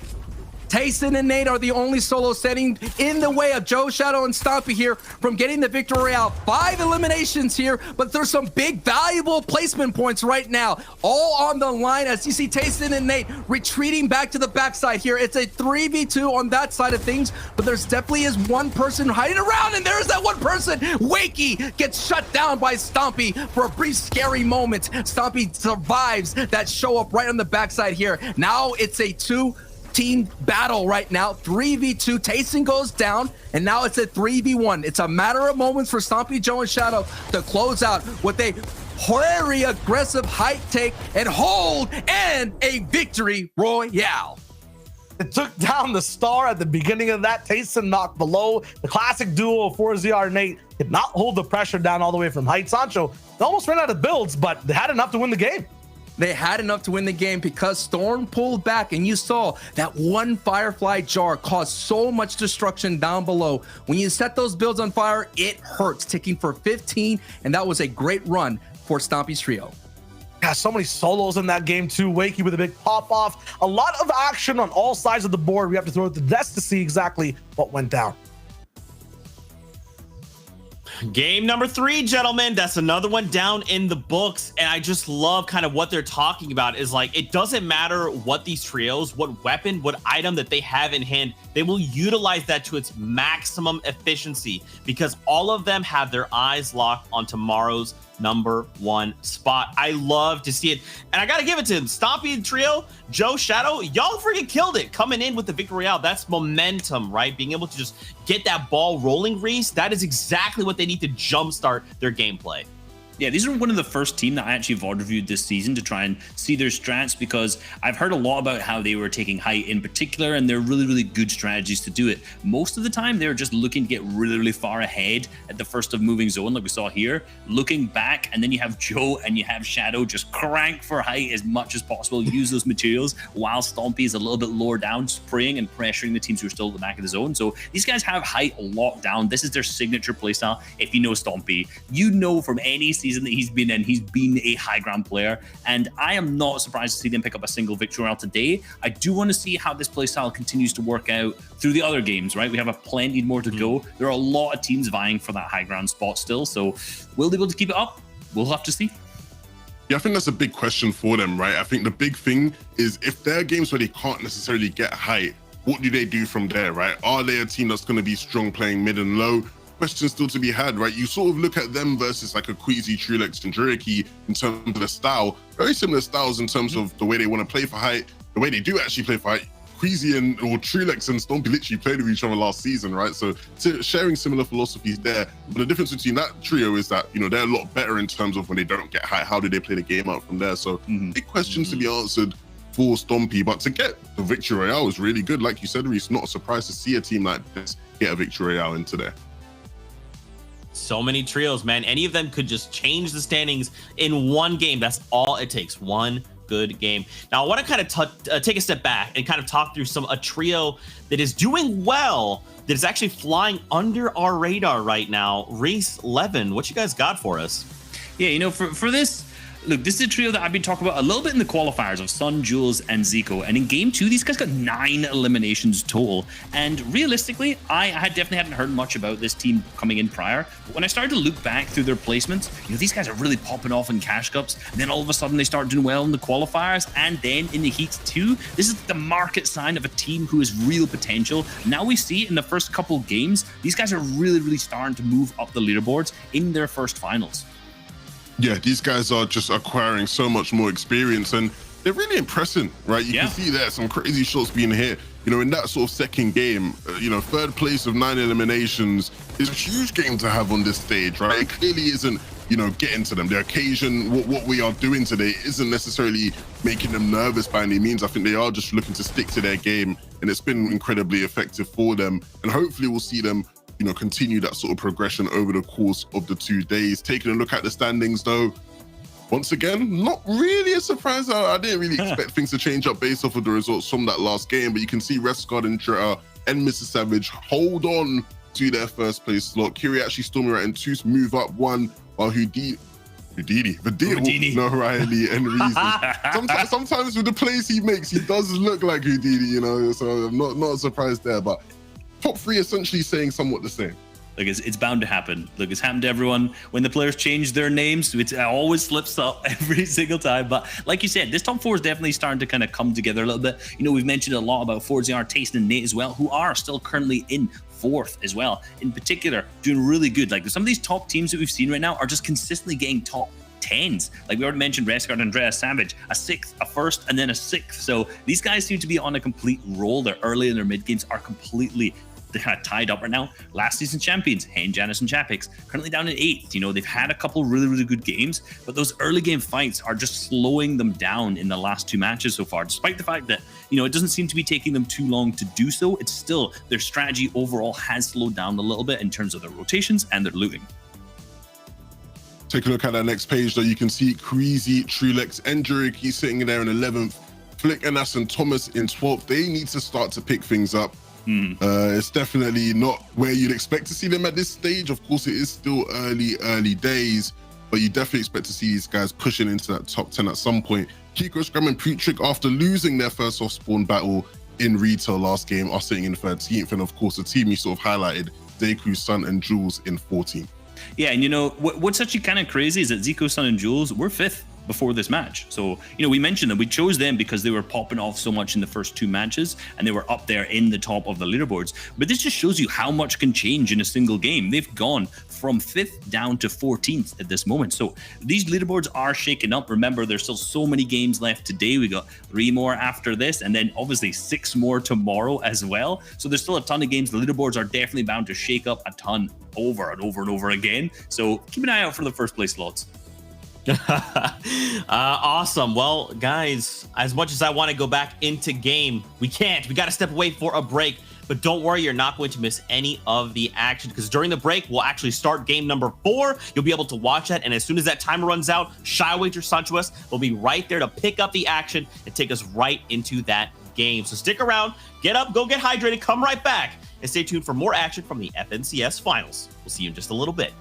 Tayson and Nate are the only solo setting in the way of Joe, Shadow, and Stompy here from getting the victory royale. 5 eliminations here, but there's some big valuable placement points right now, all on the line as you see Tayson and Nate retreating back to the backside here. It's a 3v2 on that side of things, but there's definitely is one person hiding around, and there's that one person. Wakey gets shut down by Stompy for a brief scary moment. Stompy survives that show up right on the backside here. Now it's a 2-team battle right now. 3v2. Tayson goes down, and now it's a 3v1. It's a matter of moments for Stompy, Joe, and Shadow to close out with a very aggressive height take and hold and a victory royale. It took down the star at the beginning of that. Tayson knocked below. The classic duo of 4ZR Nate did not hold the pressure down all the way from height. Sancho, they almost ran out of builds, but they had enough to win the game. They had enough to win the game because Storm pulled back, and you saw that one Firefly jar caused so much destruction down below. When you set those builds on fire, it hurts, ticking for 15, and that was a great run for Stompy's trio. Yeah, so many solos in that game too. Wakey with a big pop off. A lot of action on all sides of the board. We have to throw it to the desk to see exactly what went down. Game number 3, gentlemen. That's another one down in the books. And I just love kind of what they're talking about is like, it doesn't matter what these trios, what weapon, what item that they have in hand, they will utilize that to its maximum efficiency because all of them have their eyes locked on tomorrow's #1 spot. I love to see it. And I got to give it to him. Stompy trio, Joe, Shadow, y'all freaking killed it. Coming in with the victory royale. That's momentum, right? Being able to just get that ball rolling, Reese. That is exactly what they need to jumpstart their gameplay. Yeah, these are one of the first team that I actually VOD reviewed this season to try and see their strats because I've heard a lot about how they were taking height in particular, and they're really, really good strategies to do it. Most of the time, they were just looking to get really, really far ahead at the first of moving zone, like we saw here, looking back, and then you have Joe and you have Shadow just crank for height as much as possible, use those materials, while Stompy is a little bit lower down, spraying and pressuring the teams who are still at the back of the zone. So these guys have height locked down. This is their signature playstyle. If you know Stompy, you know from any season that he's been in, he's been a high ground player, and I am not surprised to see them pick up a single victory royale today. I do want to see how this playstyle continues to work out through the other games, right? We have a plenty more to go. There are a lot of teams vying for that high ground spot still, so will they be able to keep it up? We'll have to see. Yeah, I think that's a big question for them, right? I think the big thing is if there are games where they can't necessarily get height, what do they do from there, right? Are they a team that's going to be strong playing mid and low? Question still to be had, right? You sort of look at them versus like a Queasy, Trulex, and Juriki in terms of the style. Very similar styles in terms of the way they want to play for height, the way they do actually play for height. Queasy and or Trulex and Stompy literally played with each other last season, right? So sharing similar philosophies there. But the difference between that trio is that, you know, they're a lot better in terms of when they don't get height, how do they play the game out from there? So big questions to be answered for Stompy, but to get the victory royale is really good. Like you said, Reese, not a surprise to see a team like this get a victory royale into there. So many trios, man. Any of them could just change the standings in one game. That's all it takes. One good game. Now, I want to kind of take a step back and kind of talk through a trio that is doing well, that is actually flying under our radar right now. Reese, Levin, what you guys got for us? Yeah, you know, for this, look, this is a trio that I've been talking about a little bit in the qualifiers of Sun, Jules, and Zico. And in game 2, these guys got 9 eliminations total. And realistically, I definitely hadn't heard much about this team coming in prior. But when I started to look back through their placements, you know, these guys are really popping off in cash cups. And then all of a sudden they start doing well in the qualifiers. And then in the heats too, this is the market sign of a team who has real potential. Now we see in the first couple games, these guys are really, really starting to move up the leaderboards in their first finals. Yeah, these guys are just acquiring so much more experience and they're really impressing, right? You can see there some crazy shots being hit. You know, in that sort of second game, you know, 3rd place of 9 eliminations, is a huge game to have on this stage, right? It clearly isn't, you know, getting to them. The occasion, what we are doing today isn't necessarily making them nervous by any means. I think they are just looking to stick to their game, and it's been incredibly effective for them. And hopefully we'll see them, you know, continue that sort of progression over the course of the 2 days. Taking a look at the standings though, once again, not really a surprise. I didn't really expect things to change up based off of the results from that last game, but you can see Rescard and Tretta and Mr. Savage hold on to their first place slot. Kiri actually storming right and 2 move up 1, while Houdini, no, Riley and Reason. Sometimes with the plays he makes, he does look like Houdini, you know, so I'm not surprised there, but top 3 essentially saying somewhat the same. Look, it's bound to happen. Look, it's happened to everyone. When the players change their names, it always slips up every single time. But like you said, this top 4 is definitely starting to kind of come together a little bit. You know, we've mentioned a lot about ForZR, Tayson, and Nate as well, who are still currently in 4th as well. In particular, doing really good. Like some of these top teams that we've seen right now are just consistently getting top 10s. Like we already mentioned, Rescard, Andreas, Savage, a 6th, a 1st, and then a 6th. So these guys seem to be on a complete roll. They're early in their mid games, are completely kind of tied up right now. Last season champions, Hen, Janus, and Chapix, currently down in 8th. You know, they've had a couple really good games, but those early game fights are just slowing them down in the last 2 matches so far, despite the fact that, you know, it doesn't seem to be taking them too long to do so. It's still, their strategy overall has slowed down a little bit in terms of their rotations and their looting. Take a look at that next page though. You can see Creasy, Trulex, and Juriki sitting there in 11th. Flick, Anas, and Thomas in 12th. They need to start to pick things up. It's definitely not where you'd expect to see them at this stage. Of course, it is still early days, but you definitely expect to see these guys pushing into that top 10 at some point. Kiko, Scrum, and Putrick, after losing their first off-spawn battle in retail last game, are sitting in 13th, and of course, the team you sort of highlighted, Deku, Sun, and Jules in 14th. Yeah, and you know, what's actually kind of crazy is that Zico, Sun, and Jules were 5th before this match. So, you know, we mentioned that we chose them because they were popping off so much in the first 2 matches and they were up there in the top of the leaderboards. But this just shows you how much can change in a single game. They've gone from 5th down to 14th at this moment. So these leaderboards are shaking up. Remember, there's still so many games left today. We got 3 more after this, and then obviously 6 more tomorrow as well. So there's still a ton of games. The leaderboards are definitely bound to shake up a ton over and over and over again. So keep an eye out for the first place slots. Awesome. Well, guys, as much as I want to go back into game, we can't. We got to step away for a break. But don't worry, you're not going to miss any of the action, because during the break, we'll actually start game number 4. You'll be able to watch that. And as soon as that timer runs out, Shywager Suntuous will be right there to pick up the action and take us right into that game. So stick around, get up, go get hydrated, come right back, and stay tuned for more action from the FNCS Finals. We'll see you in just a little bit.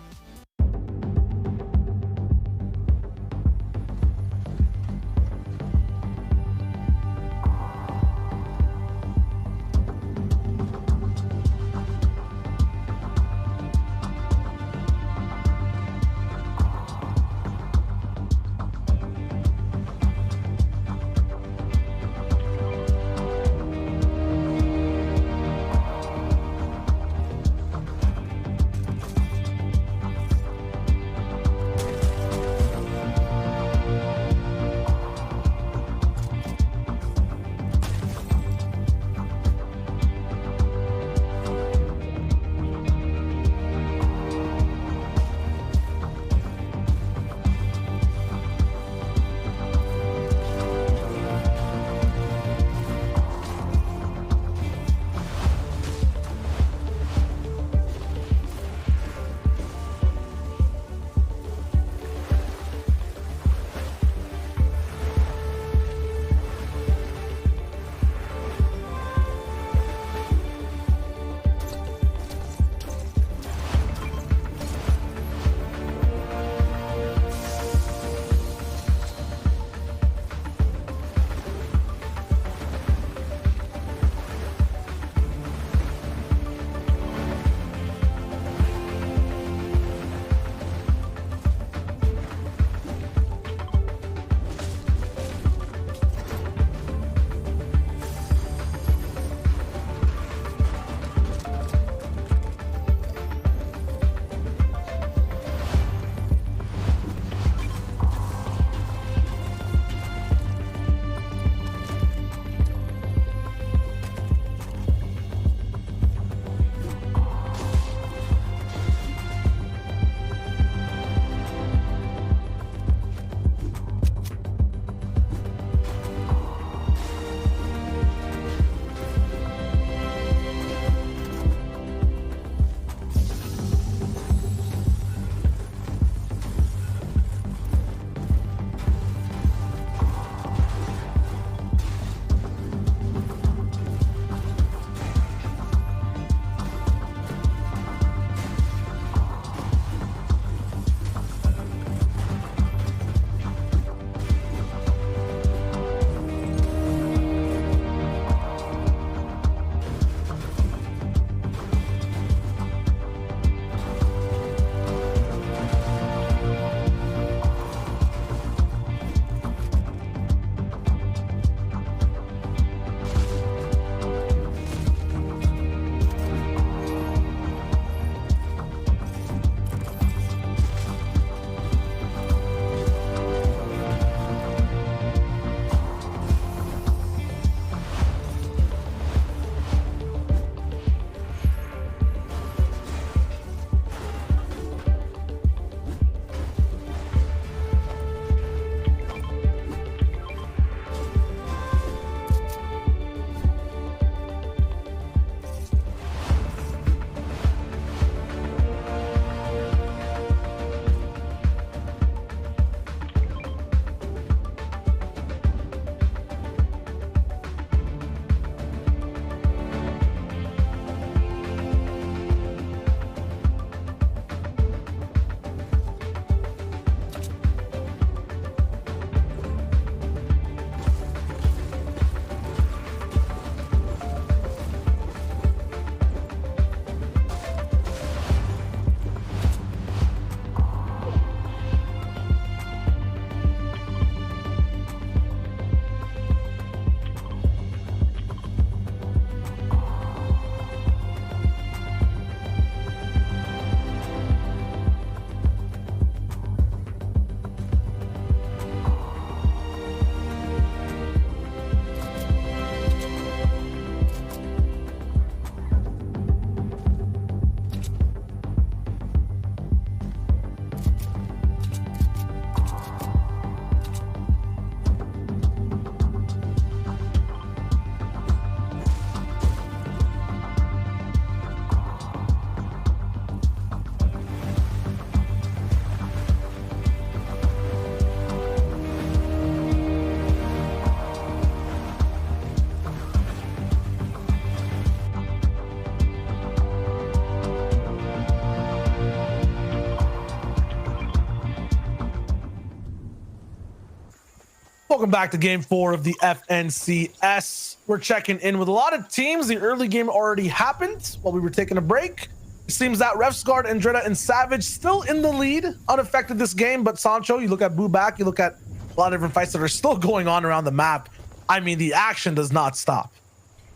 Welcome back to game 4 of the FNCS. We're checking in with a lot of teams. The early game already happened while we were taking a break. It seems that Refsguard, Andretta, and Savage still in the lead, unaffected this game. But Sancho, you look at Booback, you look at a lot of different fights that are still going on around the map. I mean, the action does not stop.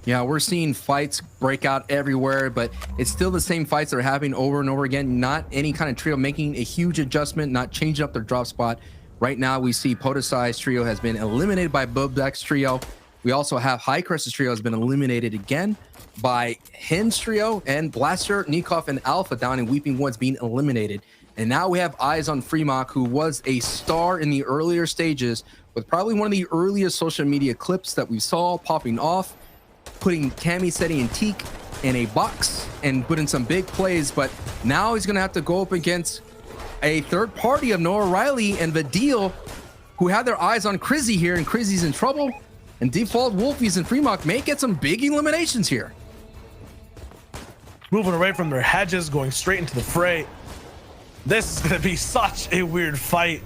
Yeah, we're seeing fights break out everywhere, but it's still the same fights that are happening over and over again. Not any kind of trio making a huge adjustment, not changing up their drop spot. Right now, we see Podesai's trio has been eliminated by Bobek's trio. We also have High Crest's trio has been eliminated again by Hen's trio, and Blaster, Nikov, and Alpha down in Weeping Woods being eliminated. And now we have eyes on Fremok, who was a star in the earlier stages with probably one of the earliest social media clips that we saw popping off, putting Cammy, Seti, and Teak in a box and putting some big plays. But now he's going to have to go up against a third party of Noah Riley and Vidil, who had their eyes on Crizzy here, and Crizzy's in trouble. And Default, Wolfies, and Fremok may get some big eliminations here. Moving away from their hedges, going straight into the fray. This is going to be such a weird fight.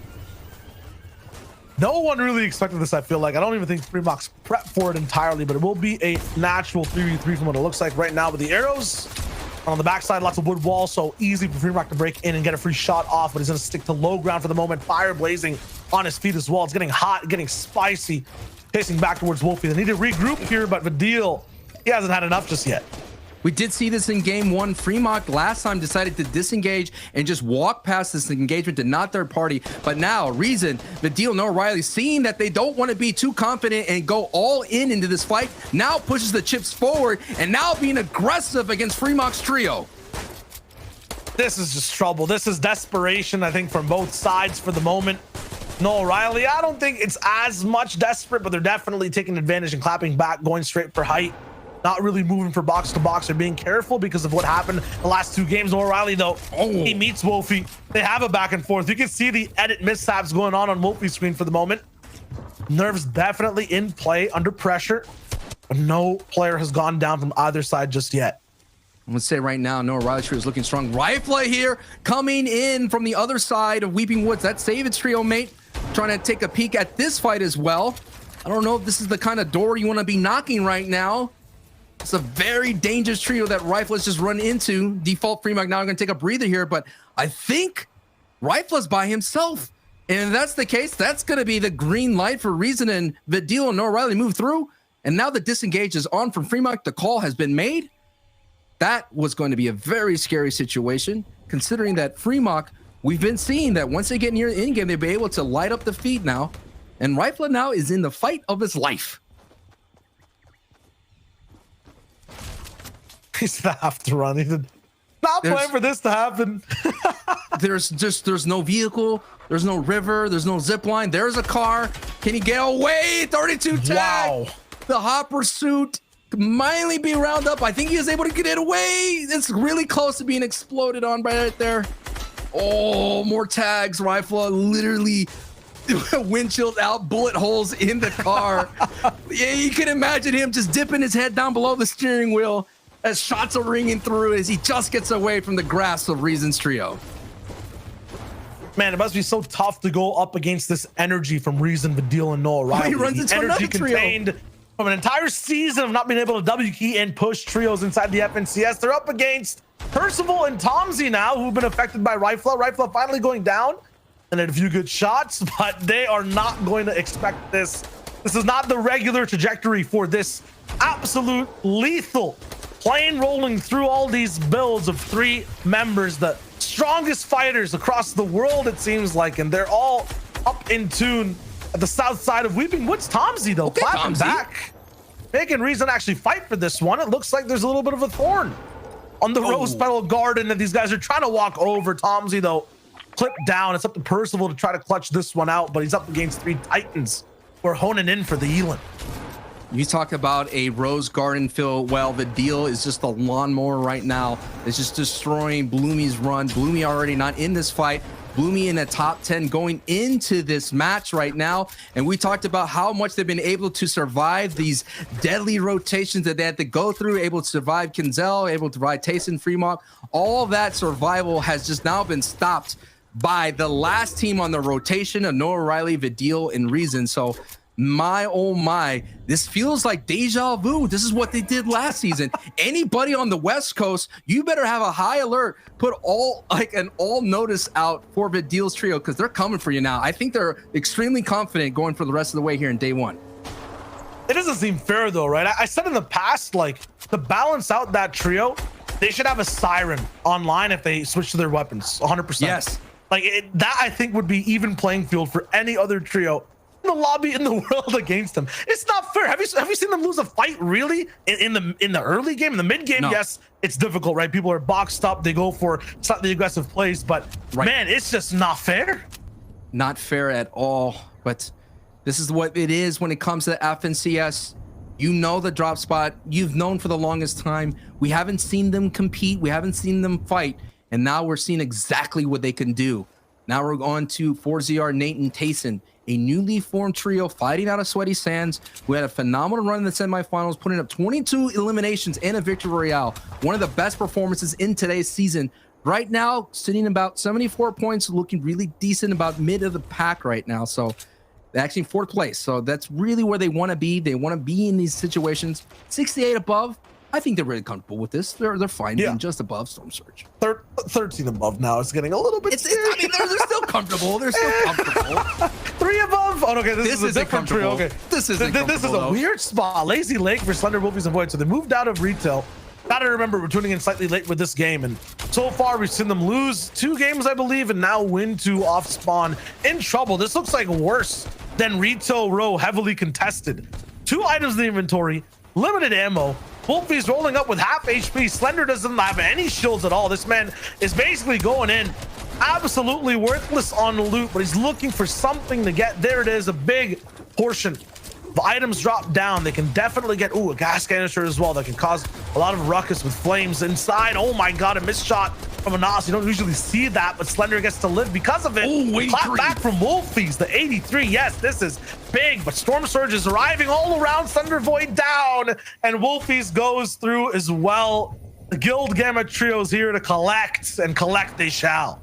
No one really expected this, I feel like. I don't even think Fremok's prepped for it entirely, but it will be a natural 3v3 from what it looks like right now with the arrows. On the backside, lots of wood walls, so easy for Fremok to break in and get a free shot off, but he's going to stick to low ground for the moment. Fire blazing on his feet as well. It's getting hot, getting spicy. Chasing back towards Wolfie. They need to regroup here, but Vidil, he hasn't had enough just yet. We did see this in game 1. Fremok last time decided to disengage and just walk past this engagement to not third party. But now, Reason, Vidil, Noah Riley, seeing that they don't want to be too confident and go all in into this fight, now pushes the chips forward and now being aggressive against Fremok's trio. This is just trouble. This is desperation, I think, from both sides for the moment. Noah Riley, I don't think it's as much desperate, but they're definitely taking advantage and clapping back, going straight for height. Not really moving for box to box or being careful because of what happened the last 2 games. Noah Riley, though, he meets Wolfie. They have a back and forth. You can see the edit mishaps going on Wolfie's screen for the moment. Nerves definitely in play, under pressure, but no player has gone down from either side just yet. I would say right now, Noah Riley's trio is looking strong. Rifla here coming in from the other side of Weeping Woods. That's Savage trio mate trying to take a peek at this fight as well. I don't know if this is the kind of door you want to be knocking right now. It's a very dangerous trio that Rifla's just run into. Default Fremok now going to take a breather here, but I think Rifla's by himself. And if that's the case, that's going to be the green light for Reason and Vidil and Noah Riley move through. And now the disengage is on from Fremok. The call has been made. That was going to be a very scary situation, considering that Fremok, we've been seeing that once they get near the end game, they'll be able to light up the feed now. And Rifla now is in the fight of his life. He's gonna have to run. He's not planning for this to happen. there's no vehicle, there's no river, there's no zip line. There's a car. Can he get away? 32 tag. Wow. The hot pursuit might be round up. I think he is able to get it away. It's really close to being exploded on right there. Oh, more tags. Rifle literally windshield out, bullet holes in the car. Yeah, you can imagine him just dipping his head down below the steering wheel as shots are ringing through as he just gets away from the grasp of Reason's trio. Man, it must be so tough to go up against this energy from Reason, Vidil, and Noah Riley. He runs into energy another trio. contained from an entire season of not being able to W key and push trios inside the FNCS. They're up against Percival and Tomsy now, who've been affected by Rifla. Rifla finally going down and had a few good shots, but they are not going to expect this. This is not the regular trajectory for this absolute lethal plane rolling through all these builds of 3 members, the strongest fighters across the world, it seems like, and they're all up in tune at the south side of Weeping Woods. Tomsy, though, clapping back, making Reason actually fight for this one. It looks like there's a little bit of a thorn on the rose petal garden that these guys are trying to walk over. Tomsy, though, clipped down. It's up to Percival to try to clutch this one out, but he's up against 3 Titans who are honing in for the Elon. You talk about a rose garden fill. Well, the deal is just the lawnmower right now. It's just destroying Bloomy's run. Bloomy already not in this fight. Bloomy in the top 10 going into this match right now. And we talked about how much they've been able to survive these deadly rotations that they had to go through, able to survive Kinzel, able to survive Tayson Fremont. All that survival has just now been stopped by the last team on the rotation of Noah Riley, Vidil, and Reason. So My, oh my, this feels like deja vu. This is what they did last season. Anybody on the West Coast, you better have a high alert, put all notice out for Vidil's trio, because they're coming for you now. I think they're extremely confident going for the rest of the way here in day one. It doesn't seem fair though, right? I said in the past, like, to balance out that trio, they should have a siren online if they switch to their weapons, 100%. Yes. Like, that I think would be even playing field for any other trio in the lobby in the world against them. It's not fair. Have you seen them lose a fight really in the early game? In the mid game, No. yes, it's difficult, right? People are boxed up. They go for slightly aggressive plays, but man, it's just not fair. Not fair at all. But this is what it is when it comes to FNCS. You know the drop spot. You've known for the longest time. We haven't seen them compete. We haven't seen them fight. And now we're seeing exactly what they can do. Now we're on to 4ZR, Nate, and Tayson, a newly formed trio fighting out of Sweaty Sands. We had a phenomenal run in the semifinals, putting up 22 eliminations and a victory royale. One of the best performances in today's season. Right now, sitting about 74 points, looking really decent, about mid of the pack right now. So they're actually in 4th place. So that's really where they want to be. They want to be in these situations. 68 above. I think they're really comfortable with this. They're fine being just above Storm Surge. 13 above now. It's getting a little bit scary. I mean, they're still comfortable. They're still comfortable. 3 above. Oh, okay. This is a different trio. Okay. This is a weird spot. Lazy Lake for Slender Wolfies and Void. So they moved out of retail. Gotta remember, we're tuning in slightly late with this game, and so far we've seen them lose 2 games, I believe, and now win 2 off spawn. In trouble. This looks like worse than Retail Row, heavily contested. 2 items in the inventory, limited ammo. Wolfie's rolling up with half HP. Slender doesn't have any shields at all. This man is basically going in absolutely worthless on loot, but he's looking for something to get. There it is, a big portion. The items drop down. They can definitely get, a gas canister as well that can cause a lot of ruckus with flames inside. Oh my god, a missed shot from a Nas. You don't usually see that, but Slender gets to live because of it. Clap back from Wolfies, the 83. Yes, this is big, but Storm Surge is arriving all around. Thunder Void down, and Wolfies goes through as well. The Guild Gamma trio is here to collect, and collect they shall.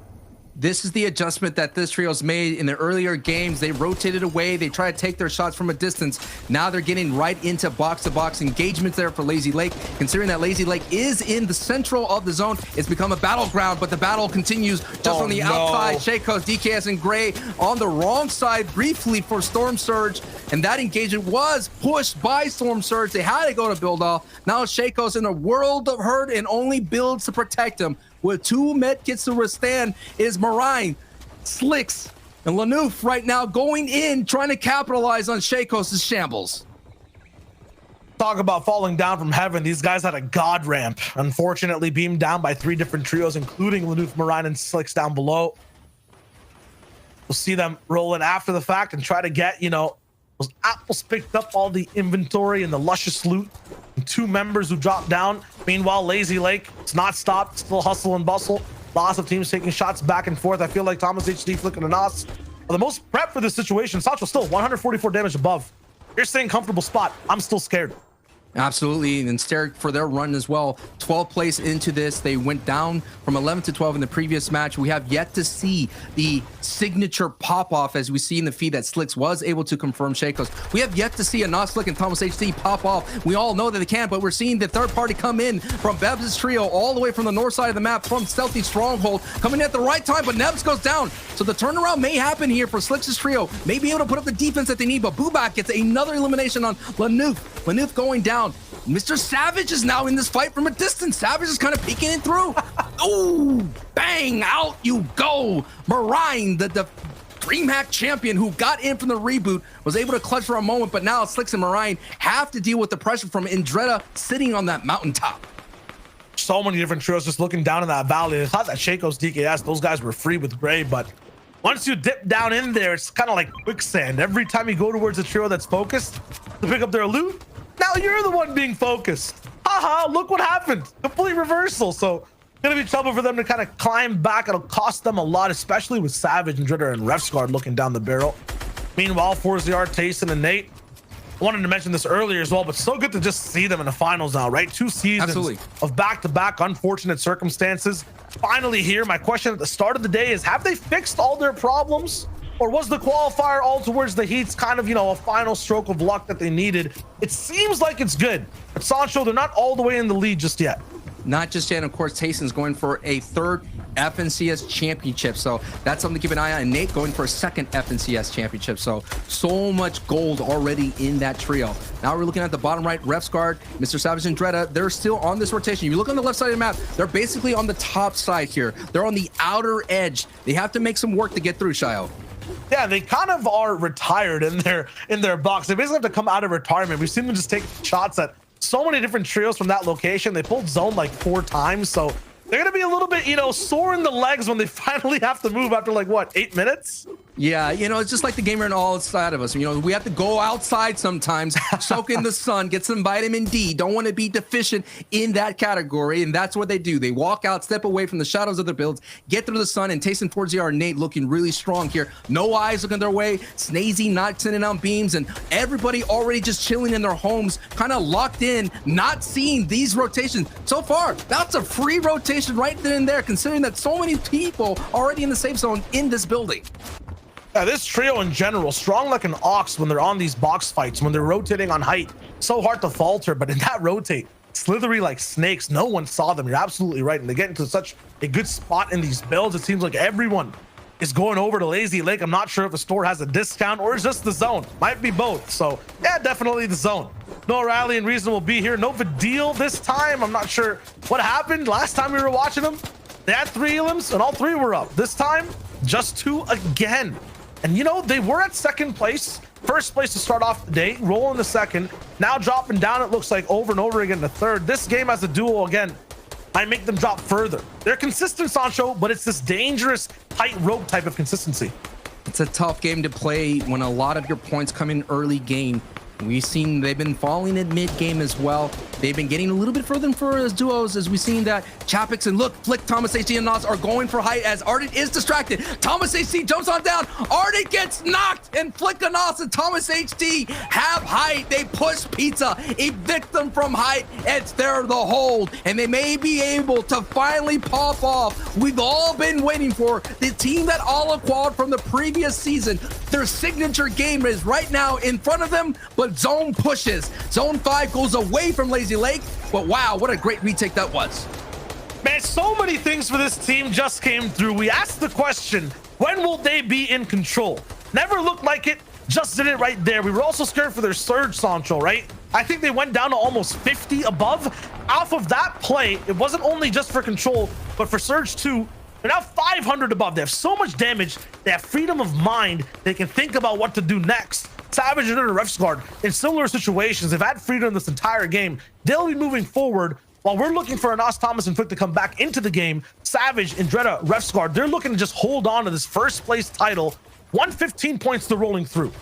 This is the adjustment that this trio's made in the earlier games. They rotated away. They try to take their shots from a distance. Now they're getting right into box-to-box engagements there for Lazy Lake. Considering that Lazy Lake is in the central of the zone, it's become a battleground, but the battle continues just on the outside. Shaco's, DKS, and Gray on the wrong side briefly for Storm Surge, and that engagement was pushed by Storm Surge. They had to go to build off. Now Shaco's in a world of hurt and only builds to protect him. With 2 med kits to withstand is Marine, Slicks, and Lanouf right now going in, trying to capitalize on Shaco's shambles. Talk about falling down from heaven. These guys had a god ramp, unfortunately beamed down by 3 different trios, including Lanouf, Marine, and Slicks down below. We'll see them roll in after the fact and try to get, those apples picked up all the inventory and the luscious loot. And 2 members who dropped down. Meanwhile, Lazy Lake, it's not stopped, still hustle and bustle. Lots of teams taking shots back and forth. I feel like Thomas HD flicking a Nos are the most prep for this situation. Satchel still 144 damage above. You're saying comfortable spot. I'm still scared. Absolutely, and Steric for their run as well. 12th place into this. They went down from 11 to 12 in the previous match. We have yet to see the signature pop-off as we see in the feed that Slicks was able to confirm Shaco's. We have yet to see a Nos Slick and Thomas HD pop off. We all know that they can, but we're seeing the third party come in from Bebs' trio all the way from the north side of the map from Stealthy Stronghold, coming at the right time, but Nebs goes down. So the turnaround may happen here for Slicks' trio. May be able to put up the defense that they need, but Booback gets another elimination on Lanouf. Lanouf going down. Mr. Savage is now in this fight from a distance. Savage is kind of peeking it through. Ooh, bang, out you go. Marine, the DreamHack champion who got in from the reboot, was able to clutch for a moment, but now Slicks and Marine have to deal with the pressure from Indretta sitting on that mountaintop. So many different trios just looking down in that valley. I thought that Shaco's, DKS, those guys were free with Gray, but once you dip down in there, it's kind of like quicksand. Every time you go towards a trio that's focused to pick up their loot, now you're the one being focused. Haha, look what happened. Complete reversal. So gonna be trouble for them to kind of climb back. It'll cost them a lot, especially with Savage and Dritter and Refsguard looking down the barrel. Meanwhile, 4ZR, Tayson, and Nate. I wanted to mention this earlier as well, but so good to just see them in the finals now, right? 2 seasons of back-to-back unfortunate circumstances. Finally here, my question at the start of the day is, have they fixed all their problems? Or was the qualifier all towards the Heat's kind of, you know, a final stroke of luck that they needed? It seems like it's good, but Sancho, they're not all the way in the lead just yet. Not just yet. And of course, Tayson's going for a third FNCS championship. So that's something to keep an eye on. And Nate going for a second FNCS championship. So much gold already in that trio. Now we're looking at the bottom right, Refsguard, Mr. Savage and Dreda. They're still on this rotation. If you look on the left side of the map, they're basically on the top side here. They're on the outer edge. They have to make some work to get through, Shio. Yeah, they kind of are retired in their box. They basically have to come out of retirement. We've seen them just take shots at so many different trios from that location. They pulled zone like 4 times, so they're gonna be a little bit, you know, sore in the legs when they finally have to move after like what, 8 minutes? Yeah, you know, it's just like the gamer and all inside of us. You know, we have to go outside sometimes, soak in the sun, get some vitamin D. Don't want to be deficient in that category, and that's what they do. They walk out, step away from the shadows of their builds, get through the sun, and Tayson 4ZR Nate looking really strong here. No eyes looking their way. Snazy not sending out beams, and everybody already just chilling in their homes, kind of locked in, not seeing these rotations. So far, that's a free rotation right then and there, considering that so many people already in the safe zone in this building. Yeah, this trio in general, strong like an ox when they're on these box fights, when they're rotating on height. So hard to falter, but in that rotate, slithery like snakes, no one saw them. You're absolutely right. And they get into such a good spot in these builds. It seems like everyone is going over to Lazy Lake. I'm not sure if a store has a discount or it's just the zone. Might be both. So yeah, definitely the zone. No Rally and Reason will be here. No Vidil this time. I'm not sure what happened. Last time we were watching them, they had 3 elims and all 3 were up. This time, just 2 again. And you know, they were at second place, first place to start off the day, rolling the second, now dropping down, it looks like over and over again the third. This game as a duo again might make them drop further. They're consistent, Sancho, but it's this dangerous tight rope type of consistency. It's a tough game to play when a lot of your points come in early game. We've seen they've been falling in mid game as well. They've been getting a little bit further and further as duos, as we've seen that Chapix and look, Flick, Thomas HD, and Nas are going for height as Ardent is distracted. Thomas HD jumps on down. Ardent gets knocked, and Flick and Nas and Thomas HD have height. They push Pizza, evict them from height. It's there the hold, and they may be able to finally pop off. We've all been waiting for the team that all qualified from the previous season. Their signature game is right now in front of them, but Zone pushes. Zone 5 goes away from Lazy Lake, but wow, what a great retake that was. Man, so many things for this team just came through. We asked the question, when will they be in control? Never looked like it, just did it right there. We were also scared for their surge, Sancho, right? I think they went down to almost 50 above. Off of that play, it wasn't only just for control, but for surge 2, they're now 500 above. They have so much damage. They have freedom of mind. They can think about what to do next. Savage and Refsguard, in similar situations, they've had freedom this entire game. They'll be moving forward while we're looking for Anas, Thomas, and Flick to come back into the game. Savage and Dreda, Refsguard, they're looking to just hold on to this first place title. 115 points to rolling through.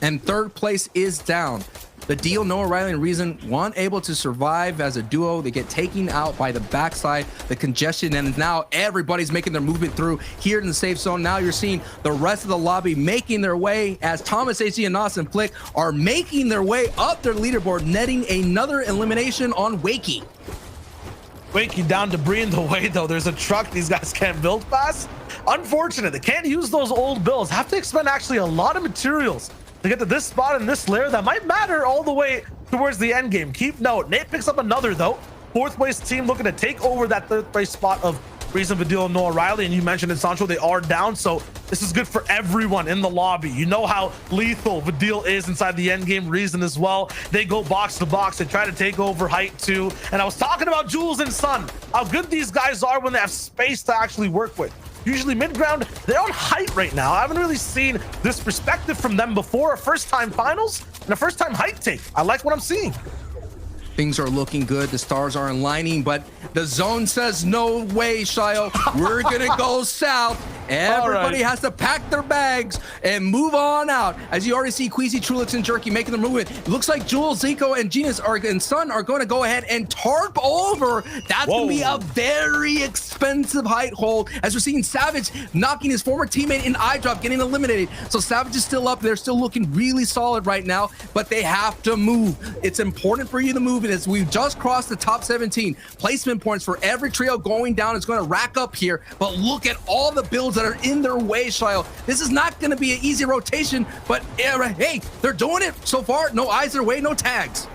And third place is down. The deal, Noah Riley and Reason, weren't able to survive as a duo. They get taken out by the backside, the congestion, and now everybody's making their movement through here in the safe zone. Now you're seeing the rest of the lobby making their way as Thomas, AC, and Nas and Flick are making their way up their leaderboard, netting another elimination on Wakey. Wakey down debris in the way, though. There's a truck these guys can't build fast. Unfortunate, they can't use those old builds. Have to expend actually a lot of materials to get to this spot in this layer that might matter all the way towards the end game. Keep note, Nate picks up another though. 4th place team looking to take over that 3rd place spot of Reason, Vidil, and Noah Riley. And you mentioned in Sancho, they are down. So this is good for everyone in the lobby. You know how lethal Vidil is inside the end game. Reason as well. They go box to box. They try to take over height too. And I was talking about Jules and Sun, how good these guys are when they have space to actually work with. Usually mid-ground, they're on height right now. I haven't really seen this perspective from them before. A first-time finals and a first-time height take. I like what I'm seeing. Things are looking good. The stars are aligning, but the zone says no way, Shio. We're gonna go south. Everybody has to pack their bags and move on out. As you already see, Queasy, Trulix, and Jerky making the movement. It looks like Jules, Zico, and Genus and Sun are going to go ahead and tarp over. That's going to be a very expensive height hold. As we're seeing Savage knocking his former teammate in eye drop, getting eliminated. So Savage is still up. They're still looking really solid right now, but they have to move. It's important for you to move. And as we've just crossed the top 17, placement points for every trio going down is going to rack up here. But look at all the builds obstacles that are in their way, Shio. This is not going to be an easy rotation, but hey, they're doing it so far. No eyes their way, no tags.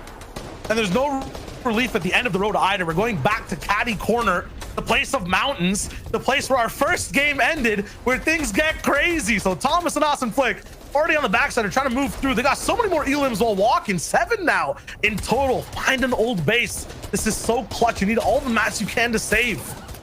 And there's no relief at the end of the road either. We're going back to Caddy Corner, the place of mountains, the place where our first game ended, where things get crazy. So Thomas and Austin Flick already on the backside are trying to move through. They got so many more elims while walking, 7 now in total. Find an old base. This is so clutch. You need all the mats you can to save.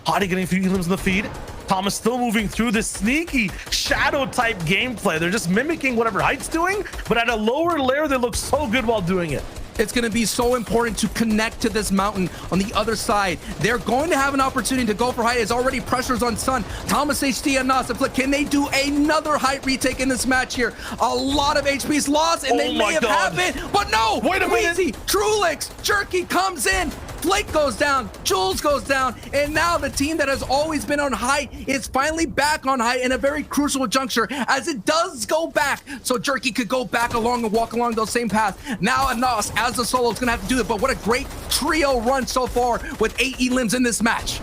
Hottie getting a few elims in the feed. Thomas still moving through this sneaky shadow type gameplay. They're just mimicking whatever Height's doing, but at a lower layer, they look so good while doing it. It's going to be so important to connect to this mountain on the other side. They're going to have an opportunity to go for height. It's already pressures on Sun. Thomas HD and Nasa Flick. Can they do another height retake in this match here? A lot of HP's lost, and they may have it, but no. Wait a minute. Easy. Trulix, Jerky comes in. Flake goes down, Jules goes down, and now the team that has always been on height is finally back on height in a very crucial juncture as it does go back. So Jerky could go back along and walk along those same paths. Now Anas, as the solo, is going to have to do it, but what a great trio run so far with 8 elims in this match.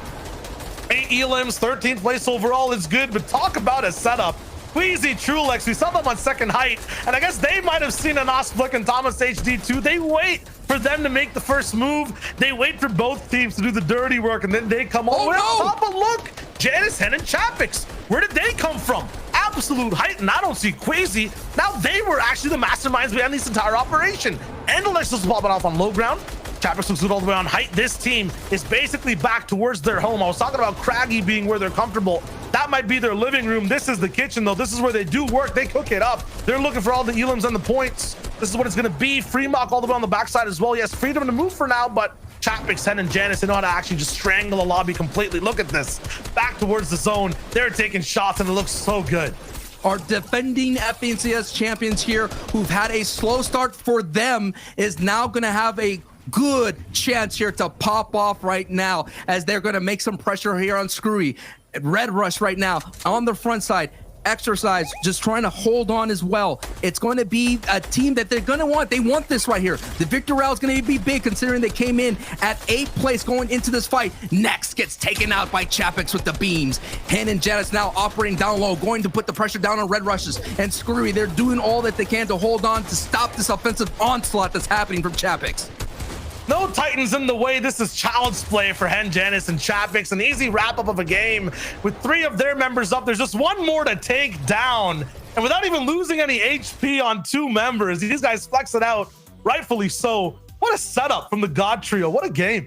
8 elims, 13th place overall is good, but talk about a setup. Queasy, Trulex, we saw them on second height, and I guess they might have seen Anas Flick and Thomas HD too. They wait for them to make the first move. They wait for both teams to do the dirty work, and then they come all the way up top. But look, Janice, Hen, and Chapix, where did they come from? Absolute height, and I don't see Queasy. Now they were actually the masterminds behind this entire operation. And Alexis popping off on low ground. Chapix looks good all the way on height. This team is basically back towards their home. I was talking about Craggy being where they're comfortable. That might be their living room. This is the kitchen, though. This is where they do work. They cook it up. They're looking for all the elims and the points. This is what it's going to be. Freemock all the way on the backside as well. Yes, freedom to move for now, but Chapix, Hen, and Janice, they know how to actually just strangle the lobby completely. Look at this. Back towards the zone. They're taking shots, and it looks so good. Our defending FNCS champions here, who've had a slow start for them, is now going to have a good chance here to pop off right now as they're going to make some pressure here on Screwy. Red Rush right now on the front side. Exercise just trying to hold on as well. It's going to be a team that they're going to want. They want this right here. The victory route is going to be big considering they came in at 8th place going into this fight. Next gets taken out by Chapix with the beams. Hen and Janice now operating down low, going to put the pressure down on Red Rushes. And Screwy, they're doing all that they can to hold on to stop this offensive onslaught that's happening from Chapix. No Titans in the way. This is child's play for Hen, Janice, and Chapix. An easy wrap-up of a game with 3 of their members up. There's just 1 more to take down. And without even losing any HP on 2 members, these guys flex it out, rightfully so. What a setup from the God Trio. What a game.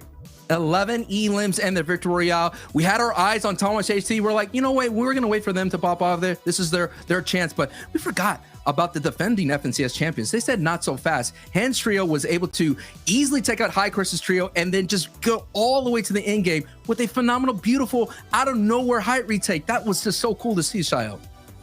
11 elims and the victory royale. We had our eyes on Thomas HT. We're like, you know what? We're going to wait for them to pop off there. This is their chance. But we forgot about the defending FNCS champions. They said not so fast. Hans Trio was able to easily take out High Chris's Trio and then just go all the way to the end game with a phenomenal, beautiful, out of nowhere height retake. That was just so cool to see, Shio.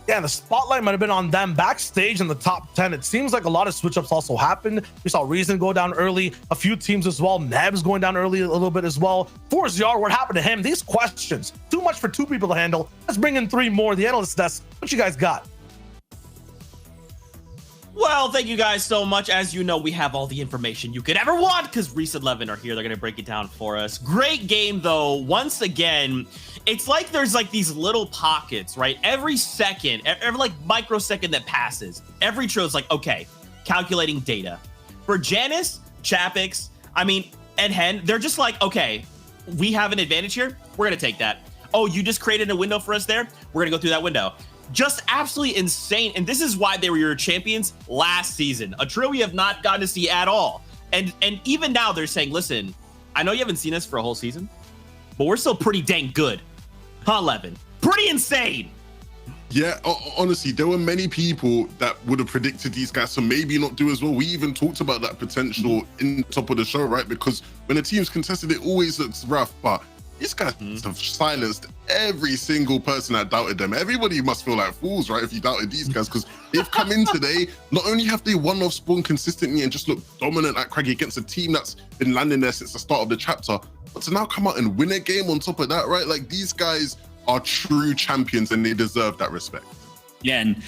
Yeah, the spotlight might have been on them backstage in the top 10. It seems like a lot of switch-ups also happened. We saw Reason go down early, a few teams as well. Nebs going down early a little bit as well. Forzyar, what happened to him? These questions, too much for 2 people to handle. Let's bring in 3 more. The analyst desk, what you guys got? Well, thank you guys so much. As you know, we have all the information you could ever want because Reese 11 are here. They're going to break it down for us. Great game, though. Once again, it's like there's like these little pockets, right? Every second, every like microsecond that passes, every trio is like, okay, calculating data. For Janice, Chapix, I mean, and Hen, they're just like, okay, we have an advantage here. We're going to take that. Oh, you just created a window for us there? We're going to go through that window. Just absolutely insane. And this is why they were your champions last season. A trio we have not gotten to see at all. And even now they're saying, listen, I know you haven't seen us for a whole season, but we're still pretty dang good. Huh, Levin? Pretty insane. Yeah, honestly, there were many people that would have predicted these guys to maybe not do as well. We even talked about that potential in top of the show, right? Because when a team's contested, it always looks rough, but these guys have silenced every single person that doubted them. Everybody must feel like fools, right, if you doubted these guys, because they've come in today, not only have they won off spawn consistently and just look dominant at Craggy against a team that's been landing there since the start of the chapter, but to now come out and win a game on top of that, right? Like, these guys are true champions and they deserve that respect. Yeah, and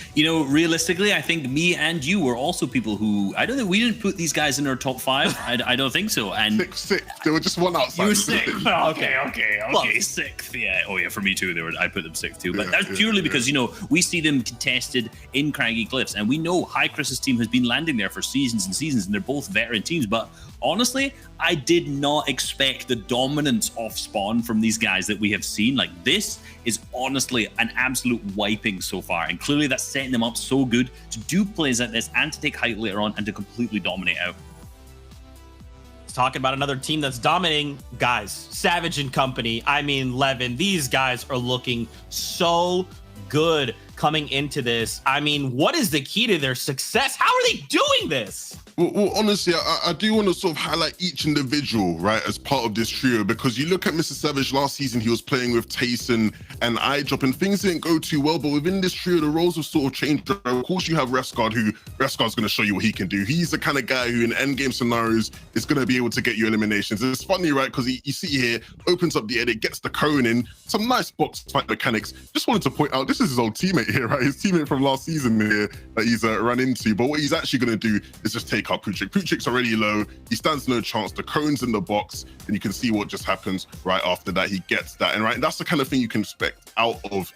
realistically, I think me and you were also people who I don't think we didn't put these guys in our top 5. I don't think so. And Six. They were just one outside. You were 6th. Okay, 6th. Yeah. Oh yeah, for me too. I put them 6th too. But that's purely because we see them contested in Craggy Cliffs, and we know High Chris's team has been landing there for seasons and seasons, and they're both veteran teams. But honestly, I did not expect the dominance of Spawn from these guys that we have seen. Like, this is honestly an absolute wiping so far, and clearly that's setting them up so good to do plays like this and to take height later on and to completely dominate out. Talking about another team that's dominating, guys, Savage and company. I mean, Levin, these guys are looking so good coming into this. I mean, what is the key to their success? How are they doing this? Well, honestly, I do want to sort of highlight each individual, right, as part of this trio, because you look at Mr. Savage last season, he was playing with Tayson and iDrop, and things didn't go too well, but within this trio, the roles have sort of changed. Of course, you have Refsguard, who Refsguard's going to show you what he can do. He's the kind of guy who in endgame scenarios is going to be able to get you eliminations. It's funny, right, because you see here, opens up the edit, gets the cone in, some nice box fight mechanics. Just wanted to point out, this is his old teammate here, right, his teammate from last season here that he's run into, but what he's actually going to do is just take up Puchik. Puchik's already low. He stands no chance. The cone's in the box, and you can see what just happens right after that. He gets that. And right, that's the kind of thing you can expect out of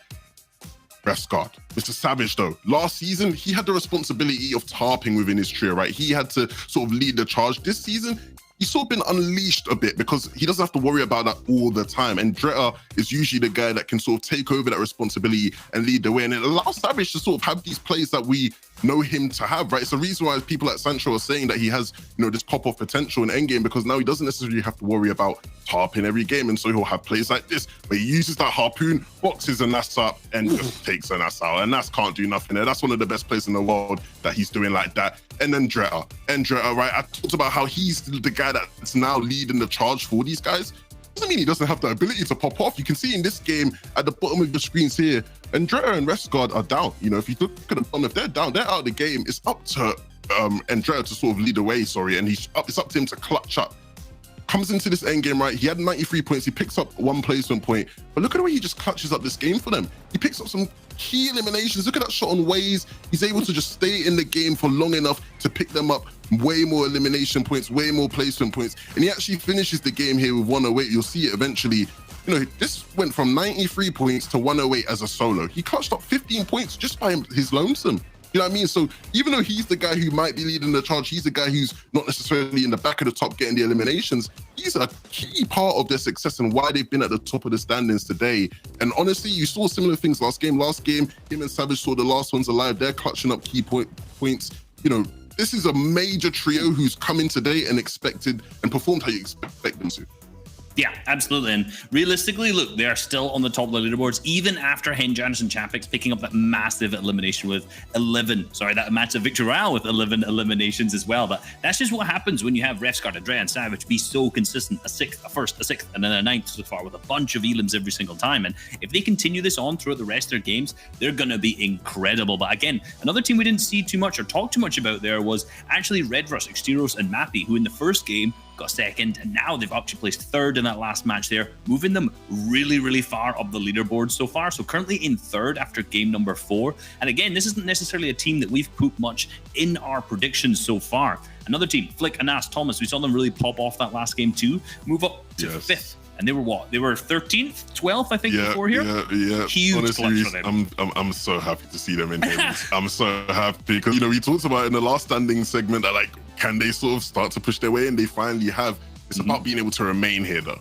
Refsguard. Mr. Savage, though, last season, he had the responsibility of tarping within his trio, right? He had to sort of lead the charge. This season, he's sort of been unleashed a bit because he doesn't have to worry about that all the time. And Dreta is usually the guy that can sort of take over that responsibility and lead the way. And it allows Savage to sort of have these plays that we know him to have, right? It's the reason why people like Sancho are saying that he has, this pop-off potential in endgame, because now he doesn't necessarily have to worry about tarping every game. And so he'll have plays like this, where he uses that harpoon, boxes a Nas up, and just takes a Nas out. And Nas can't do nothing there. That's one of the best plays in the world that he's doing like that. And then Dreta, right? I talked about how he's the guy that's now leading the charge for these guys. Doesn't mean he doesn't have the ability to pop off. You can see in this game at the bottom of the screens here, and Dreta and Refsguard are down. If you look at them, if they're down, they're out of the game. It's up to Dreta to sort of lead the way, and it's up to him to clutch up. Comes into this end game, right? He had 93 points. He picks up 1 placement point, but look at the way he just clutches up this game for them. He picks up some key eliminations. Look at that shot on Waze. He's able to just stay in the game for long enough to pick them up way more elimination points, way more placement points, and he actually finishes the game here with 108. You'll see it eventually. This went from 93 points to 108 as a solo. He clutched up 15 points just by his lonesome. You know what I mean? So even though he's the guy who might be leading the charge, he's the guy who's not necessarily in the back of the top getting the eliminations. He's a key part of their success and why they've been at the top of the standings today. And honestly, you saw similar things last game. Last game, him and Savage saw the last ones alive. They're clutching up key points. This is a major trio who's come in today and expected and performed how you expect them to. Yeah, absolutely. And realistically, look, they are still on the top of the leaderboards, even after Henjanis and Chapix picking up that massive elimination with that massive victory royale with 11 eliminations as well. But that's just what happens when you have Refsguard, Andre, and Savage be so consistent, a 6th, a 1st, a 6th, and then a 9th so far with a bunch of elims every single time. And if they continue this on throughout the rest of their games, they're going to be incredible. But again, another team we didn't see too much or talk too much about there was actually Redrush, Exteros, and Mappy, who in the first game got 2nd, and now they've actually placed 3rd in that last match there, moving them really, really far up the leaderboard so far. So currently in 3rd after game number 4. And again, this isn't necessarily a team that we've put much in our predictions so far. Another team, Flick, Anas, Thomas, we saw them really pop off that last game too, move up to 5th. And they were what? They were 13th, 12th, I think, before here. Yeah. Huge. Honestly, I'm so happy to see them in here. I'm so happy because we talked about in the last standing segment that can they sort of start to push their way, and they finally have. It's about being able to remain here, though.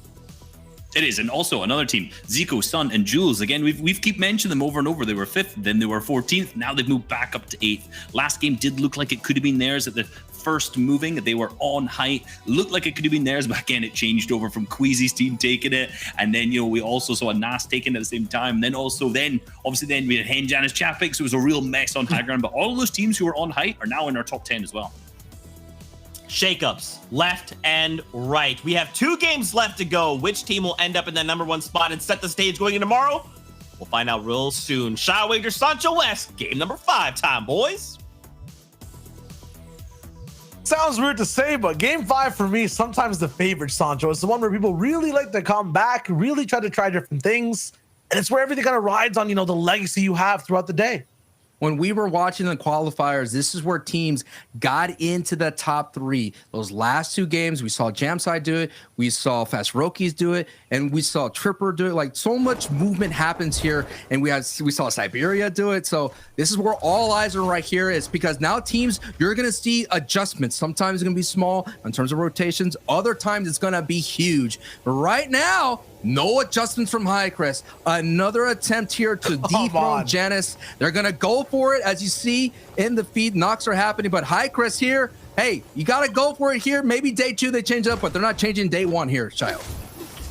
It is. And also another team, Zico, Sun, and Jules. Again, we've keep mentioning them over and over. They were 5th, then they were 14th. Now they've moved back up to 8th. Last game did look like it could have been theirs at the first moving. They were on height. Looked like it could have been theirs, but again, it changed over from Queasy's team taking it. And then, we also saw a Nas taking it at the same time. And obviously we had Henjanis, Chapix. It was a real mess on high ground. But all of those teams who were on height are now in our top 10 as well. Shakeups left and right. We have 2 games left to go. Which team will end up in that #1 spot and set the stage going into tomorrow? We'll find out real soon. Shy Wager Sancho West, game number 5 time, boys. Sounds weird to say, but game 5 for me, sometimes the favorite Sancho. It's the one where people really like to come back, really try different things. And it's where everything kind of rides on, the legacy you have throughout the day. when we were watching the qualifiers, this is where teams got into the top 3. Those last 2 games, we saw Jamside do it, we saw Fast Rookies do it, and we saw Tripper do it. Like, so much movement happens here, and we saw Siberia do it. So this is where all eyes are right here. It's because now teams, you're going to see adjustments. Sometimes it's going to be small in terms of rotations. Other times it's going to be huge. But right now, no adjustments from Highcrest. Another attempt here to dethrone Janus. They're going to go for it. As you see in the feed, knocks are happening, but Highcrest here, hey, you got to go for it here. Maybe day 2 they change up, but they're not changing day 1 here, Child.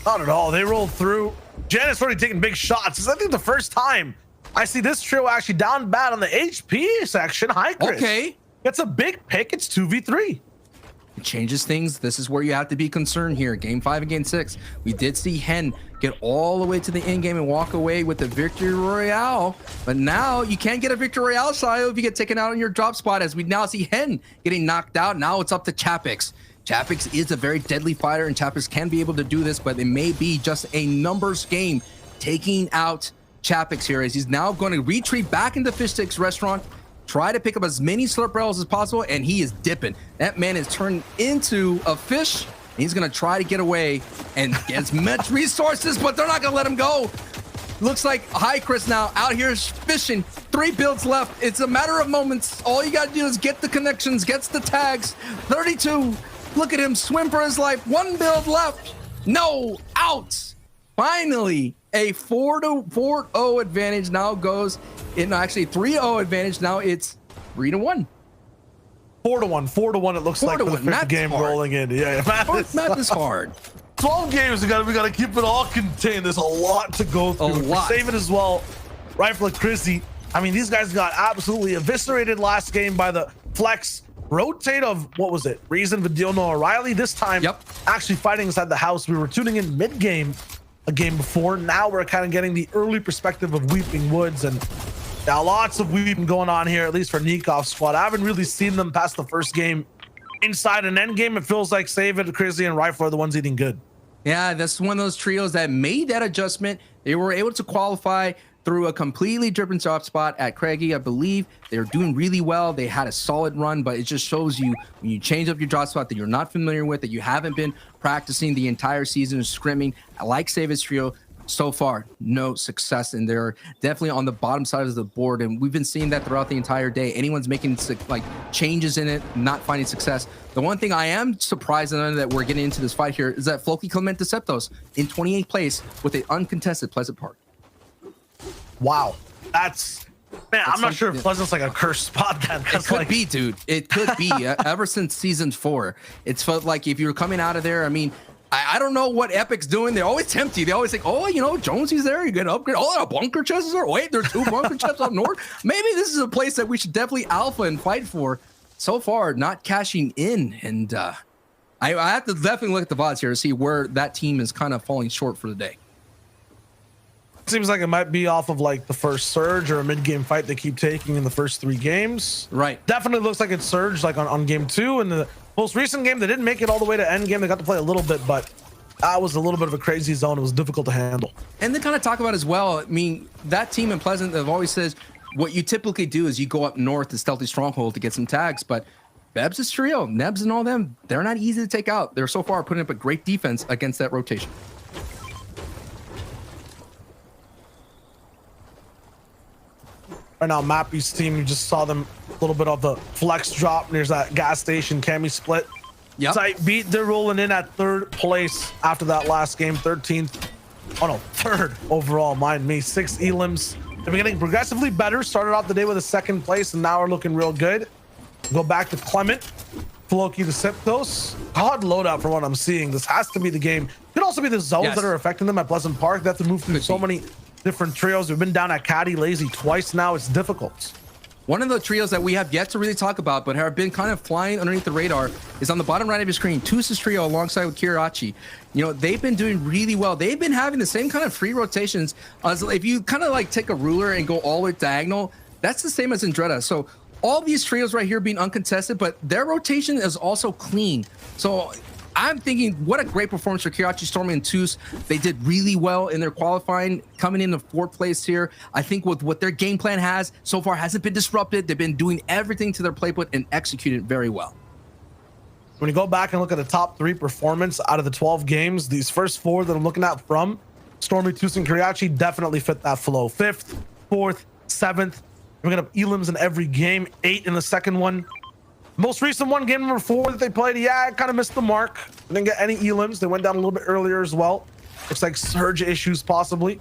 Not at all. They rolled through. Janus already taking big shots. It's, I think, the first time I see this trio actually down bad on the HP section. Highcrest. Okay. It's a big pick. It's 2v3. It changes things. This is where you have to be concerned here. Game 5 and game 6, we did see Hen get all the way to the end game and walk away with the victory royale. But now you can't get a victory royale, Sio, if you get taken out on your drop spot, as we now see Hen getting knocked out. Now it's up to Chapix. Chapix is a very deadly fighter, and Chapix can be able to do this, but it may be just a numbers game taking out Chapix here, as he's now going to retreat back into Fish Sticks restaurant, try to pick up as many slurp barrels as possible, and he is dipping. That man is turned into a fish. He's going to try to get away and get as much resources, but they're not going to let him go. Looks like Highcrest now out here fishing. 3 builds left. It's a matter of moments. All you got to do is get the connections, gets the tags. 32. Look at him swim for his life. 1 build left. No, out. Finally, a 4-0 advantage now goes in, actually 3-0 advantage. Now it's 3-1. 4-1. 4-1. It looks like for the 5th game hard. rolling in. Yeah, Math is hard. 12 games. We gotta keep it all contained. There's a lot to go through. A lot. Save it as well. Rifle Chrissy. I mean, these guys got absolutely eviscerated last game by the flex rotate of, what was it? Reason, Vidilno, O'Reilly. This time, actually fighting inside the house. We were tuning in mid-game a game before. Now we're kind of getting the early perspective of Weeping Woods, and now lots of weeping going on here, at least for Nikov's squad. I haven't really seen them past the first game. Inside an end game, it feels like Save It, Crazy, and Rifle are the ones eating good. Yeah, that's one of those trios that made that adjustment. They were able to qualify through a completely different drop spot at Craigie, I believe. They're doing really well. They had a solid run, but it just shows you when you change up your drop spot that you're not familiar with, that you haven't been practicing the entire season of scrimming. I like Savis Trio. So far, no success, and they're definitely on the bottom side of the board, and we've been seeing that throughout the entire day. Anyone's making like changes in it, not finding success. The one thing I am surprised that we're getting into this fight here is that Floki Clement Deceptos in 28th place with an uncontested Pleasant Park. Wow, that's I'm not sure if Pleasant's like a cursed spot. It could be, dude. It could be. Ever since season 4, it's felt like if you're coming out of there, I mean, I don't know what Epic's doing. They always tempt you. They always think, oh, you know, Jonesy's there. You get an upgrade. Oh, the bunker chests are. Wait, there's 2 bunker chests up north. Maybe this is a place that we should definitely alpha and fight for. So far, not cashing in. And I have to definitely look at the VODs here to see where that team is kind of falling short for the day. Seems like it might be off of like the first surge or a mid-game fight they keep taking in the first 3 games. Right. Definitely looks like it surged like on game 2. And the most recent game, they didn't make it all the way to end game. They got to play a little bit, but that was a little bit of a crazy zone. It was difficult to handle. And they kind of talk about as well, I mean, that team in Pleasant, they've always says what you typically do is you go up north to Stealthy Stronghold to get some tags, but Bebs' trio, Nebs and all them, they're not easy to take out. They're so far putting up a great defense against that rotation. Right now, Mappy's team, you just saw them a little bit of the flex drop. There's that gas station Cammy split. Yep. Tight beat. They're rolling in at 3rd place after that last game, 13th. Oh no, 3rd overall, mind me. 6 elims. They've been getting progressively better. Started off the day with a 2nd place, and now are looking real good. Go back to Clement, Floki the Septos. Odd loadout for what I'm seeing. This has to be the game. Could also be the zones that are affecting them at Pleasant Park. They have to move through so many different trios. We've been down at Caddy Lazy twice now. It's difficult. One of the trios that we have yet to really talk about, but have been kind of flying underneath the radar, is on the bottom right of your screen. Tusa's trio alongside with Kirachi. You know, they've been doing really well. They've been having the same kind of free rotations as if you kind of like take a ruler and go all the way diagonal. That's the same as Andretta. So all these trios right here being uncontested, but their rotation is also clean. So I'm thinking, what a great performance for Kirachi, Stormy, and Toos. They did really well in their qualifying, coming into 4th place here. I think with what their game plan has so far hasn't been disrupted. They've been doing everything to their playbook and executed very well. When you go back and look at the top 3 performance out of the 12 games, these first 4 that I'm looking at from Stormy, Toos, and Kiriachi definitely fit that flow. 5th, 4th, 7th. We're gonna have elims in every game, 8 in the second one. Most recent one, game number 4 that they played, yeah, kind of missed the mark. Didn't get any elims. They went down a little bit earlier as well. Looks like surge issues possibly.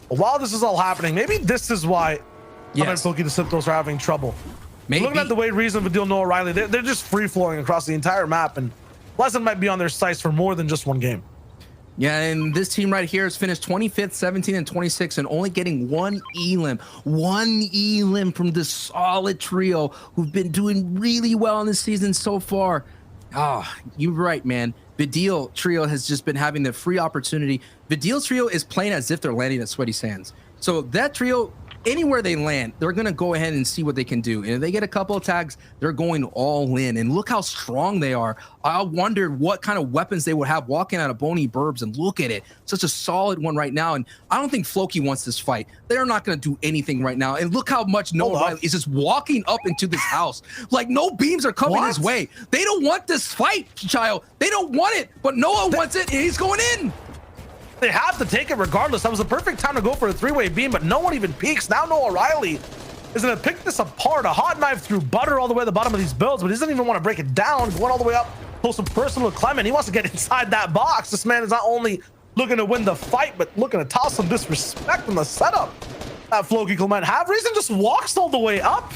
But while this is all happening, maybe this is why Loki the Symptos are having trouble. Maybe. Looking at the way Reason, Vidil, Noah, Riley, they're just free-flowing across the entire map, and Pleasant might be on their sights for more than just one game. Yeah, and this team right here has finished 25th, 17, and 26, and only getting 1 elim. 1 elim from this solid trio who've been doing really well in this season so far. Ah, you're right, man. Vidil trio has just been having the free opportunity. Vidil trio is playing as if they're landing at Sweaty Sands. So that trio, anywhere they land, they're going to go ahead and see what they can do. And if they get a couple of tags, they're going all in. And look how strong they are. I wondered what kind of weapons they would have walking out of Boney Burbs, and look at it. Such a solid one right now. And I don't think Floki wants this fight. They're not going to do anything right now. And look how much Noah Riley is just walking up into this house. Like no beams are coming his way. They don't want this fight, child. They don't want it, but Noah wants it and he's going in. They have to take it regardless. That was the perfect time to go for a 3-way beam, but no one even peeks. Now Noah Riley is going to pick this apart. A hot knife through butter all the way to the bottom of these builds, but he doesn't even want to break it down. Going all the way up, close and personal to Clement. He wants to get inside that box. This man is not only looking to win the fight, but looking to toss some disrespect in the setup. That Floki Clement have. Reason just walks all the way up,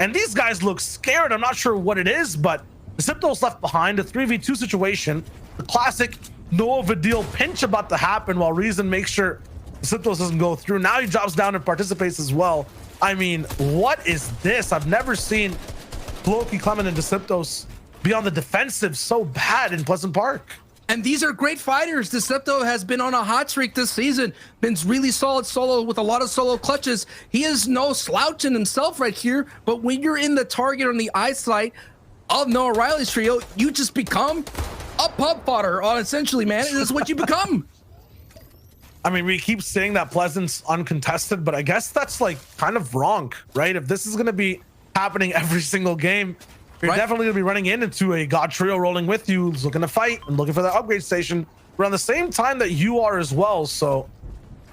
and these guys look scared. I'm not sure what it is, but the Symptos left behind. A 3v2 situation. The classic Noah Vidil pinch about to happen while Reason makes sure Symptos doesn't go through. Now he drops down and participates as well. I mean, what is this? I've never seen Floki, Clement, and Symptos be on the defensive so bad in Pleasant Park. And these are great fighters. Decepto has been on a hot streak this season. Been really solid solo with a lot of solo clutches. He is no slouch in himself right here. But when you're in the target on the eyesight of Noah Riley's trio, you just become a pub fodder on essentially, man. It is what you become. I mean, we keep saying that Pleasant's uncontested, but I guess that's like kind of wrong, right? If this is going to be happening every single game, you're definitely going to be running into a God trio rolling with you, who's looking to fight and looking for that upgrade station around the same time that you are as well. So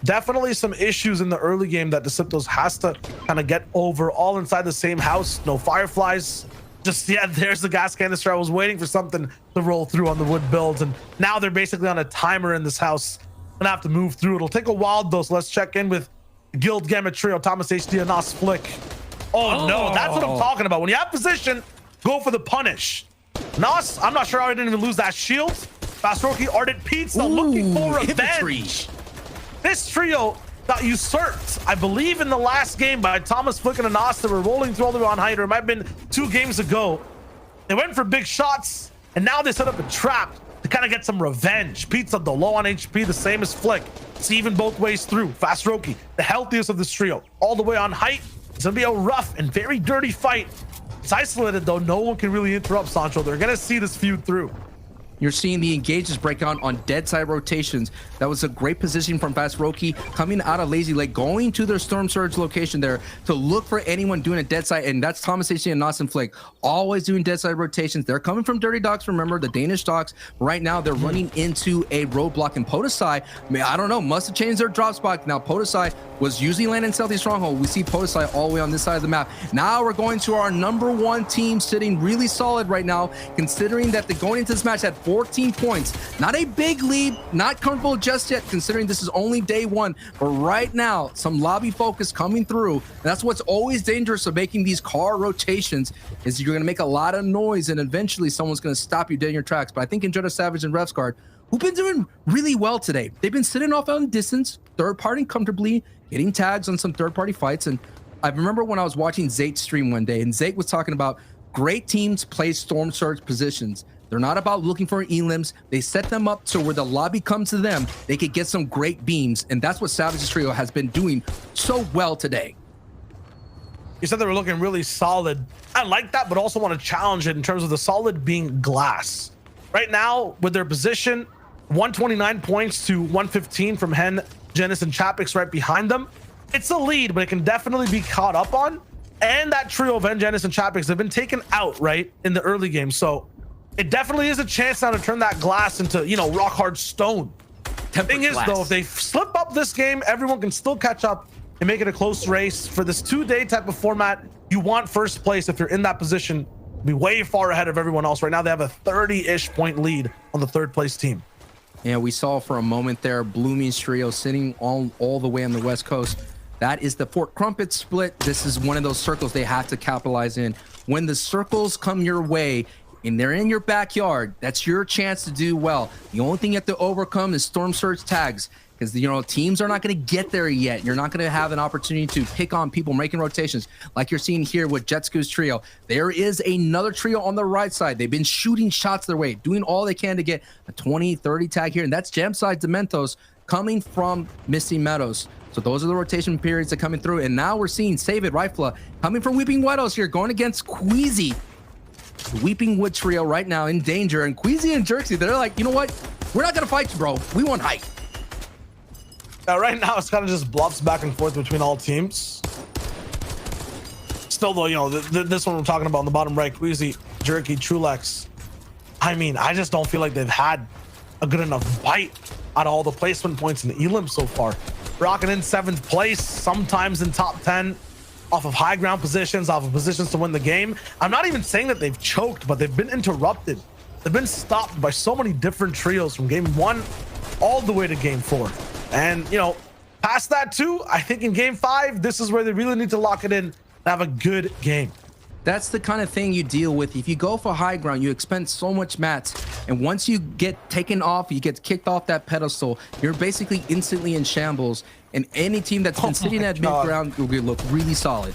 definitely some issues in the early game that Deceptos has to kind of get over, all inside the same house. No fireflies. Just, yeah, there's the gas canister. I was waiting for something to roll through on the wood builds, and now they're basically on a timer in this house. Gonna have to move through. It'll take a while though, so let's check in with Guild Gamut Trio, Thomas HD, and Nas Flick. Oh no, that's what I'm talking about. When you have position, go for the punish. Nas, I'm not sure how he didn't even lose that shield. Fastroki, Ardent Pizza, looking for revenge. This trio got usurped, I believe, in the last game by Thomas Flick and Nas. They were rolling through all the way on height, or it might have been 2 games ago. They went for big shots, and now they set up a trap to kind of get some revenge. Pizza, though, low on HP, the same as Flick. It's even both ways through. Fastroki, the healthiest of this trio, all the way on height. It's gonna be a rough and very dirty fight. It's isolated, though. No one can really interrupt Sancho. They're gonna see this feud through. You're seeing the engages break on dead side rotations. That was a great position from Fastroki coming out of Lazy Lake, going to their Storm Surge location there to look for anyone doing a dead side. And that's Thomas H. and Nas and Flick, always doing dead side rotations. They're coming from Dirty Dogs, remember, the Danish Dogs. Right now, they're running into a roadblock. And Podosai, I don't know, must have changed their drop spot. Now, Podosai was usually landing Southeast Stronghold. We see Podosai all the way on this side of the map. Now we're going to our #1 team sitting really solid right now, considering that they're going into this match at 14 points. Not a big lead, not comfortable just yet, considering this is only day 1. But right now, some lobby focus coming through. And that's what's always dangerous of making these car rotations, is you're going to make a lot of noise and eventually someone's going to stop you dead in your tracks. But I think Andretta Savage and Revsguard, who've been doing really well today. They've been sitting off on distance, third party comfortably, getting tags on some third party fights. And I remember when I was watching Zayt stream one day, and Zayt was talking about great teams play Storm Surge positions. They're not about looking for elims. They set them up so where the lobby comes to them, they could get some great beams. And that's what Savage's trio has been doing so well today. You said they were looking really solid. I like that, but also want to challenge it in terms of the solid being glass. right now with their position, 129 points to 115 from Hen, Genis, and Chapix right behind them. It's a lead, but it can definitely be caught up on. And that trio of Hen, Genis, and Chapix have been taken out, right, in the early game. So it definitely is a chance now to turn that glass into, you know, rock hard stone. The thing is, though, if they slip up this game, everyone can still catch up and make it a close race. For this 2-day type of format, you want first place if you're in that position. Be way far ahead of everyone else. Right now, they have a 30-ish point lead on the third place team. Yeah, we saw for a moment there, Bloomy's trio sitting all the way on the West Coast. That is the Fort Crumpet split. This is one of those circles they have to capitalize in. When the circles come your way and they're in your backyard, that's your chance to do well. The only thing you have to overcome is Storm Surge tags, because, you know, teams are not going to get there yet. You're not going to have an opportunity to pick on people making rotations like you're seeing here with Jetsku's trio. There is another trio on the right side. They've been shooting shots their way, doing all they can to get a 20-30 tag here, and that's Jamside Dementos coming from Misty Meadows. So those are the rotation periods that are coming through, and now we're seeing Save It Rifla coming from Weeping Meadows here, going against Queasy. The Weeping Wood trio right now in danger, and Queasy and Jerksy, they're like, you know what? We're not going to fight you, bro. We want height. Right now, it's kind of just bluffs back and forth between all teams. Still, though, you know, this one we're talking about on the bottom right, Queasy, Jerky, Trulex. I mean, I just don't feel like they've had a good enough bite out of all the placement points in the Elim so far. Rocking in 7th place, sometimes in top 10, off of high ground positions, off of positions to win the game. I'm not even saying that they've choked, but they've been interrupted. They've been stopped by so many different trios from game 1 all the way to game 4. And, you know, past that too, I think in game 5, this is where they really need to lock it in and have a good game. That's the kind of thing you deal with. If you go for high ground, you expend so much mats, and once you get taken off, you get kicked off that pedestal, you're basically instantly in shambles, and any team that's been sitting at mid-ground will look really solid.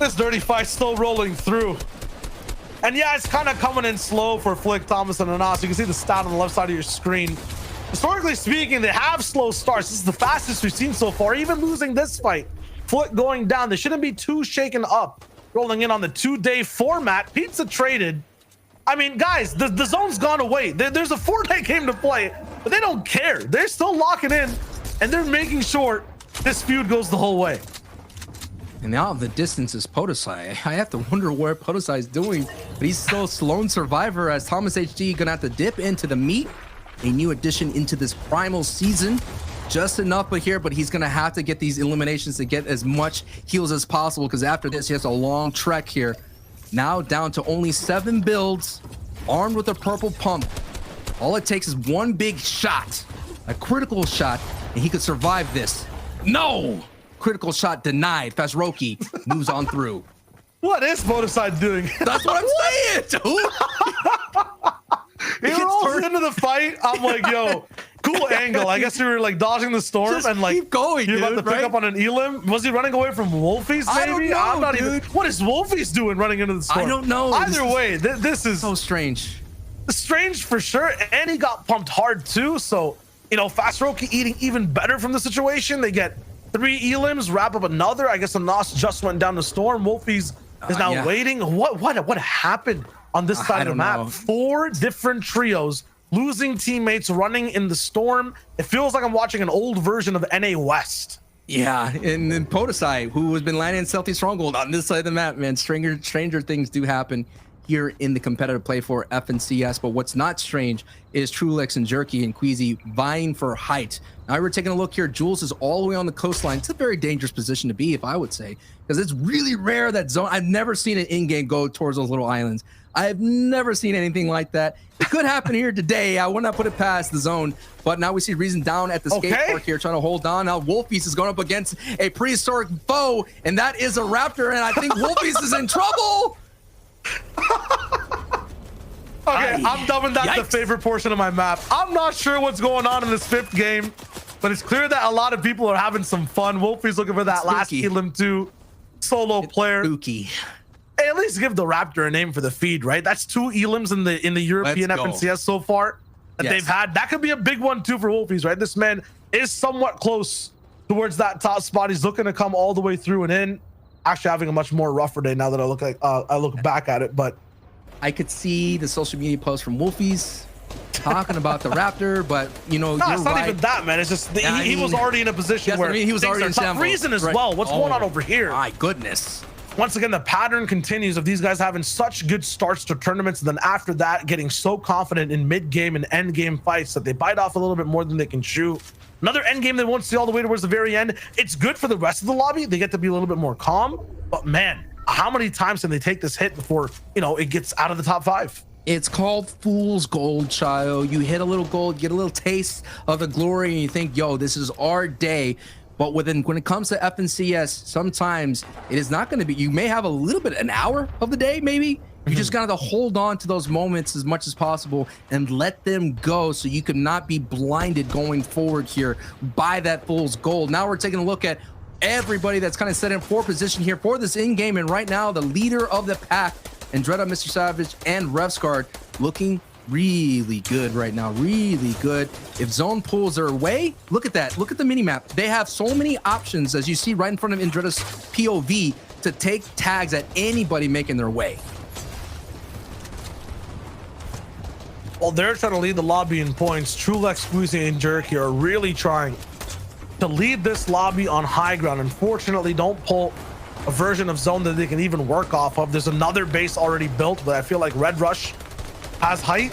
This dirty fight's still rolling through. And yeah, it's kind of coming in slow for Flick, Thomas, and Anas. You can see the stat on the left side of your screen. Historically speaking, they have slow starts. This is the fastest we've seen so far, even losing this fight. Flick going down. They shouldn't be too shaken up. Rolling in on the 2-day format. Pizza traded. I mean, guys, the zone's gone away. There's a Fortnite game to play, but they don't care. They're still locking in, and they're making sure this feud goes the whole way. And now the distance is Podosai. I have to wonder what Podosai is doing, but he's still a lone survivor, as Thomas HD gonna have to dip into the meat. A new addition into this primal season. Just enough but here, but he's gonna have to get these eliminations to get as much heals as possible, because after this he has a long trek here. Now down to only 7 builds, armed with a purple pump. All it takes is one big shot, a critical shot, and he could survive this. No! Critical shot denied. Fazroki moves on through. What is Bodaside doing? That's what I'm saying, dude! He rolls into the fight. I'm like, yo, cool angle. I guess you were like dodging the storm. Just and like keep going, you're about dude, to pick right? up on an Elim. Was he running away from Wolfies? Maybe I don't know, I'm not dude. even. What is Wolfies doing running into the storm? I don't know. Either way, this is so strange. strange for sure. And he got pumped hard too. So, you know, Fazroki eating even better from the situation. They get 3 Elims, wrap up another. I guess the Nos just went down the storm. Wolfies is now waiting. What happened on this side of the map? 4 different trios losing teammates, running in the storm. It feels like I'm watching an old version of NA West. Yeah, and then Podosai, who has been landing in Stealthy Stronghold on this side of the map, man. Stranger things do happen here in the competitive play for FNCS, but what's not strange is Trulex and Jerky and Queasy vying for height. Now we're taking a look here. Jules is all the way on the coastline. It's a very dangerous position to be, if I would say, because it's really rare that zone. I've never seen an in-game go towards those little islands. I have never seen anything like that. It could happen here today. I would not put it past the zone, but now we see Reason down at the skate park here trying to hold on. Now Wolfies is going up against a prehistoric foe, and that is a raptor, and I think Wolfies is in trouble. Okay, I'm dubbing that the favorite portion of my map. I'm not sure what's going on in this 5th game, but it's clear that a lot of people are having some fun. Wolfie's looking for that last Elim 2 solo player. Spooky. Hey, at least give the Raptor a name for the feed, right? That's 2 Elims in the European FNCS so far that they've had. That could be a big one too for Wolfies, right? This man is somewhat close towards that top spot. He's looking to come all the way through and in. Actually having a much more rougher day now that I look back at it, but I could see the social media posts from Wolfies talking about the Raptor, but you know, no, you're it's not right. even that, man. It's just he was already in a position Yes, where I mean, he was already in tough. shambles. Reason as Right. well. What's going on over here? My goodness. Once again, the pattern continues of these guys having such good starts to tournaments, and then after that, getting so confident in mid-game and end-game fights that they bite off a little bit more than they can chew. Another end game they won't see all the way towards the very end. It's good for the rest of the lobby. They get to be a little bit more calm. But man, how many times can they take this hit before, you know, it gets out of the top 5? It's called fool's gold, child. You hit a little gold, get a little taste of the glory, and you think, yo, this is our day. But when it comes to FNCS, sometimes it is not going to be. You may have a little bit, an hour of the day, maybe. You just got to hold on to those moments as much as possible and let them go so you can not be blinded going forward here by that fool's gold. Now we're taking a look at everybody that's kind of set in for position here for this in-game. And right now, the leader of the pack, Andretta, Mr. Savage, and Revscard looking really good right now, really good. If zone pulls their way, look at that, look at the mini map. They have so many options, as you see right in front of Andretta's POV, to take tags at anybody making their way. Well, they're trying to lead the lobby in points. Trulex, Squeezy, and Jerky are really trying to lead this lobby on high ground. Unfortunately, don't pull a version of zone that they can even work off of. There's another base already built, but I feel like Red Rush has height.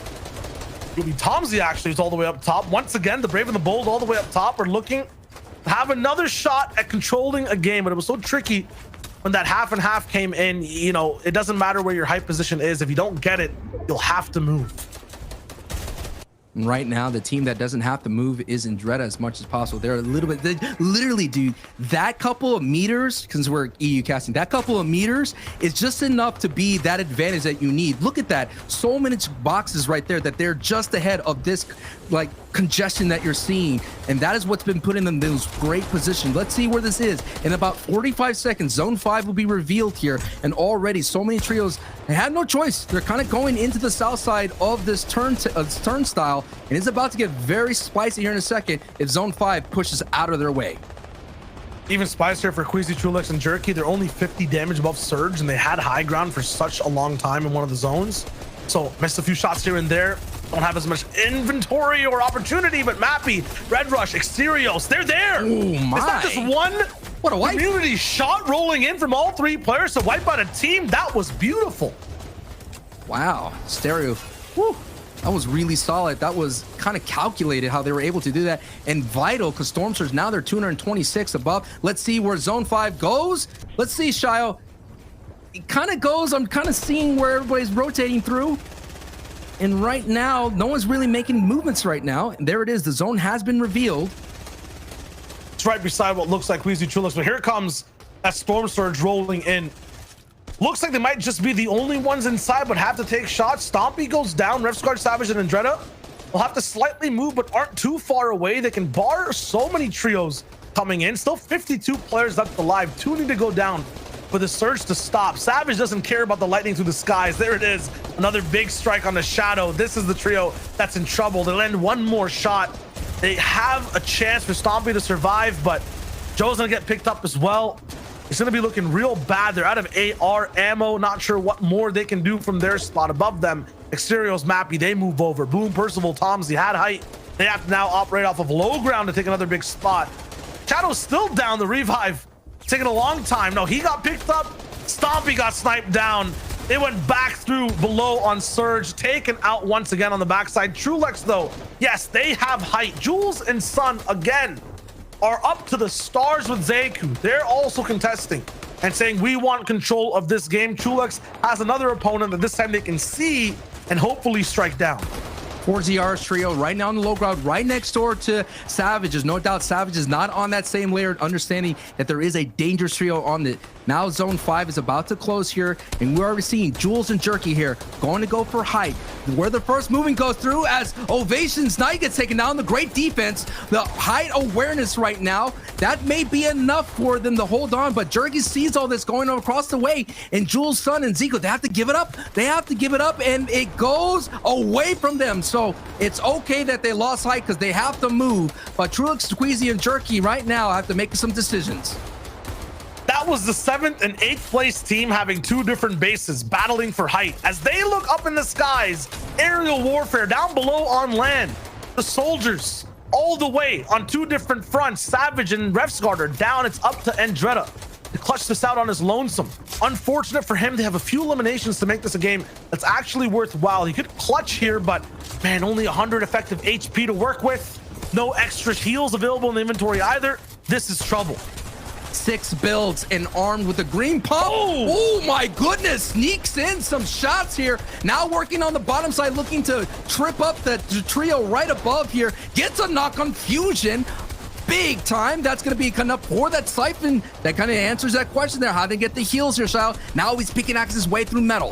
It'll be Tomsy actually, who's all the way up top. Once again, the Brave and the Bold all the way up top are looking to have another shot at controlling a game, but it was so tricky when that half and half came in. You know, it doesn't matter where your height position is. If you don't get it, you'll have to move. And right now, the team that doesn't have to move is Andretta as much as possible. They're a little bit, literally, dude, that couple of meters, because we're EU casting, that couple of meters is just enough to be that advantage that you need. Look at that. So many boxes right there that they're just ahead of this, like, congestion that you're seeing. And that is what's been putting them in those great positions. Let's see where this is. In about 45 seconds, Zone 5 will be revealed here. And already so many trios, they had no choice. They're kind of going into the south side of this turnstile. And it's about to get very spicy here in a second if Zone 5 pushes out of their way. Even spicier for Queasy, Trulex, and Jerky. They're only 50 damage above Surge, and they had high ground for such a long time in one of the zones. So missed a few shots here and there. Don't have as much inventory or opportunity, but Mappy, Red Rush, Exterios, they're there. Oh my. It's not just one What a wipe. community shot rolling in from all 3 players to wipe out a team. That was beautiful. Wow, Stereo. Whew. That was really solid. That was kind of calculated how they were able to do that. And vital, because Storm Surge, now they're 226 above. Let's see where Zone 5 goes. Let's see, Shio. It kind of goes, I'm kind of seeing where everybody's rotating through. And right now, no one's really making movements right now. And there it is. The zone has been revealed. It's right beside what looks like Queasy, Trulex, but here comes that Storm Surge rolling in. Looks like they might just be the only ones inside, but have to take shots. Stompy goes down. Revscard, Savage, and Andretta will have to slightly move, but aren't too far away. They can bar so many trios coming in. Still 52 players left alive. 2 need to go down for the Surge to stop. Savage doesn't care about the lightning through the skies. There it is. Another big strike on the Shadow. This is the trio that's in trouble. They land one more shot. They have a chance for Stompy to survive, but Joe's gonna get picked up as well. It's gonna be looking real bad. They're out of AR ammo. Not sure what more they can do from their spot above them. Exterios, Mappy, they move over. Boom, Percival, Tomsy had height. They have to now operate off of low ground to take another big spot. Shadow's still down. The revive taking a long time. No, he got picked up. Stompy got sniped down. They went back through below on Surge, taken out once again on the backside. Trulex, though, yes, they have height. Jules and Sun, again, are up to the stars with Zeku. They're also contesting and saying, we want control of this game. Trulex has another opponent that this time they can see and hopefully strike down. 4ZR's trio right now on the low ground, right next door to Savages. No doubt Savage is not on that same layer, understanding that there is a dangerous trio on it. Now Zone 5 is about to close here, and we're already seeing Jules and Jerky here going to go for height. Where the first movement goes through as Ovation's Knight gets taken down. The great defense, the height awareness right now, that may be enough for them to hold on, but Jerky sees all this going across the way, and Jules' son and Zico, they have to give it up. They have to give it up, and it goes away from them. So it's okay that they lost height because they have to move, but Trulex, Squeezy, and Jerky right now have to make some decisions. That was the 7th and 8th place team having 2 different bases battling for height. As they look up in the skies, aerial warfare down below on land. The soldiers all the way on 2 different fronts. Savage and Refsguard are down. It's up to Andretta to clutch this out on his lonesome. Unfortunate for him, they have a few eliminations to make this a game that's actually worthwhile. He could clutch here, but man, only 100 effective HP to work with. No extra heals available in the inventory either. This is trouble. 6 builds and armed with a green pump. Oh my goodness, sneaks in some shots here. Now working on the bottom side, looking to trip up the trio right above here. Gets a knock on Fusion. Big time. That's going to be enough for that Siphon. That kind of answers that question there. How they get the heals here, so now he's picking axe his way through metal.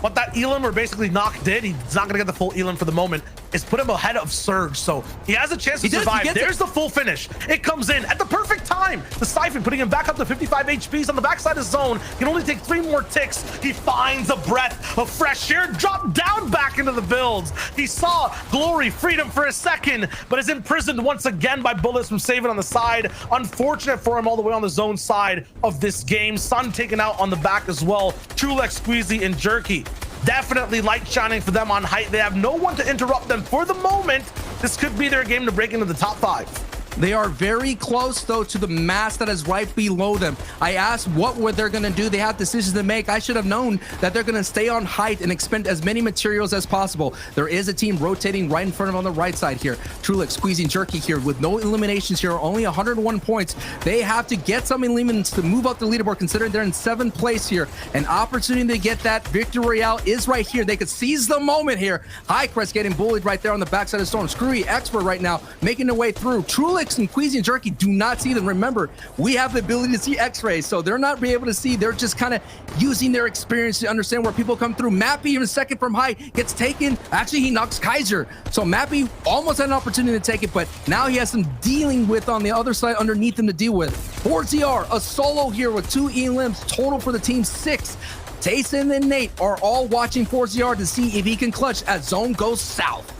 What that Elam, or basically Knock, did, he's not going to get the full Elam for the moment, is put him ahead of Surge. So he has a chance to survive. There's the full finish. It comes in at the perfect time. The Siphon putting him back up to 55 HPs on the backside of zone. Can only take 3 more ticks. He finds a breath of fresh air, drop down back into the builds. He saw glory, freedom for a second, but is imprisoned once again by bullets from Savin on the side. Unfortunate for him all the way on the zone side of this game. Sun taken out on the back as well. Trulex, Squeezy, and Jerky. Definitely light shining for them on height. They have no one to interrupt them for the moment. This could be their game to break into the top 5. They are very close, though, to the mass that is right below them. I asked what were they going to do. They have decisions to make. I should have known that they're going to stay on height and expend as many materials as possible. There is a team rotating right in front of them on the right side here. Trulex squeezing Jerky here with no eliminations here, only 101 points. They have to get some eliminations to move up the leaderboard, considering they're in 7th place here. An opportunity to get that victory royale is right here. They could seize the moment here. Highcrest getting bullied right there on the backside of Storm. Screwy Expert right now making their way through. Trulex and Queasy and Jerky do not see them. Remember, we have the ability to see x-rays, so they're not be able to see. They're just kind of using their experience to understand where people come through. Mappy, even second from height, gets taken. Actually, he knocks Kaiser. So Mappy almost had an opportunity to take it, but now he has some dealing with on the other side underneath him to deal with. 4ZR, a solo here with 2 elims, total for the team 6. Tayson and Nate are all watching 4ZR to see if he can clutch as zone goes south.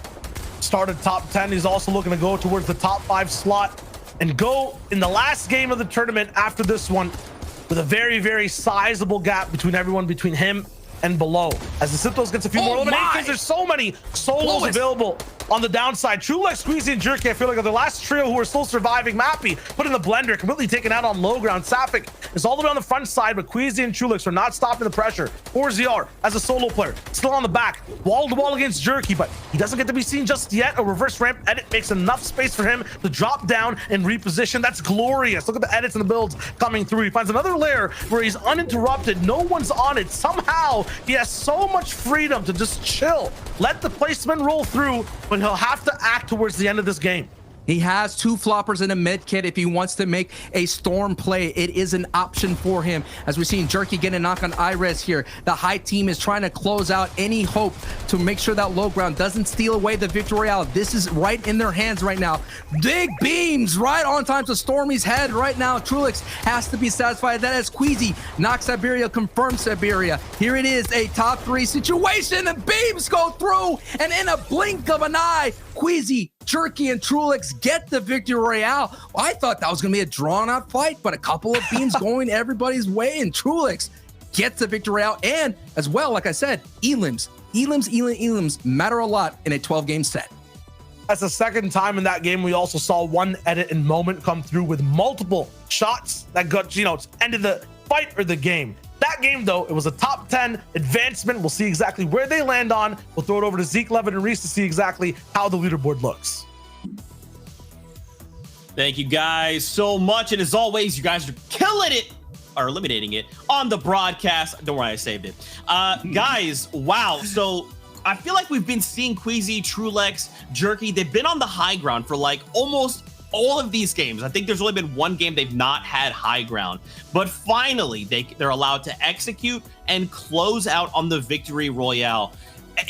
Started top 10. He's also looking to go towards the top 5 slot and go in the last game of the tournament after this one with a very, very sizable gap between everyone between him and below. As the Symptos gets a few more eliminations, there's so many solos available on the downside. Trulex, Squeezy, and Jerky, I feel like are the last trio who are still surviving. Mappy put in the blender, completely taken out on low ground. Sapphik is all the way on the front side, but Queasy and Trulex are not stopping the pressure. 4ZR as a solo player, still on the back, wall to wall against Jerky, but he doesn't get to be seen just yet. A reverse ramp edit makes enough space for him to drop down and reposition. That's glorious. Look at the edits and the builds coming through. He finds another layer where he's uninterrupted. No one's on it. Somehow he has so much freedom to just chill, let the placement roll through, but he'll have to act towards the end of this game. He has 2 floppers and a med kit. If he wants to make a storm play, it is an option for him. As we're seeing Jerky get a knock on Iris here, the high team is trying to close out any hope to make sure that low ground doesn't steal away the victory royale. This is right in their hands right now. Big beams right on time to Stormy's head right now. Trulex has to be satisfied. That is Queasy knocks Siberia, confirms Siberia. Here it is, a top 3 situation, and beams go through, and in a blink of an eye, Queasy, Jerky, and Trulex get the victory royale. I thought that was going to be a drawn-out fight, but a couple of beams going everybody's way, and Trulex gets the victory royale. And as well, like I said, elims matter a lot in a 12-game set. That's the second time in that game we also saw one edit and moment come through with multiple shots that got, ended the fight or the game. That game, though, it was a top 10 advancement. We'll see exactly where they land on. We'll throw it over to Zeke, Levin, and Reese to see exactly how the leaderboard looks. Thank you guys so much. And as always, you guys are killing it, or eliminating it on the broadcast. Don't worry, I saved it. Guys, wow. So I feel like we've been seeing Queasy, Trulex, Jerky. They've been on the high ground for like almost all of these games. I think there's only been one game they've not had high ground, but finally they're allowed to execute and close out on the victory royale.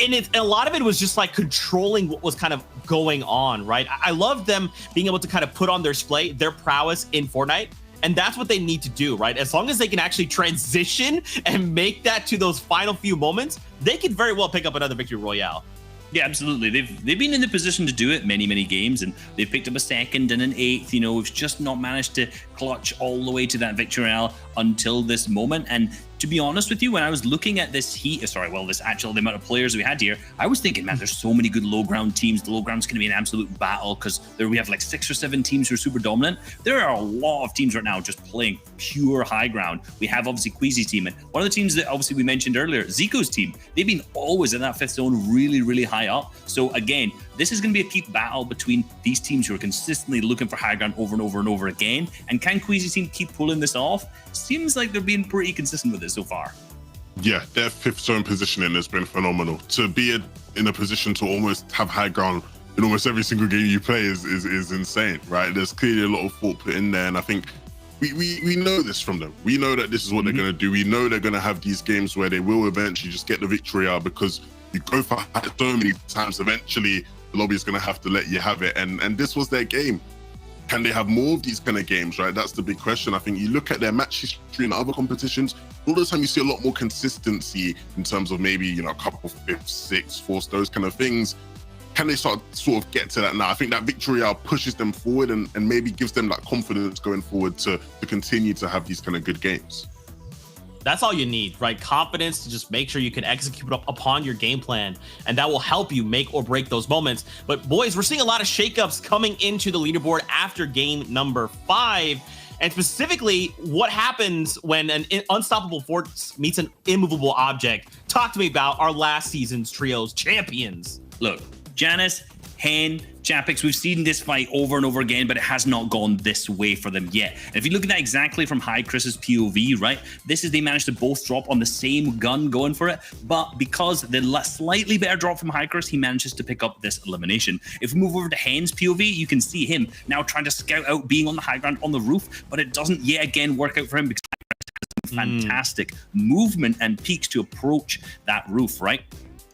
And a lot of it was just like controlling what was kind of going on, right? I love them being able to kind of put on their display their prowess in Fortnite. And that's what they need to do, right? As long as they can actually transition and make that to those final few moments, they could very well pick up another victory royale. Yeah, absolutely. They've been in the position to do it many games, and they've picked up a second and an eighth. You know, we've just not managed to clutch all the way to that victory royale until this moment. And to be honest with you, when I was looking at this the amount of players we had here, I was thinking, man, there's so many good low ground teams. The low ground's going to be an absolute battle because we have like 6 or 7 teams who are super dominant. There are a lot of teams right now just playing pure high ground. We have obviously Queasy's team, and one of the teams that obviously we mentioned earlier, Zico's team, they've been always in that 5th zone really high up. So again, this is going to be a peak battle between these teams who are consistently looking for high ground over and over again. And can Queasy's team keep pulling this off? Seems like they're being pretty consistent with it so far. Yeah, their 5th zone positioning has been phenomenal. To be in a position to almost have high ground in almost every single game you play is insane, right? There's clearly a lot of thought put in there, and I think we know this from them. We know that this is what they're going to do. We know they're going to have these games where they will eventually just get the victory out, because you go for high so many times, eventually the lobby is going to have to let you have it. And this was their game. Can they have more of these kind of games, right? That's the big question. I think you look at their match history in other competitions, all the time you see a lot more consistency in terms of maybe, you know, a couple 5th, 6th, 4th, those kind of things. Can they sort of get to that now? I think that victory royale pushes them forward and maybe gives them that confidence going forward to continue to have these kind of good games. That's all you need, right? Confidence to just make sure you can execute upon your game plan, and that will help you make or break those moments. But boys, we're seeing a lot of shakeups coming into the leaderboard after game number 5. And specifically, what happens when an unstoppable force meets an immovable object? Talk to me about our last season's trios champions. Look, Janice, Hen, Chapix, we've seen this fight over and over again, but it has not gone this way for them yet. And if you look at that exactly from High Chris's POV, right, this is they managed to both drop on the same gun going for it, but because the slightly better drop from High Chris, he manages to pick up this elimination. If we move over to Hen's POV, you can see him now trying to scout out being on the high ground on the roof, but it doesn't yet again work out for him because fantastic movement and peaks to approach that roof, right?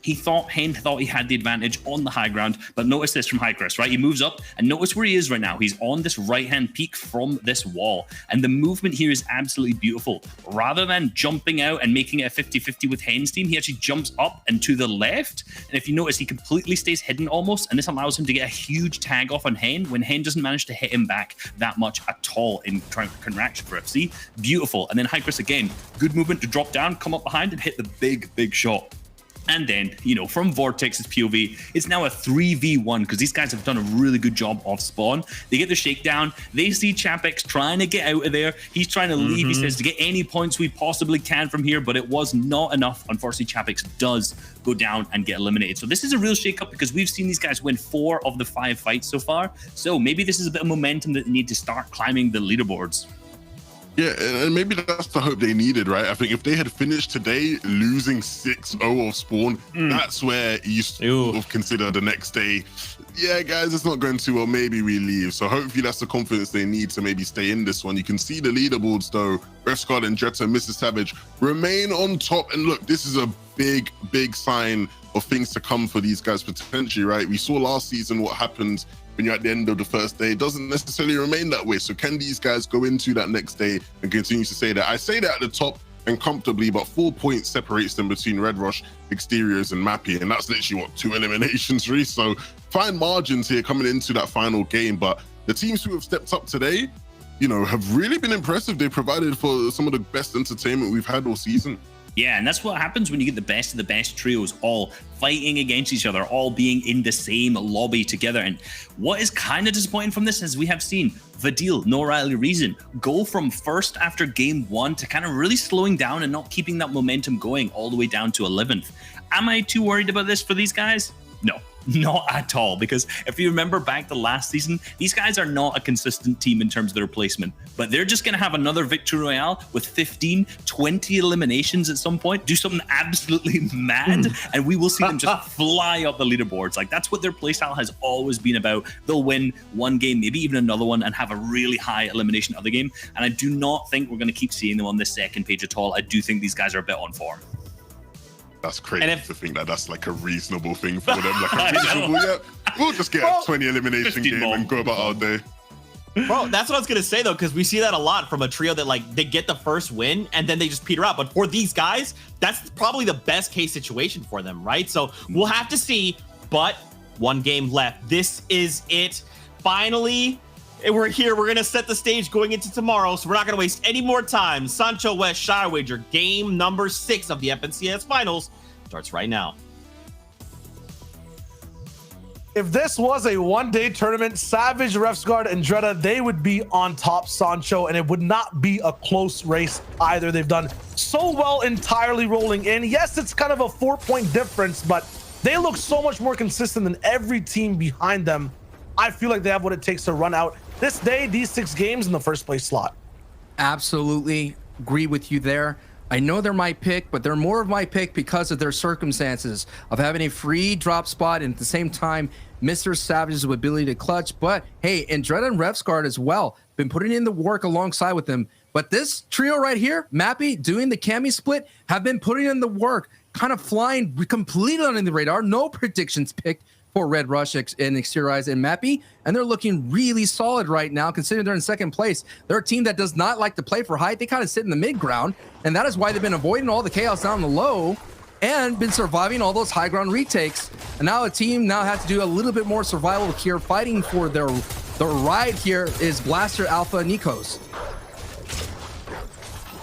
Hen thought he had the advantage on the high ground, but notice this from High Chris, right? He moves up and notice where he is right now. He's on this right-hand peak from this wall, and the movement here is absolutely beautiful. Rather than jumping out and making it a 50-50 with Hen's team, he actually jumps up and to the left. And if you notice, he completely stays hidden almost, and this allows him to get a huge tag off on Hen when Hen doesn't manage to hit him back that much at all in trying to counteraction for it. See? Beautiful. And then High Chris again, good movement to drop down, come up behind and hit the big shot. And then, you know, from Vortex's POV, it's now a 3v1 because these guys have done a really good job off spawn. They get the shakedown. They see Chapix trying to get out of there. He's trying to leave. He says to get any points we possibly can from here, but it was not enough. Unfortunately, Chapix does go down and get eliminated. So this is a real shakeup because we've seen these guys win 4 of the 5 fights so far. So maybe this is a bit of momentum that they need to start climbing the leaderboards. Yeah, and maybe that's the hope they needed, right? I think if they had finished today losing 6-0 off spawn, that's where you sort of consider the next day, yeah, guys, it's not going too well, maybe we leave. So hopefully that's the confidence they need to maybe stay in this one. You can see the leaderboards though. Refscott and Jetta and Mrs. Savage remain on top. And look, this is a big sign of things to come for these guys potentially, right? We saw last season what happens when you're at the end of the first day. It doesn't necessarily remain that way. So can these guys go into that next day and continue to say that? I say that at the top and comfortably, but 4 points separates them between Red Rush, Exteriors, and Mappy. And that's literally, what, 2 eliminations, really? So fine margins here coming into that final game. But the teams who have stepped up today, you know, have really been impressive. They provided for some of the best entertainment we've had all season. Yeah, and that's what happens when you get the best of the best trios all fighting against each other, all being in the same lobby together. And what is kind of disappointing from this is we have seen Vadil, No Riley Reason, go from first after game 1 to kind of really slowing down and not keeping that momentum going all the way down to 11th. Am I too worried about this for these guys? No. Not at all, because if you remember back to last season, these guys are not a consistent team in terms of their placement, but they're just going to have another victory royale with 15, 20 eliminations at some point, do something absolutely mad, and we will see them just fly up the leaderboards. Like, that's what their playstyle has always been about. They'll win one game, maybe even another one, and have a really high elimination other game, and I do not think we're going to keep seeing them on this second page at all. I do think these guys are a bit on form. That's crazy to think that that's like a reasonable thing for them. Like a reasonable, yeah, we'll just get a 20 elimination game and go about our day. Bro, that's what I was going to say, though, because we see that a lot from a trio that, like, they get the first win and then they just peter out. But for these guys, that's probably the best case situation for them, right? So we'll have to see but 1 game left. This is it. Finally, we're here. We're going to set the stage going into tomorrow, so we're not going to waste any more time. Sancho West Shy Wager, game number 6 of the FNCS Finals starts right now. If this was a one-day tournament, Savage, Refsguard, and Dreda, they would be on top, Sancho, and it would not be a close race either. They've done so well entirely rolling in. Yes, it's kind of a 4-point difference, but they look so much more consistent than every team behind them. I feel like they have what it takes to run out this day, these 6 games in the first place slot. Absolutely agree with you there. I know they're my pick, but they're more of my pick because of their circumstances of having a free drop spot and at the same time, Mr. Savage's ability to clutch. But hey, and Dreda and Refsguard as well, been putting in the work alongside with them. But this trio right here, Mappy doing the Cammy split, have been putting in the work, kind of flying completely under the radar. No predictions picked for Red Rush and Exteriorize and Mappy, and they're looking really solid right now, considering they're in 2nd place. They're a team that does not like to play for height. They kind of sit in the mid ground, and that is why they've been avoiding all the chaos down the low and been surviving all those high ground retakes. And now a team now has to do a little bit more survival here, fighting for the ride here is Blaster Alpha Nikos.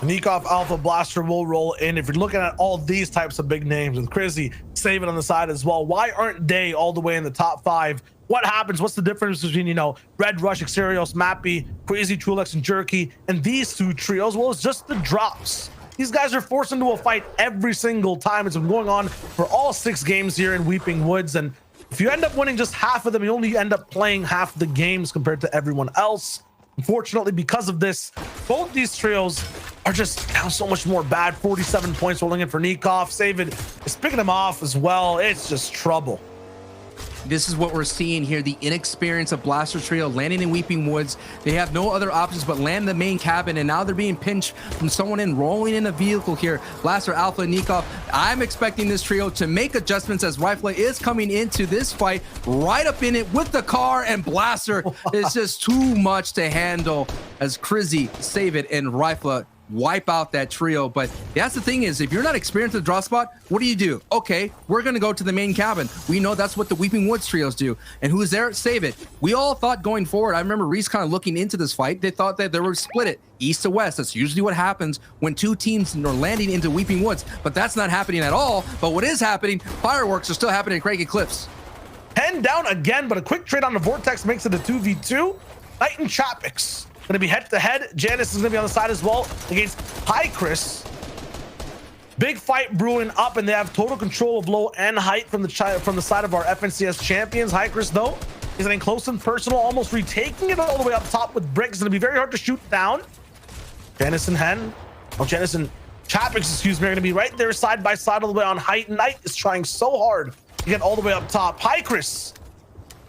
Nikov Alpha Blaster will roll in. If you're looking at all these types of big names with Crazy saving on the side as well, why aren't they all the way in the top 5? What happens? What's the difference between, you know, Red Rush, Exterios, Mappy, Crazy, Trulex, and Jerky, and these 2 trios? Well, it's just the drops. These guys are forced into a fight every single time. It's been going on for all 6 games here in Weeping Woods, and if you end up winning just half of them, you only end up playing half the games compared to everyone else. Unfortunately, because of this, both these trios are just now so much more bad. 47 points rolling in for Nikov. Savid is picking them off as well. It's just trouble. This is what we're seeing here, the inexperience of Blaster Trio landing in Weeping Woods. They have no other options but land the main cabin, and now they're being pinched from someone in rolling in a vehicle here. Blaster, Alpha, Nikov. I'm expecting this trio to make adjustments as Rifle is coming into this fight right up in it with the car, and Blaster is just too much to handle as Crizzy, Save It, and Rifle wipe out that trio. But that's the thing is, if you're not experienced at the drop spot, what do? Okay, we're gonna go to the main cabin. We know that's what the Weeping Woods trios do. And who's there? Save It. We all thought going forward, I remember Reese kind of looking into this fight, they thought that they were split it east to west. That's usually what happens when 2 teams are landing into Weeping Woods, but that's not happening at all. But what is happening, fireworks are still happening at Craigie Cliffs. 10 down again, but a quick trade on the Vortex makes it a 2v2. Knight and Chapix gonna be head-to-head. Janice is gonna be on the side as well against High Chris. Big fight brewing up, and they have total control of low and height from the side of our FNCS champions. High Chris, though, is getting close and personal, almost retaking it all the way up top with Brick. It's gonna be very hard to shoot down. Janice and Janice and Chapix, excuse me, are gonna be right there side by side all the way on height. Knight is trying so hard to get all the way up top. High Chris,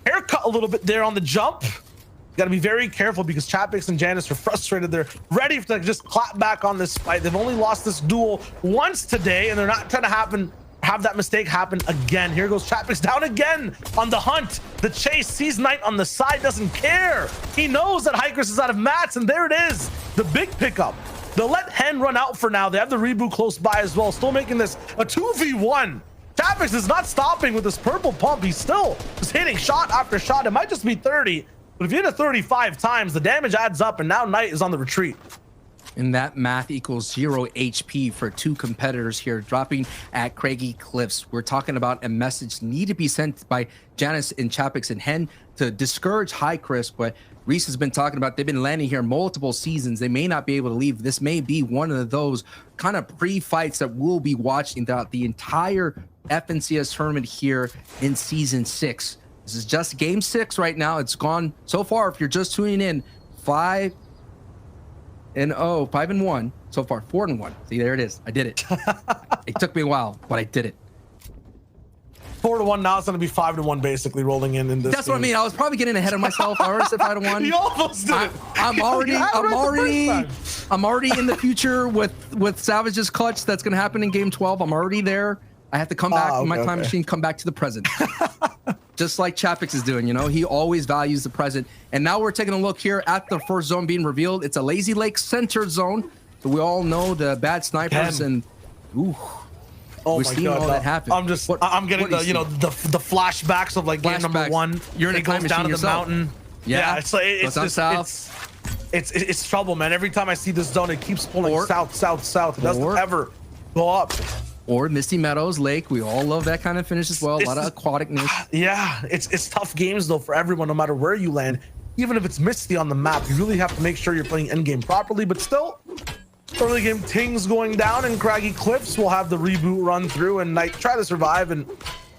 haircut a little bit there on the jump. You got to be very careful because Chapix and Janice are frustrated. They're ready to just clap back on this fight. They've only lost this duel once today, and they're not trying to have that mistake happen again. Here goes Chapix down again on the hunt. The chase sees Knight on the side, doesn't care. He knows that Hikers is out of mats, and there it is. The big pickup. They'll let Hen run out for now. They have the reboot close by as well, still making this a 2v1. Chapix is not stopping with this purple pump. He's still just hitting shot after shot. It might just be 30. But if you hit it 35 times, the damage adds up, and now Knight is on the retreat. And that math equals 0 HP for 2 competitors here, dropping at Craigie Cliffs. We're talking about a message need to be sent by Janice and Chapix and Hen to discourage High Chris, but Reese has been talking about they've been landing here multiple seasons. They may not be able to leave. This may be one of those kind of pre-fights that we'll be watching throughout the entire FNCS tournament here in Season 6. This is just game 6 right now. It's gone so far. If you're just tuning in, 5-1 so far. 4-1. See, there it is. I did it. It took me a while, but I did it. 4-1. Now it's going to be 5-1, basically rolling in this. That's what I mean. I was probably getting ahead of myself. I already said 5-1. You almost did it. I'm already in the future with Savage's clutch. That's going to happen in game 12. I'm already there. I have to come back in my time machine, come back to the present. Just like Chapix is doing, you know, he always values the present. And now we're taking a look here at the first zone being revealed. It's a Lazy Lake center zone. So we all know the bad snipers and ooh. Oh We've my seen God, all that happen. I'm getting the, you know, the flashbacks of like game number Flashbacks. 1. You're in a it goes time down to machine the yourself. mountain. Yeah, it's like it's goes down just south. it's trouble, man. Every time I see this zone, it keeps pulling Or- south. It doesn't ever go up. Or Misty Meadows Lake. We all love that kind of finish as well. A lot of aquaticness. Yeah, it's tough games though for everyone, no matter where you land. Even if it's misty on the map, you really have to make sure you're playing end game properly. But still, early game Ting's going down, and Craggy Cliffs will have the reboot run through, and Knight try to survive and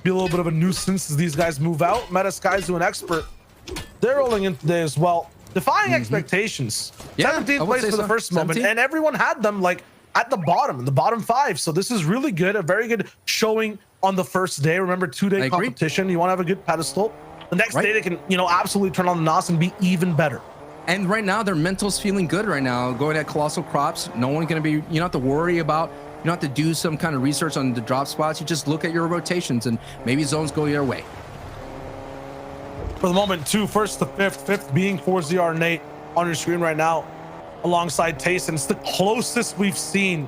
be a little bit of a nuisance as these guys move out. Meta Skies to an expert. They're rolling in today as well, defying expectations. Yeah, 17th I would place say for the so. first moment, 17th. and everyone had them like at the bottom 5. So this is really good, a very good showing on the first day. Remember, 2-day I agree. competition. You want to have a good pedestal. The next day they can, you know, absolutely turn on the NOS and be even better. And right now, their mental's feeling good right now. Going at Colossal Crops, no one's going to be, you don't have to worry about, you don't have to do some kind of research on the drop spots. You just look at your rotations and maybe zones go your way. For the moment, 2 first to 5th being 4ZR Nate on your screen right now, alongside Tayson. It's the closest we've seen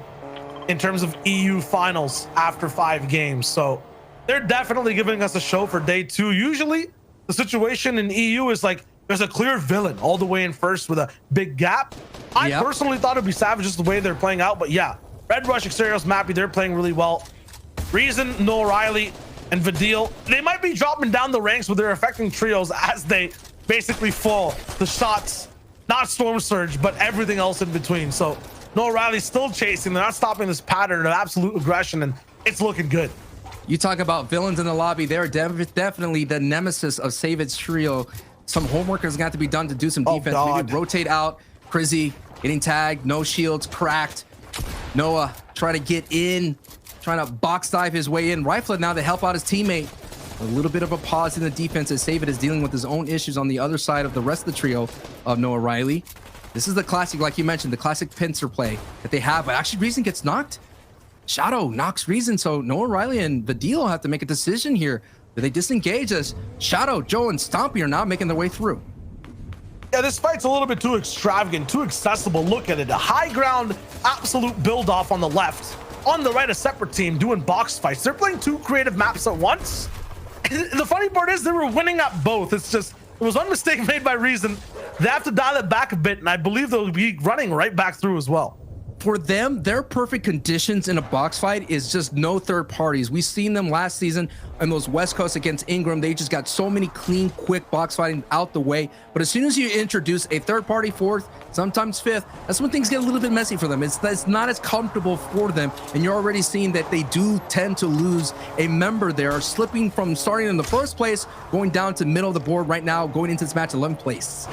in terms of EU finals after 5 games. So they're definitely giving us a show for day 2. Usually the situation in EU is like there's a clear villain all the way in first with a big gap. I personally thought it'd be Savage just the way they're playing out, but yeah, Red Rush, Exteriors, Mappy, they're playing really well. Reason, Noah Riley, and Vidil, they might be dropping down the ranks, but they're affecting trios as they basically fall. The shots, not Storm Surge, but everything else in between. So Noah Riley's still chasing. They're not stopping this pattern of absolute aggression, and it's looking good. You talk about villains in the lobby. They're definitely the nemesis of Save It's Trio. Some homework is going to be done to do some defense. Maybe rotate out. Crizzy getting tagged, no shields, cracked. Noah trying to get in, trying to box dive his way in. Rifle now to help out his teammate. A little bit of a pause in the defense as Save It is dealing with his own issues on the other side of the rest of the trio of Noah Riley. This is the classic, like you mentioned, the classic pincer play that they have. But actually, Reason gets knocked. Shadow knocks Reason, so Noah Riley and Vidil have to make a decision here. Do they disengage as Shadow, Joe, and Stompy are now making their way through? Yeah, this fight's a little bit too extravagant, too accessible. Look at it. A high ground, absolute build off on the left. On the right, a separate team doing box fights. They're playing 2 creative maps at once. The funny part is they were winning at both. It's just, it was one mistake made by Reason. They have to dial it back a bit, and I believe they'll be running right back through as well. For them, their perfect conditions in a box fight is just no third parties. We've seen them last season on those West Coast against Ingram. They just got so many clean, quick box fighting out the way. But as soon as you introduce a third party 4th, sometimes 5th, that's when things get a little bit messy for them. It's not as comfortable for them. And you're already seeing that they do tend to lose a member there, slipping from starting in the first place, going down to middle of the board right now, going into this match 11th place.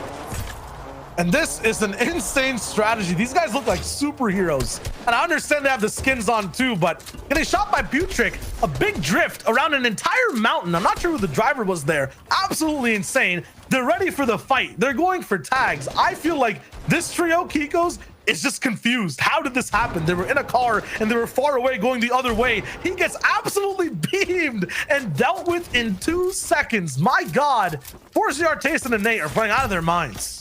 And this is an insane strategy. These guys look like superheroes. And I understand they have the skins on too, but getting shot by Butrick, a big drift around an entire mountain. I'm not sure who the driver was there. Absolutely insane. They're ready for the fight. They're going for tags. I feel like this trio, Kiko's, is just confused. How did this happen? They were in a car and they were far away going the other way. He gets absolutely beamed and dealt with in 2 seconds. My God. 4ZR, Tayson, and Nate are playing out of their minds.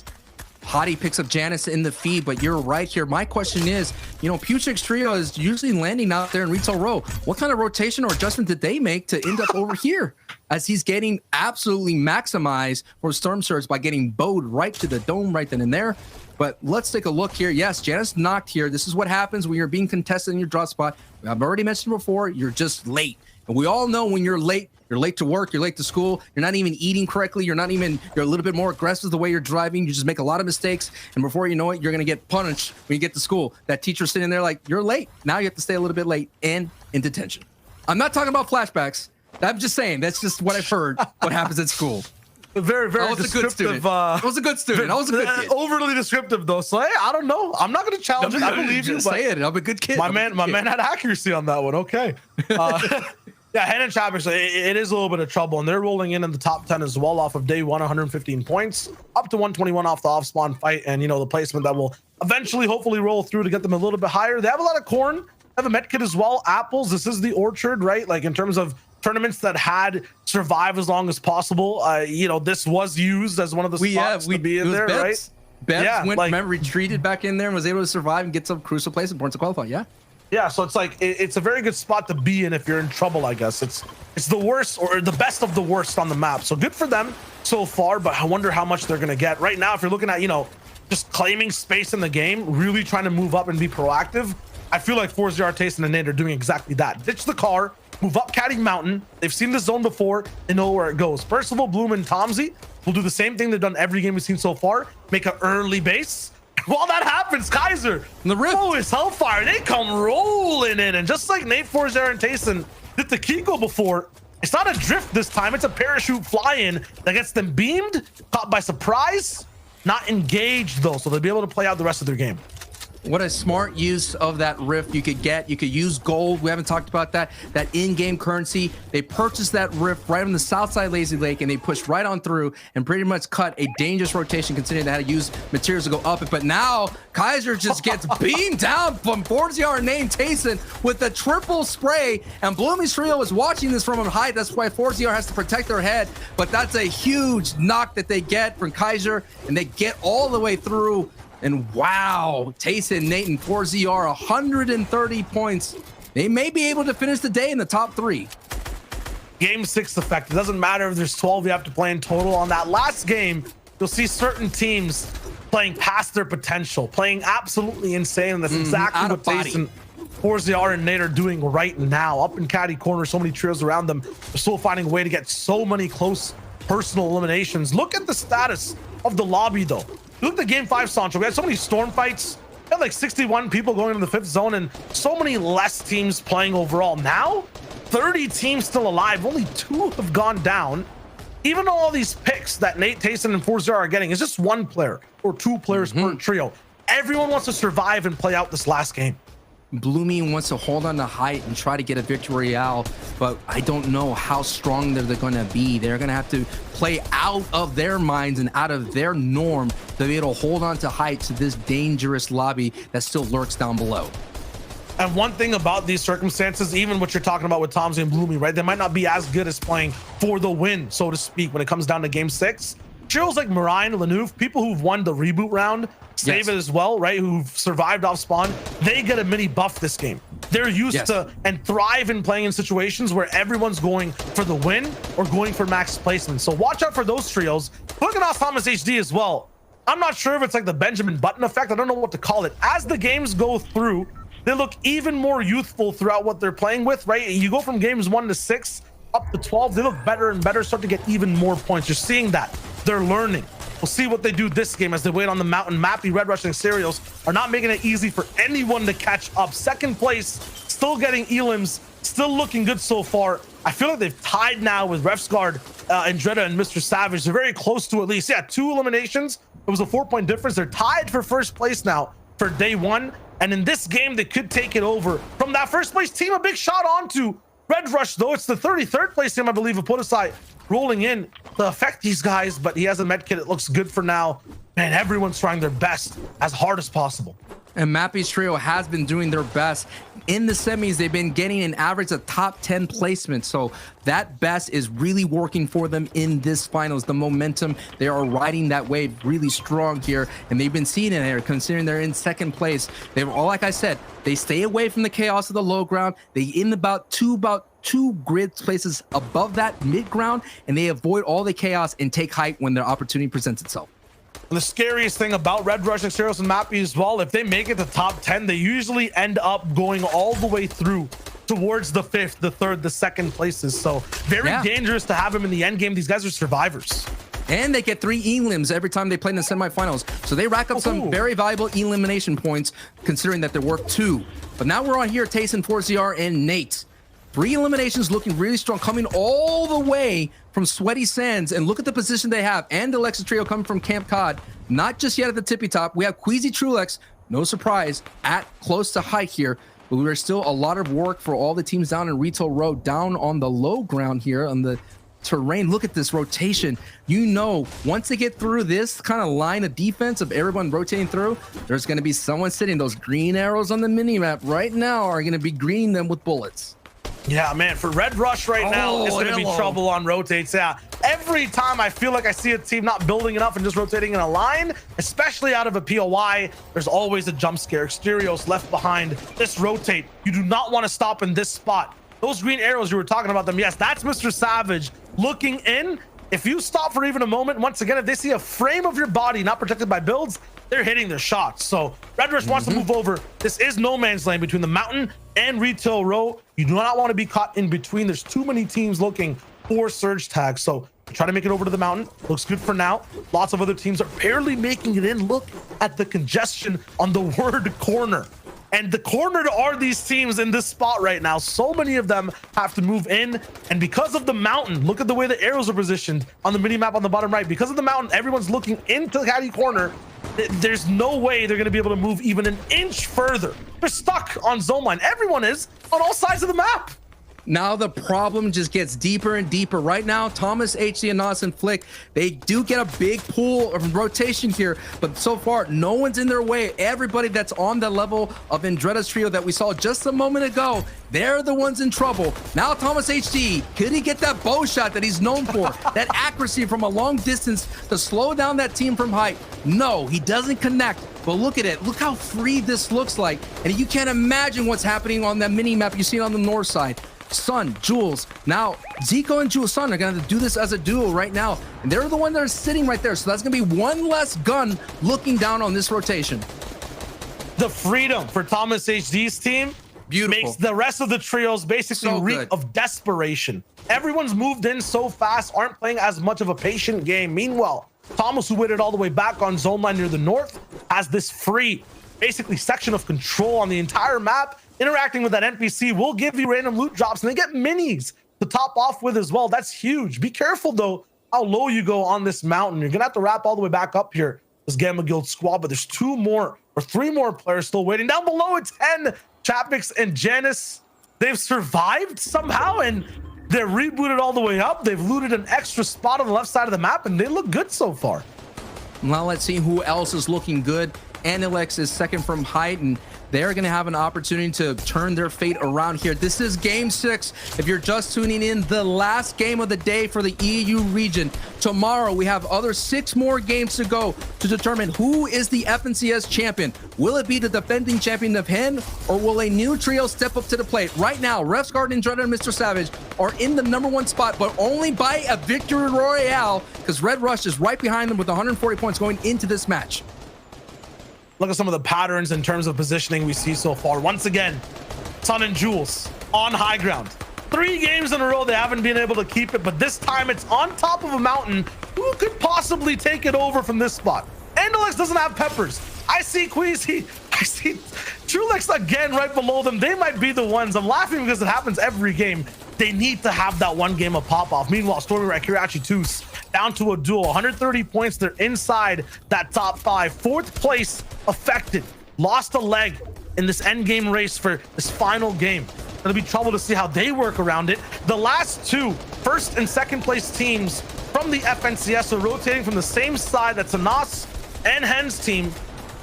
Hottie picks up Janice in the feed, but you're right here. My question is, you know, Putrix Trio is usually landing out there in Retail Row. What kind of rotation or adjustment did they make to end up over here? As he's getting absolutely maximized for Storm Surge by getting bowed right to the dome right then and there. But let's take a look here. Yes, Janice knocked here. This is what happens when you're being contested in your drop spot. I've already mentioned before, you're just late. And we all know when you're late to work, you're late to school, you're not even eating correctly, you're a little bit more aggressive the way you're driving, you just make a lot of mistakes, and before you know it, you're gonna get punished when you get to school. That teacher sitting there like, you're late. Now you have to stay a little bit late and in detention. I'm not talking about flashbacks. I'm just saying, that's just what I've heard, what happens at school. Very, very I was a good student. I was a good student. I was a good kid. Overly descriptive though. So hey, I don't know. I'm not going to challenge it. I believe you. Say it. I'm a good kid. My man had accuracy on that one. Okay. Yeah, Hen and Chappick, so it is a little bit of trouble, and they're rolling in the top 10 as well off of day 1, 115 points, up to 121 off the off-spawn fight, and, you know, the placement that will eventually, hopefully, roll through to get them a little bit higher. They have a lot of corn. They have a med kit as well. Apples, this is the orchard, right? Like, in terms of tournaments that had survive as long as possible, you know, this was used as one of the spots to be in there, Bebs. right? Bebs went, retreated back in there and was able to survive and get some crucial place and points to qualify, yeah. Yeah, so it's like it's a very good spot to be in if you're in trouble, I guess. It's the worst or the best of the worst on the map. So good for them so far, but I wonder how much they're gonna get. Right now, if you're looking at, you know, just claiming space in the game, really trying to move up and be proactive, I feel like 4ZR, Tayson, and Nate are doing exactly that. Ditch the car, move up Caddy Mountain. They've seen this zone before, they know where it goes. Percival, Bloom, and Tomsy will do the same thing they've done every game we've seen so far, make an early base. While that happens, Kaiser, the Rift, oh, it's Hellfire. They come rolling in, and just like Nate, 4ZR, and Tayson did the Kiko before, it's not a drift this time. It's a parachute fly-in that gets them beamed, caught by surprise, not engaged though, so they'll be able to play out the rest of their game. What a smart use of that rift you could get. You could use gold. We haven't talked about that in-game currency. They purchased that rift right on the south side Lazy Lake, and they pushed right on through and pretty much cut a dangerous rotation considering they had to use materials to go up it. But now Kaiser just gets beamed down from 4ZR named Tayson with the triple spray, and Bloomy's trio is watching this from a height. That's why 4ZR has to protect their head, but that's a huge knock that they get from Kaiser, and they get all the way through. And wow, Tayson, Nate, and 4ZR, 130 points. They may be able to finish the day in the top 3. Game 6 effect. It doesn't matter if there's 12 you have to play in total. On that last game, you'll see certain teams playing past their potential, playing absolutely insane. And that's exactly what Tayson, 4ZR, and Nate are doing right now. Up in Caddy Corner, so many trios around them. They're still finding a way to get so many close personal eliminations. Look at the status of the lobby, though. Look at the game 5, Sancho. We had so many storm fights. We had like 61 people going into the 5th zone and so many less teams playing overall. Now, 30 teams still alive. Only 2 have gone down. Even though all these picks that Nate, Tayson, and 4ZR are getting is just 1 player or 2 players per trio. Everyone wants to survive and play out this last game. Bloomy wants to hold on to height and try to get a victory royale, but I don't know how strong they're going to be. They're going to have to play out of their minds and out of their norm to be able to hold on to height to this dangerous lobby that still lurks down below. And one thing about these circumstances, even what you're talking about with Tomsy and Bloomy, right? They might not be as good as playing for the win, so to speak, when it comes down to game 6. Trios like Marine, Lanouf, people who've won the reboot round, Save it as well, right? Who've survived off spawn, they get a mini buff this game. They're used to and thrive in playing in situations where everyone's going for the win or going for max placement. So watch out for those trios. Look at Thomas HD as well. I'm not sure if it's like the Benjamin Button effect. I don't know what to call it. As the games go through, they look even more youthful throughout what they're playing with, right? You go from games 1 to 6 up to 12, they look better and better, start to get even more points. You're seeing that. They're learning. We'll see what they do this game as they wait on the mountain. Mappy, Red Rushing Cereals are not making it easy for anyone to catch up. Second place, still getting elims, still looking good so far. I feel like they've tied now with Refsguard, Andretta, and Mr. Savage. They're very close to at least, 2 eliminations. It was a 4-point difference. They're tied for first place now for day 1. And in this game, they could take it over. From that first place team, a big shot onto Red Rush, though. It's the 33rd place team, I believe, of Podosai rolling in to affect these guys, but he has a med kit. It looks good for now. Man, everyone's trying their best as hard as possible. And Mappy's trio has been doing their best. In the semis, they've been getting an average of top 10 placement. So that best is really working for them in this finals. The momentum, they are riding that wave really strong here. And they've been seeing it here, considering they're in second place. They're all, like I said, they stay away from the chaos of the low ground. They in about two grid places above that mid ground, and they avoid all the chaos and take height when their opportunity presents itself. And the scariest thing about Red Rushing Cereals and Mappy as well, if they make it to top 10, they usually end up going all the way through towards the 5th, the 3rd, the 2nd places. So very dangerous to have them in the end game. These guys are survivors. And they get 3 elims every time they play in the semifinals. So they rack up some very valuable elimination points, considering that they're worth 2. But now we're on here, Tayson, 4ZR, and Nate. 3 eliminations looking really strong, coming all the way from Sweaty Sands. And look at the position they have. And the Alexis trio coming from Camp Cod. Not just yet at the tippy top. We have Queasy Trulex, no surprise, at close to height here. But there's still a lot of work for all the teams down in Retail Road, down on the low ground here on the terrain. Look at this rotation. You know, once they get through this kind of line of defense of everyone rotating through, there's going to be someone sitting. Those green arrows on the mini map right now are going to be greening them with bullets. Yeah, man, for Red Rush right now, it's going to be trouble on rotates. Yeah, Every time I feel like I see a team not building enough and just rotating in a line, especially out of a POI, there's always a jump scare. Exterios left behind. Just rotate. You do not want to stop in this spot. Those green arrows, you were talking about them. Yes, that's Mr. Savage looking in. If you stop for even a moment, once again, if they see a frame of your body not protected by builds, they're hitting their shots. So Red Rush wants to move over. This is no man's land between the mountain and retail row. You do not want to be caught in between. There's too many teams looking for surge tags. So try to make it over to the mountain. Looks good for now. Lots of other teams are barely making it in. Look at the congestion on the word corner. And the corner are these teams in this spot right now. So many of them have to move in. And because of the mountain, look at the way the arrows are positioned on the mini map on the bottom right. Because of the mountain, everyone's looking into the caddy corner. There's no way they're going to be able to move even an inch further. They're stuck on zone line. Everyone is on all sides of the map. Now the problem just gets deeper and deeper. Right now, Thomas, HD, and Nas and Flick, they do get a big pool of rotation here, but so far, no one's in their way. Everybody that's on the level of Andretta's trio that we saw just a moment ago, they're the ones in trouble. Now Thomas HD, could he get that bow shot that he's known for? That accuracy from a long distance to slow down that team from height? No, he doesn't connect. But look at it. Look how free this looks like. And you can't imagine what's happening on that mini map you see on the north side. Sun, Jules. Now, Zico and Jules Sun are going to do this as a duo right now. And they're the one that are sitting right there. So that's going to be one less gun looking down on this rotation. The freedom for Thomas HD's team makes the rest of the trios basically reek of desperation. Everyone's moved in so fast, aren't playing as much of a patient game. Meanwhile, Thomas, who waited all the way back on zone line near the north, has this free, basically, section of control on the entire map. Interacting with that NPC will give you random loot drops, and they get minis to top off with as well. That's huge. Be careful, though, how low you go on this mountain. You're going to have to wrap all the way back up here, this Gamma Guild squad, but there's 2 more or 3 more players still waiting. Down below, it's 10. Chapix and Janice, they've survived somehow, and they're rebooted all the way up. They've looted an extra spot on the left side of the map, and they look good so far. Now let's see who else is looking good. Anilex is second from height, and they're going to have an opportunity to turn their fate around here. This is game 6. If you're just tuning in, the last game of the day for the EU region. Tomorrow, we have other 6 more games to go to determine who is the FNCS champion. Will it be the defending champion of Hen, or will a new trio step up to the plate? Right now, Refs Garden, Andretta, and Mr. Savage are in the #1 spot, but only by a victory royale, because Red Rush is right behind them with 140 points going into this match. Look at some of the patterns in terms of positioning we see so far. Once again, Sun and Jules on high ground. 3 games in a row, they haven't been able to keep it, but this time it's on top of a mountain. Who could possibly take it over from this spot? Anilex doesn't have peppers. I see Queasy. I see Trulex again right below them. They might be the ones. I'm laughing because it happens every game. They need to have that one game of pop-off. Meanwhile, Stormy Rat, Kirachi Toos down to a duel. 130 points. They're inside that top 5. 4th place affected. Lost a leg in this end game race for this final game. It'll be trouble to see how they work around it. The last 2 first and second place teams from the FNCS are rotating from the same side. That's Anas and Hen's team.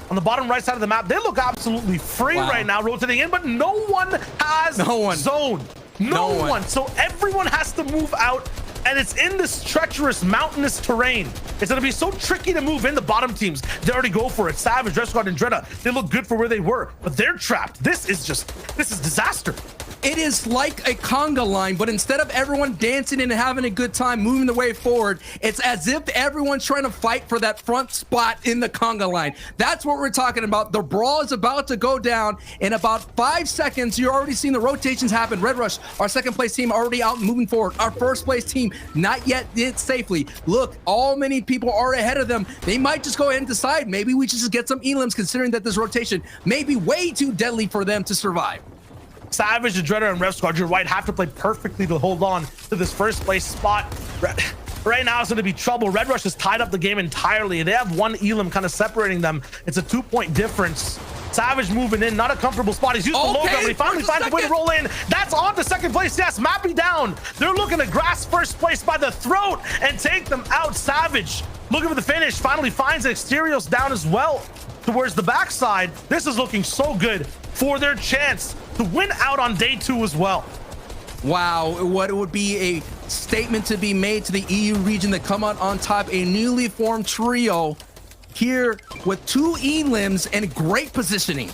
On the bottom right side of the map, they look absolutely free right now, rotating in, but no one has zone. No one. So everyone has to move out, and it's in this treacherous mountainous terrain. It's going to be so tricky to move in. The bottom teams, they already go for it. Savage, Dresscard, and Andretta, they look good for where they were, but they're trapped. This is disaster. It is like a conga line, but instead of everyone dancing and having a good time moving the way forward, it's as if everyone's trying to fight for that front spot in the conga line. That's what we're talking about. The brawl is about to go down. In about 5 seconds, you're already seeing the rotations happen. Red Rush, our second place team, already out and moving forward. Our first place team, not yet did safely. Look, all many people are ahead of them. They might just go ahead and decide, maybe we should just get some elims, considering that this rotation may be way too deadly for them to survive. Savage, Andretta, and Rev Squad, you're right, have to play perfectly to hold on to this first place spot. Right now, it's going to be trouble. Red Rush has tied up the game entirely. They have 1 elim kind of separating them. It's a 2-point difference. Savage moving in, not a comfortable spot. He's used the low gun. He finally finds a way to roll in. That's on to second place. Yes, Mappy down. They're looking to grasp first place by the throat and take them out. Savage looking for the finish. Finally finds it. Exterios down as well towards the backside. This is looking so good for their chance to win out on day 2 as well. Wow, what it would be a statement to be made to the EU region that come out on top, a newly formed trio here with 2 elims and great positioning.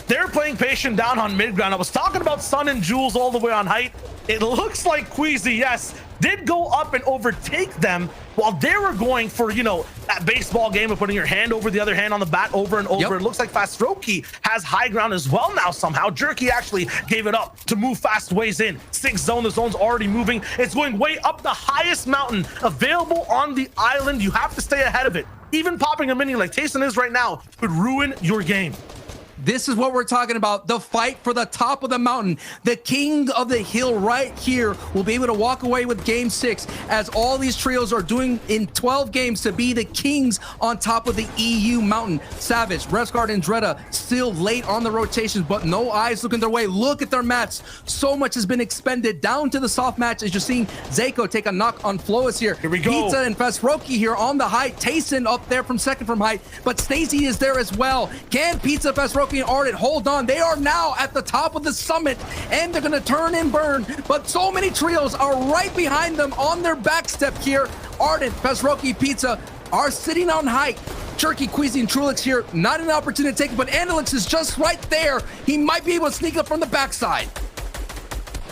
They're playing patient down on mid ground. I was talking about Sun and Jules all the way on height. It looks like Queasy, yes, did go up and overtake them while they were going for, you know, that baseball game of putting your hand over the other hand on the bat over and over. Yep. It looks like Fastroki has high ground as well now somehow. Jerky actually gave it up to move fast ways in. 6th zone, the zone's already moving. It's going way up the highest mountain available on the island. You have to stay ahead of it. Even popping a mini like Tayson is right now could ruin your game. This is what we're talking about. The fight for the top of the mountain. The king of the hill right here will be able to walk away with game 6 as all these trios are doing in 12 games to be the kings on top of the EU mountain. Savage, Resguard, and Dreda still late on the rotations, but no eyes looking their way. Look at their mats. So much has been expended down to the soft match as you're seeing Zako take a knock on Flois here. Here we go. Pizza and Fastroki here on the height. Tayson up there from second from height, but Stacey is there as well. Can Pizza, Fastroki, and Ardent hold on? They are now at the top of the summit and they're gonna turn and burn, but so many trios are right behind them on their back step here. Ardent, Fastroki, Pizza are sitting on height. Jerky, Queasy, and Trulix here, not an opportunity to take it, but Analix is just right there. He might be able to sneak up from the backside.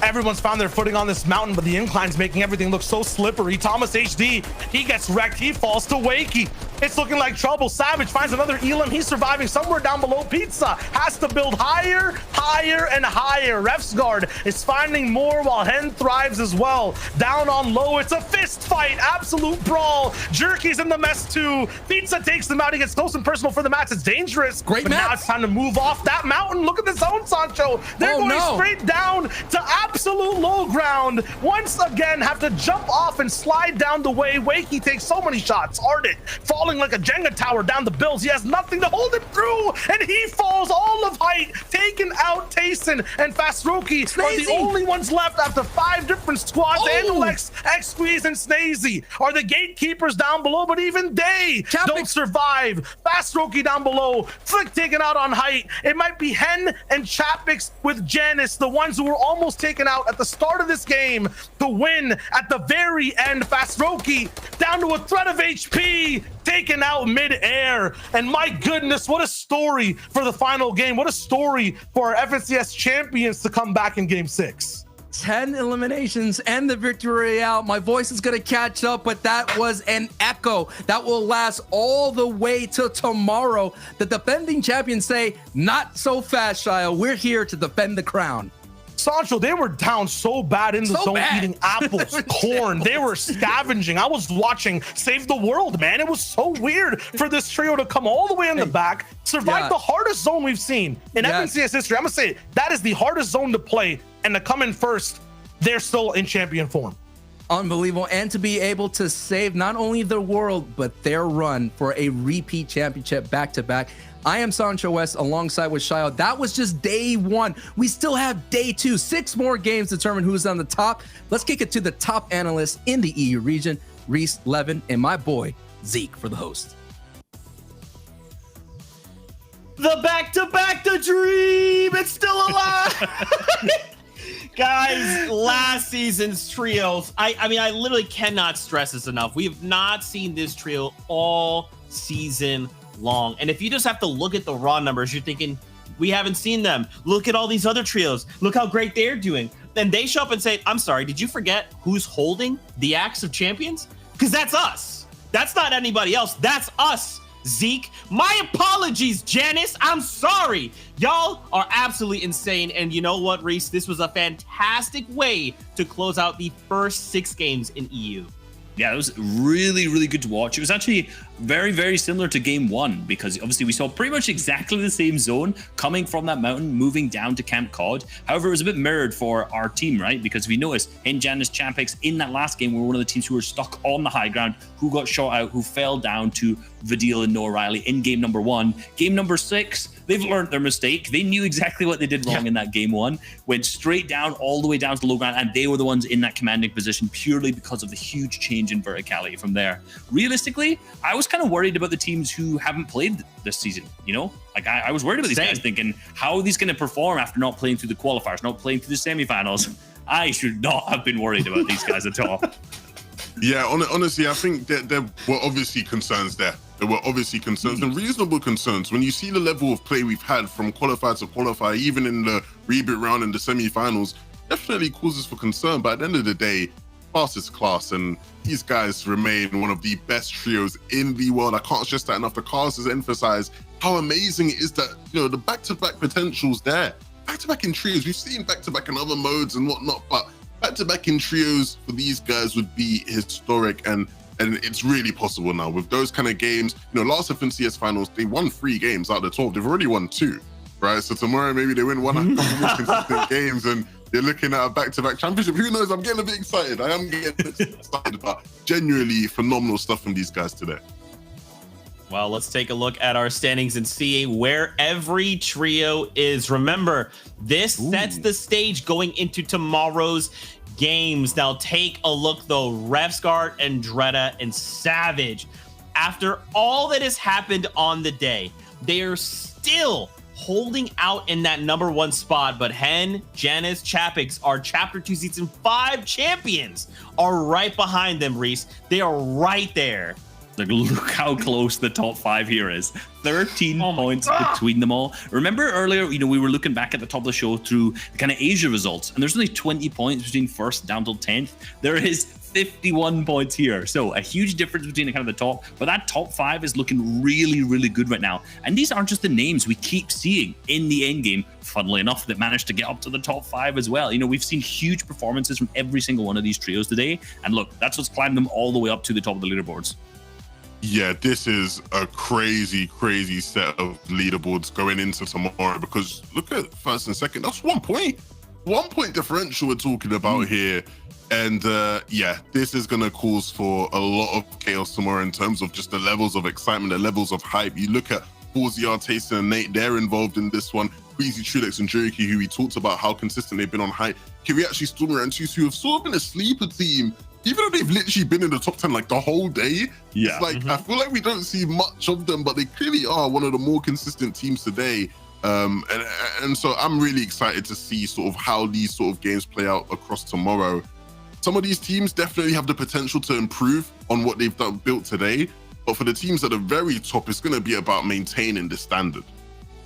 Everyone's found their footing on this mountain, but the incline's making everything look so slippery. Thomas HD, he gets wrecked. He falls to Wakey. It's looking like trouble. Savage finds another Elam. He's surviving somewhere down below. Pizza has to build higher, higher, and higher. Refsguard is finding more while Hen thrives as well. Down on low, it's a fist fight. Absolute brawl. Jerky's in the mess too. Pizza takes them out. He gets close and personal for the mats. It's dangerous. Great but mats. now it's time to move off that mountain. Look at the zone, Sancho. They're going straight down to absolute low ground. Once again, have to jump off and slide down the way. Wakey takes so many shots. Ardent falling like a Jenga tower down the bills. He has nothing to hold him through, and he falls all of height, taking out Tayson and Fastroki are the only ones left after 5 different squads. Analex, X-Squeeze, and Snazy are the gatekeepers down below, but even they don't survive. Fastroki down below, Flick taken out on height. It might be Hen and Chapix with Janice, the ones who were almost taken out at the start of this game to win at the very end. Fastroki down to a threat of HP, taken out mid-air. And my goodness, what a story for the final game. What a story for our FNCS champions to come back in game 6. 10 eliminations and the victory royale. My voice is going to catch up, but that was an echo that will last all the way till tomorrow. The defending champions say, not so fast, Shia. We're here to defend the crown. Sancho, they were down so bad in the zone, eating apples, corn. They were scavenging. I was watching Save the World, man. It was so weird for this trio to come all the way in the back, survive the hardest zone we've seen in FNCS history. I'm going to say that is the hardest zone to play, and to come in first, they're still in champion form. Unbelievable. And to be able to save not only the world, but their run for a repeat championship back-to-back. I am Sancho West alongside with Shio. That was just day 1. We still have day 2. 6 more games to determine who's on the top. Let's kick it to the top analysts in the EU region, Reese, Levin, and my boy, Zeke, for the host. The back-to-back, the dream, it's still alive. Guys, last season's trios, I mean, I literally cannot stress this enough. We have not seen this trio all season long. And if you just have to look at the raw numbers, you're thinking, we haven't seen them. Look at all these other trios. Look how great they're doing. Then they show up and say, I'm sorry, did you forget who's holding the Axe of Champions? Because that's us. That's not anybody else. That's us. Zeke, my apologies, Janice. I'm sorry. Y'all are absolutely insane. And you know what, Reese? This was a fantastic way to close out the first 6 games in EU. Yeah, it was really, really good to watch. It was actually very, very similar to game 1 because obviously we saw pretty much exactly the same zone coming from that mountain, moving down to Camp Cod. However, it was a bit mirrored for our team, right? Because we noticed in Janice Champix in that last game, we were one of the teams who were stuck on the high ground, who got shot out, who fell down to Vidil and Noah Riley in game number 1. Game number 6, they've learned their mistake. They knew exactly what they did wrong in that game 1, went straight down all the way down to the low ground, and they were the ones in that commanding position purely because of the huge change in verticality from there. Realistically, I was kind of worried about the teams who haven't played this season, you know? Like, I was worried about these guys, thinking, how are these going to perform after not playing through the qualifiers, not playing through the semifinals? I should not have been worried about these guys at all. Yeah, honestly, I think that there were obviously concerns there. There were obviously concerns and reasonable concerns. When you see the level of play we've had from qualifier to qualifier, even in the reboot round and the semi-finals, definitely causes for concern. But at the end of the day, class is class, and these guys remain one of the best trios in the world. I can't stress that enough. The cast has emphasized how amazing it is that, you know, the back-to-back potential's there. Back-to-back in trios, we've seen back-to-back in other modes and whatnot, but back-to-back in trios for these guys would be historic, and it's really possible now with those kind of games. You know, last up in CS finals, they won 3 games out of the 12. They've already won 2, right? So tomorrow maybe they win one of the more consistent games, and you're looking at a back-to-back championship. Who knows? I'm getting a bit excited. I am getting excited, but genuinely phenomenal stuff from these guys today. Well, let's take a look at our standings and see where every trio is. Remember, this sets the stage going into tomorrow's games. Now take a look though. Revsguard, Andretta, and Savage. After all that has happened on the day, they are still holding out in that #1 spot. But Hen, Janice, Chapix, our Chapter 2 Season 5 champions, are right behind them, Reese. They are right there. Like, look how close the top 5 here is. 13 points between them all. Remember earlier, you know, we were looking back at the top of the show through the kind of Asia results, and there's only 20 points between 1st down till 10th. There is 51 points here. So a huge difference between the kind of the top, but that top 5 is looking really, really good right now. And these aren't just the names we keep seeing in the end game, funnily enough, that managed to get up to the top 5 as well. You know, we've seen huge performances from every single one of these trios today. And look, that's what's climbed them all the way up to the top of the leaderboards. Yeah, this is a crazy, crazy set of leaderboards going into tomorrow, because look at 1st and 2nd. That's 1 point. 1 point differential we're talking about here. And yeah, this is going to cause for a lot of chaos tomorrow in terms of just the levels of excitement, the levels of hype. You look at Forziar, Tayson, and Nate, they're involved in this one. Queasy, Trilex, and Jericho, who we talked about how consistent they've been on hype. Kiriachi, Stormer, and Tusu, who have sort of been a sleeper team, even though they've literally been in the top 10 like the whole day. Yeah. It's like, I feel like we don't see much of them, but they clearly are one of the more consistent teams today. And so I'm really excited to see sort of how these sort of games play out across tomorrow. Some of these teams definitely have the potential to improve on what they've built today, but for the teams at the very top, it's going to be about maintaining the standard.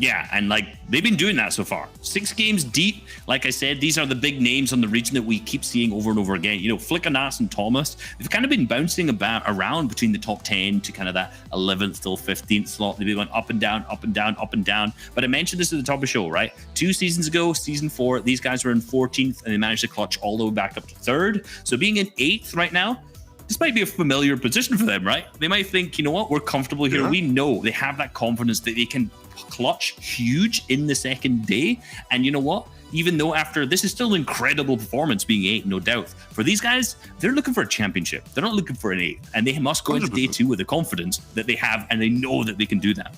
Yeah, and like they've been doing that so far. 6 games deep. Like I said, these are the big names on the region that we keep seeing over and over again. You know, Flickernas and Thomas, they've kind of been bouncing around between the top 10 to kind of that 11th till 15th slot. They've been going up and down, up and down, up and down. But I mentioned this at the top of the show, right? 2 seasons ago, season 4, these guys were in 14th and they managed to clutch all the way back up to 3rd. So being in 8th right now, this might be a familiar position for them, right? They might think, you know what, we're comfortable here. Yeah. We know they have that confidence that they can clutch huge in the second day. And you know what? Even though after this is still an incredible performance being 8, no doubt. For these guys, they're looking for a championship. They're not looking for an 8. And they must go into 100%. Day 2 with the confidence that they have, and they know that they can do that.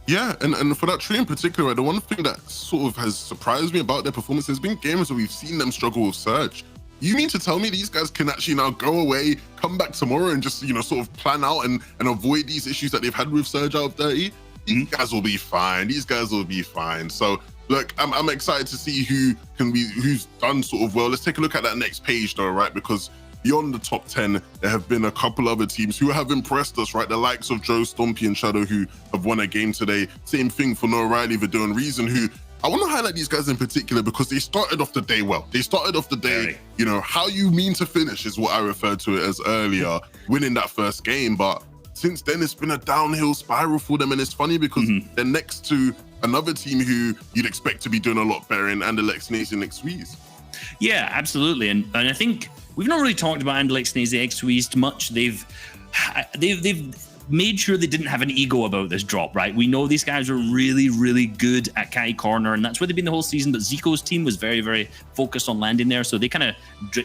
Yeah, and for that trio in particular, the one thing that sort of has surprised me about their performance has been games where we've seen them struggle with Surge. You mean to tell me these guys can actually now go away, come back tomorrow, and just, you know, sort of plan out and avoid these issues that they've had with Surge out of 30? These guys will be fine. These guys will be fine. So look, I'm excited to see who's done sort of well. Let's take a look at that next page though, right? Because beyond the top 10, there have been a couple other teams who have impressed us, right? The likes of Joe, Stompy, and Shadow, who have won a game today. Same thing for Noah Riley, Vido, and Reason, who I want to highlight these guys in particular because they started off the day well. They started off the day, you know, how you mean to finish is what I referred to it as earlier, winning that first game. But since then, it's been a downhill spiral for them. And it's funny because they're next to another team who you'd expect to be doing a lot better in Anderlecht Nation X Squeeze. Yeah, absolutely. And I think we've not really talked about Anderlecht Nation X Squeeze much. They've made sure they didn't have an ego about this drop, right? We know these guys are really, really good at Catty Corner, and that's where they've been the whole season. But Zico's team was very, very focused on landing there, so they kind of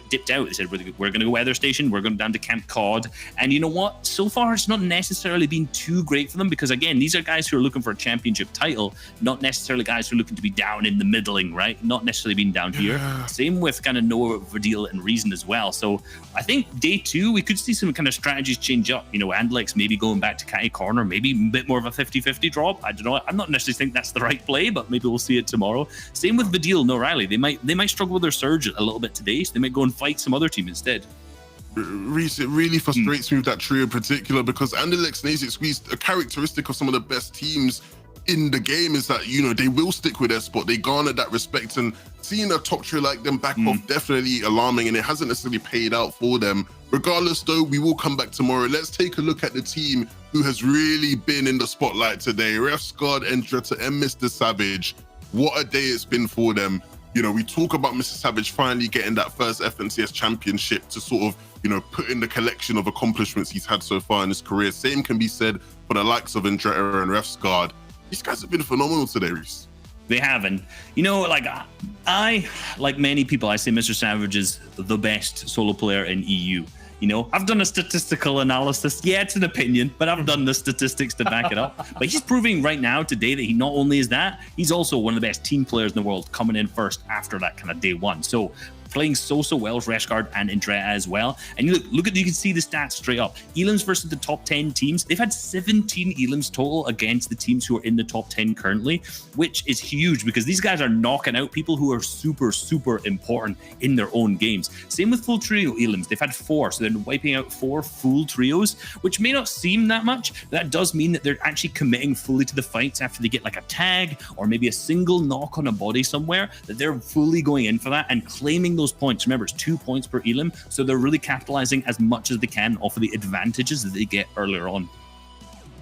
dipped out. They said, we're going to go Weather Station, we're going down to Camp Cod. And you know what? So far, it's not necessarily been too great for them because, again, these are guys who are looking for a championship title, not necessarily guys who are looking to be down in the middling, right? Not necessarily being down here. Same with kind of Noah, Verdeel, and Reason as well. So I think day 2, we could see some kind of strategies change up. You know, Anderlecht's maybe going going back to Catty Corner, maybe a bit more of a 50-50 drop. I don't know. I'm not necessarily think that's the right play, but maybe we'll see it tomorrow. Same with Vidil and O'Reilly. They might struggle with their surge a little bit today, so they might go and fight some other team instead. Reese, it really frustrates me with that trio in particular, because Anderlecht Nazic squeezed a characteristic of some of the best teams in the game is that, you know, they will stick with their spot. They garner that respect, and seeing a top trio like them back off definitely alarming, and it hasn't necessarily paid out for them. Regardless though, we will come back tomorrow. Let's take a look at the team who has really been in the spotlight today. Refsgard, Endretta, and Mr. Savage. What a day it's been for them. You know, we talk about Mr. Savage finally getting that first FNCS championship to sort of, you know, put in the collection of accomplishments he's had so far in his career. Same can be said for the likes of Endretta and Refsgard. These guys have been phenomenal today, Reese. They haven't. You know, like I, like many people, I say Mr. Savage is the best solo player in EU. You know, I've done a statistical analysis. Yeah, it's an opinion, but I've done the statistics to back it up. But he's proving right now today that he not only is that, he's also one of the best team players in the world, coming in first after that kind of day one. So playing so well with Refsgard and Endretta as well. And you can see the stats straight up. Elims versus the top 10 teams. They've had 17 Elims total against the teams who are in the top 10 currently, which is huge because these guys are knocking out people who are super important in their own games. Same with full trio Elims. They've had 4, so they're wiping out 4 full trios, which may not seem that much. That does mean that they're actually committing fully to the fights after they get like a tag or maybe a single knock on a body somewhere, that they're fully going in for that and claiming those points. Remember, it's 2 points per Elim, so they're really capitalizing as much as they can off of the advantages that they get earlier on.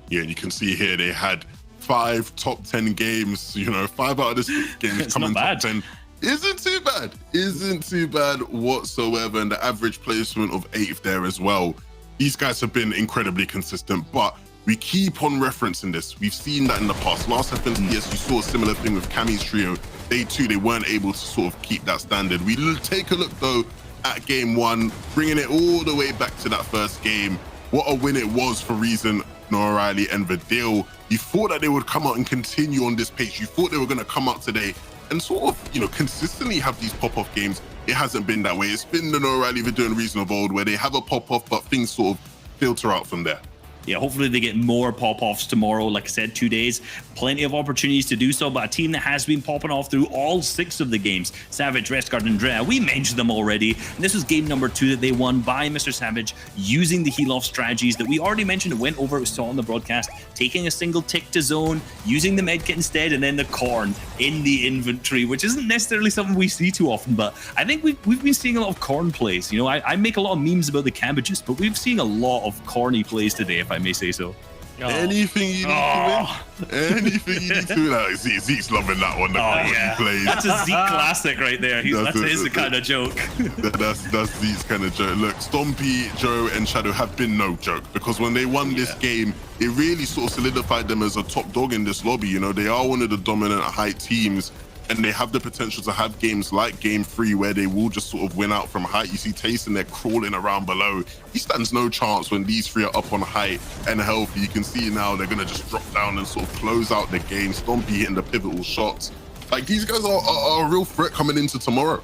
Yeah, and you can see here they had 5 top 10 games. You know, 5 out of the 6 games coming top 10. Isn't too bad whatsoever, and the average placement of 8th there as well. These guys have been incredibly consistent, but we keep on referencing this. We've seen that in the past. Last FNCS, you saw a similar thing with Cammy's trio. They too, they weren't able to sort of keep that standard. We take a look though at game 1, bringing it all the way back to that first game. What a win it was for Reason, O'Reilly, and Vidil. You thought that they would come out and continue on this pace. You thought they were going to come out today and sort of, you know, consistently have these pop-off games. It hasn't been that way. It's been the O'Reilly, Vidil, and Reason of old where they have a pop-off, but things sort of filter out from there. Yeah, hopefully they get more pop-offs tomorrow. Like I said, 2 days, plenty of opportunities to do so, but a team that has been popping off through all 6 of the games, Savage, Refsgard, and Drea, we mentioned them already. And this was game number 2 that they won by Mr. Savage using the heal-off strategies that we already mentioned and went over, we saw on the broadcast, taking a single tick to zone, using the medkit instead, and then the corn in the inventory, which isn't necessarily something we see too often, but I think we've been seeing a lot of corn plays. You know, I make a lot of memes about the cabbages, but we've seen a lot of corny plays today, if I may say so. Anything you need to win. Anything you need to win. Zeke's loving that one. Yeah. Plays. That's a Zeke classic right there. That's his kind of joke. That's Zeke's kind of joke. Look, Stompy, Joe, and Shadow have been no joke because when they won this game, it really sort of solidified them as a top dog in this lobby. You know, they are one of the dominant height teams, and they have the potential to have games like game 3 where they will just sort of win out from height. You see Tayson there crawling around below. He stands no chance when these 3 are up on height and healthy. You can see now they're going to just drop down and sort of close out the game. Stompy hitting the pivotal shots. Like, these guys are a real threat coming into tomorrow.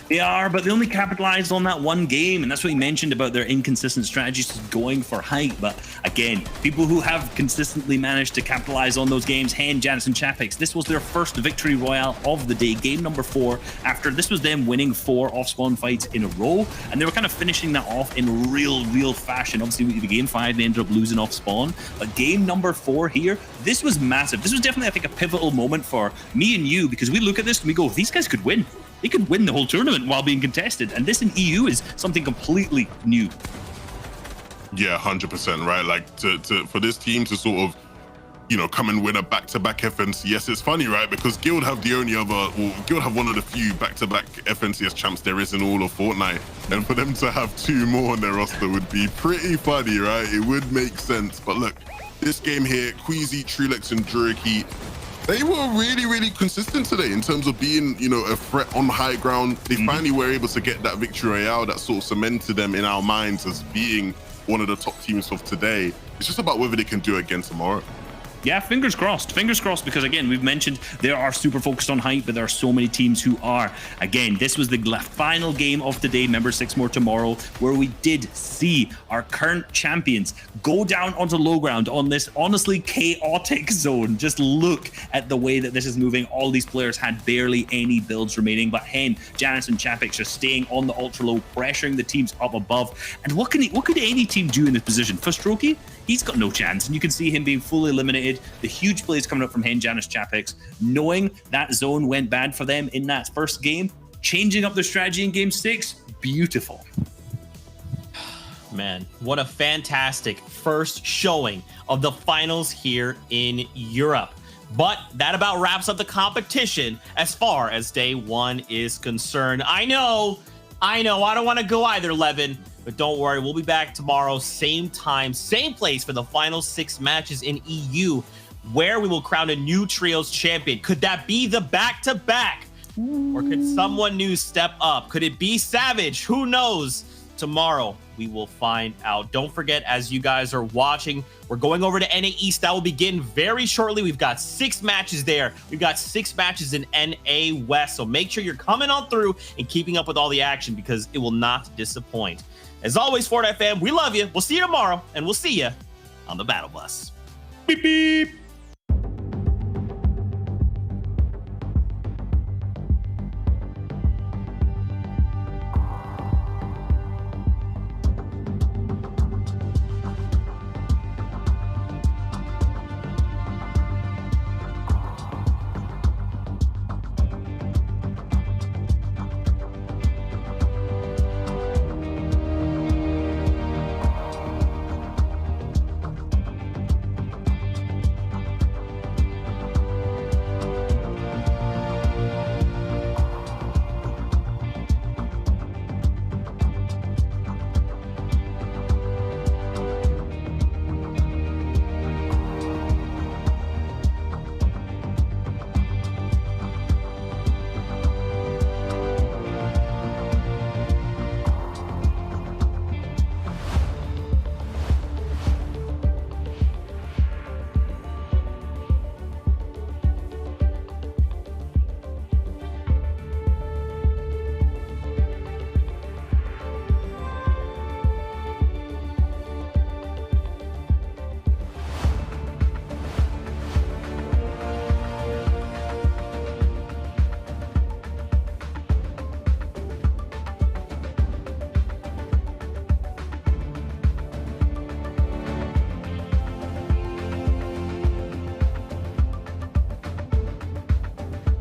They are, but they only capitalized on that one game, and that's what he mentioned about their inconsistent strategies going for height. But again, people who have consistently managed to capitalize on those games, Hen, Janus, and Chapix, this was their first victory royale of the day, game number 4, after this was them winning 4 off-spawn fights in a row, and they were kind of finishing that off in real fashion. Obviously, the game 5, they ended up losing off-spawn, but game number 4 here, this was massive. This was definitely, I think, a pivotal moment for me and you, because we look at this and we go, these guys could win. They could win the whole tournament while being contested, and this in EU is something completely new. Yeah, 100%, right? Like for this team to sort of, you know, come and win a back-to-back FNCS. It's funny, right? Because Guild have Guild have one of the few back-to-back FNCS champs there is in all of Fortnite, and for them to have 2 more on their roster would be pretty funny, right? It would make sense. But look, this game here, Queasy, Trilex, and Juriki, they were really consistent today in terms of being, you know, a threat on high ground. They finally were able to get that victory royale that sort of cemented them in our minds as being one of the top teams of today. It's just about whether they can do it again tomorrow. Yeah, fingers crossed, because again, we've mentioned they are super focused on hype, but there are so many teams who are. Again, this was the final game of the day. Remember, 6 more tomorrow, where we did see our current champions go down onto low ground on this honestly chaotic zone. Just look at the way that this is moving. All these players had barely any builds remaining, but Hen, Janus, and Chapix just staying on the ultra low, pressuring the teams up above. And what could any team do in this position? Fustroki, he's got no chance, and you can see him being fully eliminated. The huge plays coming up from Hen, Janus, Chapix, knowing that zone went bad for them in that first game, changing up their strategy in game 6, beautiful. Man, what a fantastic first showing of the finals here in Europe. But that about wraps up the competition as far as day 1 is concerned. I know, I don't want to go either, Levin, but don't worry, we'll be back tomorrow, same time, same place for the final 6 matches in EU, where we will crown a new trios champion. Could that be the back-to-back? Or could someone new step up? Could it be Savage? Who knows? Tomorrow, we will find out. Don't forget, as you guys are watching, we're going over to NA East. That will begin very shortly. We've got 6 matches there. We've got 6 matches in NA West. So make sure you're coming on through and keeping up with all the action, because it will not disappoint. As always, Fortnite fam, we love you. We'll see you tomorrow, and we'll see you on the Battle Bus. Beep, beep.